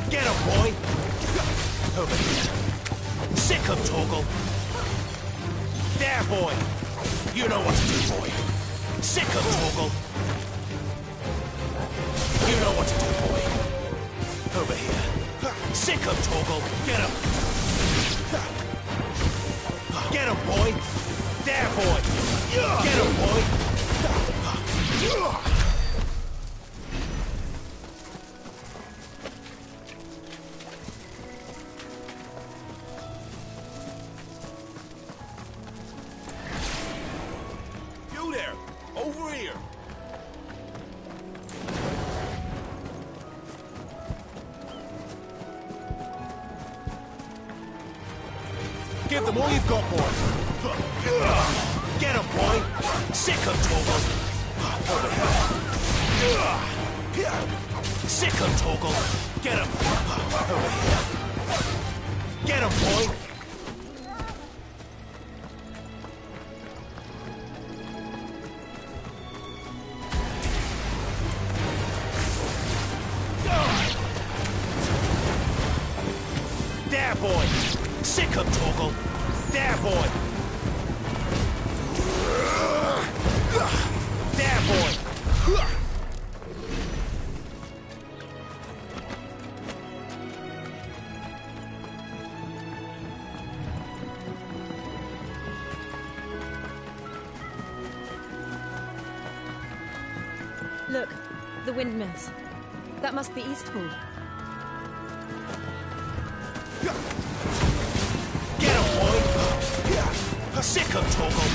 Get him, boy! Over here. Sick him, Torgal! There, boy! You know what to do, boy! Sick him, Torgal! You know what to do, boy! Over here. Sick him, Torgal! Get him! Get him, boy! There, boy! Get him, boy! You there! Over here! Give them all you've got, boy! Get him, boy! Sick him, Torgal! Over here! Sick him, Torgal! Get him! Over here! Get him, boy! There, boy! Sick him, Torgal! There, boy! There, boy! Look, the windmills. That must be Eastpool. Get him, boy! Sick him, Torgal!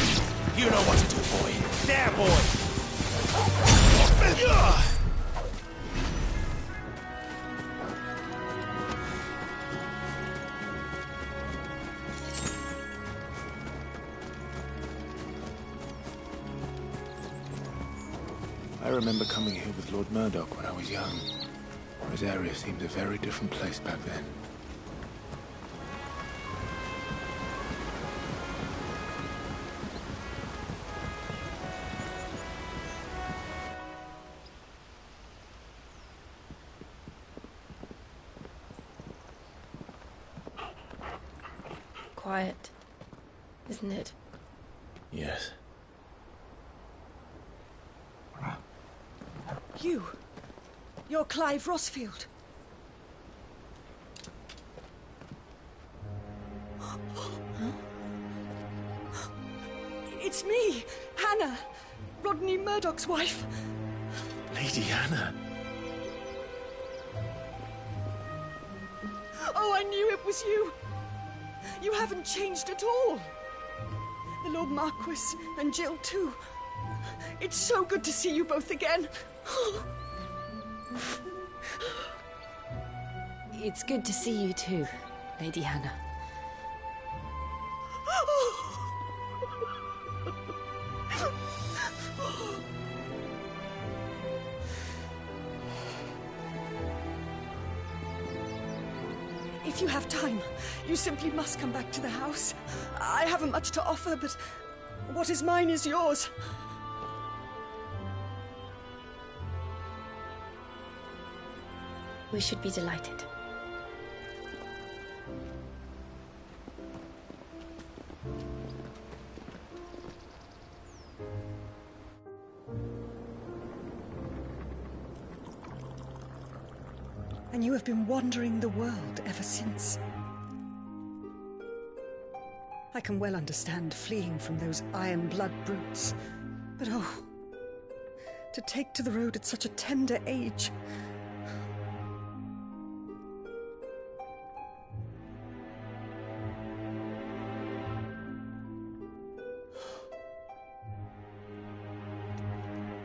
You know what to do, boy! There, boy! I remember coming here with Lord Murdoch when I was young. Rosaria seemed a very different place back then. Quiet, isn't it? Yes. You're Clive Rossfield. It's me, Hannah, Rodney Murdoch's wife. Lady Hannah. Oh, I knew it was you. You haven't changed at all. The Lord Marquis and Jill too. It's so good to see you both again. It's good to see you too, Lady Hannah. If you have time, you simply must come back to the house. I haven't much to offer, but what is mine is yours. We should be delighted. And you have been wandering the world ever since. I can well understand fleeing from those iron blood brutes, but oh, to take to the road at such a tender age.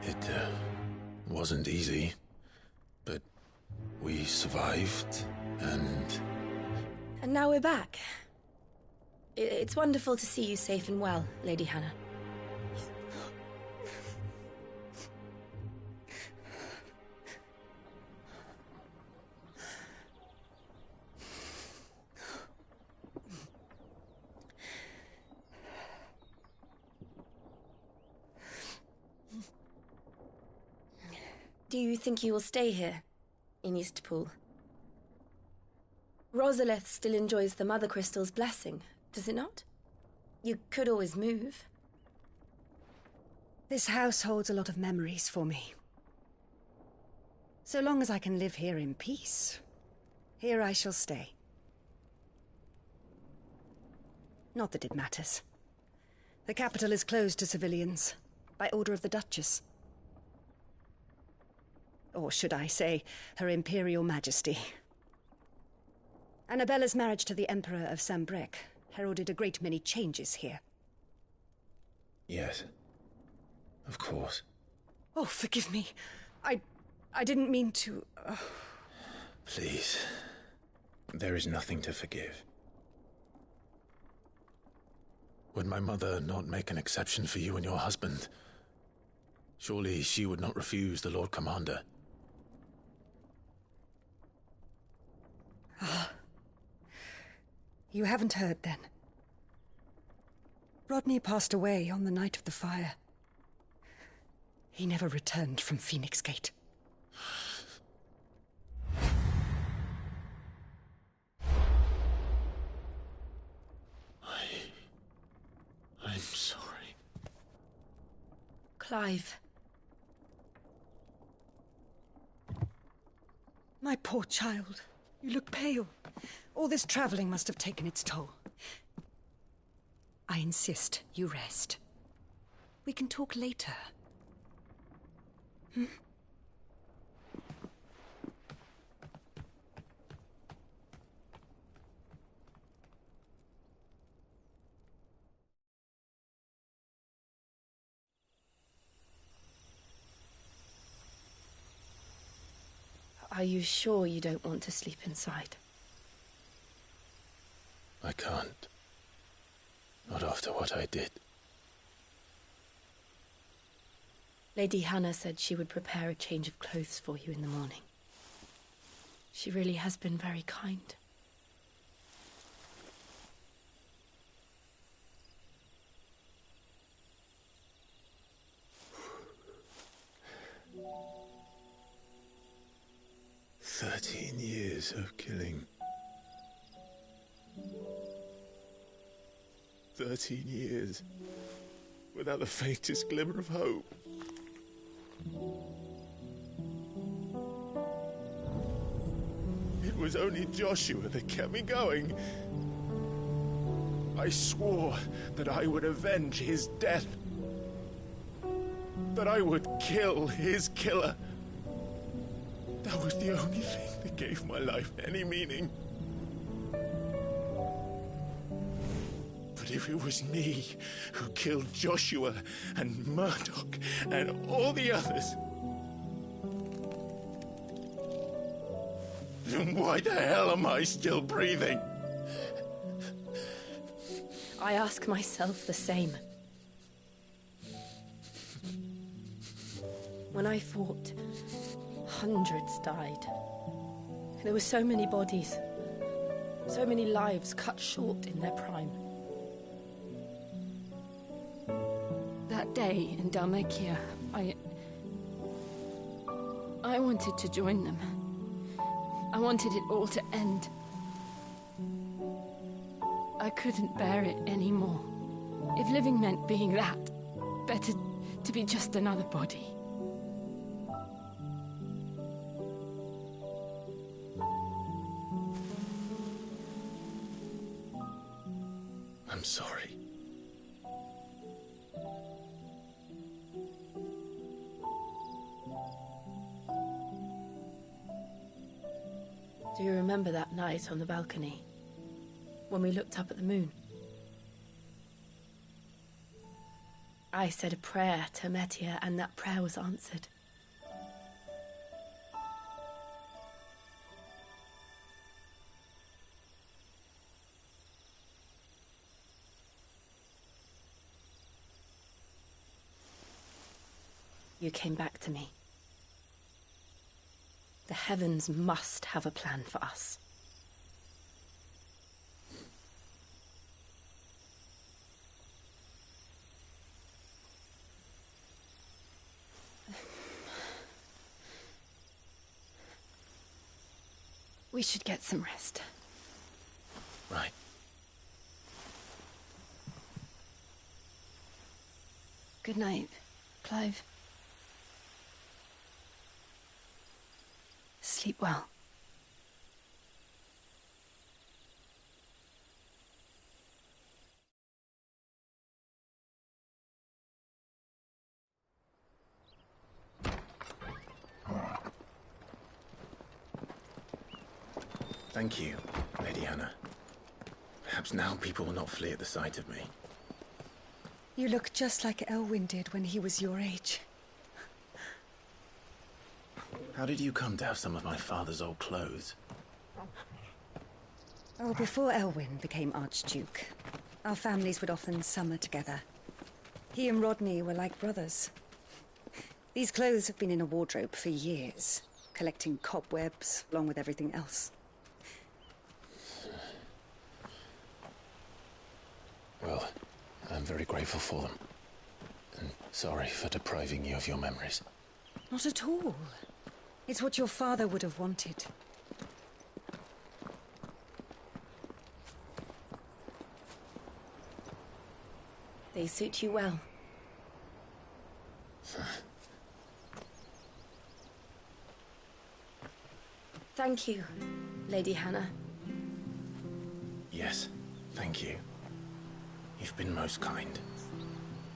It wasn't easy, but we survived, and... And now we're back. It's wonderful to see you safe and well, Lady Hannah. Do you think you will stay here, in Eastpool? Rosalith still enjoys the Mother Crystal's blessing, does it not? You could always move. This house holds a lot of memories for me. So long as I can live here in peace, here I shall stay. Not that it matters. The capital is closed to civilians, by order of the Duchess. Or should I say, Her Imperial Majesty. Annabella's marriage to the Emperor of Sambrec heralded a great many changes here. Yes. Of course. Oh, forgive me. I didn't mean to... Please. There is nothing to forgive. Would my mother not make an exception for you and your husband? Surely she would not refuse the Lord Commander. Ah. You haven't heard, then. Rodney passed away on the night of the fire. He never returned from Phoenix Gate. I'm sorry. Clive. My poor child. You look pale. All this traveling must have taken its toll. I insist you rest. We can talk later. Hmm? Are you sure you don't want to sleep inside? I can't. Not after what I did. Lady Hannah said she would prepare a change of clothes for you in the morning. She really has been very kind. Years of killing. 13 years without the faintest glimmer of hope. It was only Joshua that kept me going. I swore that I would avenge his death. That I would kill his killer. That was the only thing that gave my life any meaning. But if it was me who killed Joshua and Murdoch and all the others, then why the hell am I still breathing? I ask myself the same. When I fought, hundreds died. There were so many bodies, so many lives cut short in their prime. That day in Dalmekia, I wanted to join them. I wanted it all to end. I couldn't bear it anymore. If living meant being that, better to be just another body. I'm sorry. Do you remember that night on the balcony, when we looked up at the moon? I said a prayer to Metia, and that prayer was answered. You came back to me. The heavens must have a plan for us. We should get some rest. Right. Good night, Clive. Sleep well. Thank you, Lady Hannah. Perhaps now people will not flee at the sight of me. You look just like Elwyn did when he was your age. How did you come to have some of my father's old clothes? Oh, before Elwyn became Archduke, our families would often summer together. He and Rodney were like brothers. These clothes have been in a wardrobe for years, collecting cobwebs along with everything else. Well, I'm very grateful for them. And sorry for depriving you of your memories. Not at all. It's what your father would have wanted. They suit you well. Thank you, Lady Hannah. Yes, thank you. You've been most kind.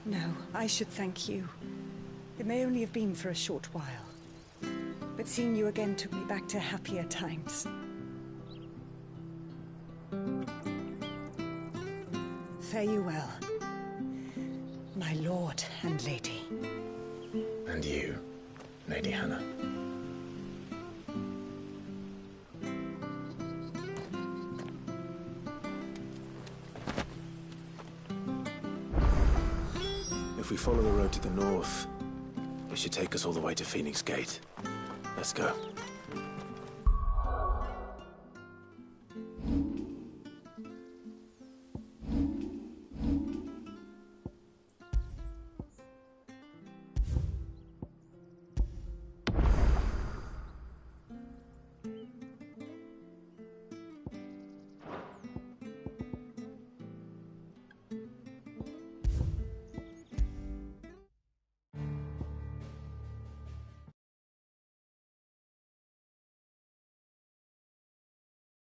No, I should thank you. It may only have been for a short while, but seeing you again took me back to happier times. Fare you well, my lord and lady. And you, Lady Hannah. If we follow the road to the north, it should take us all the way to Phoenix Gate. Let's go.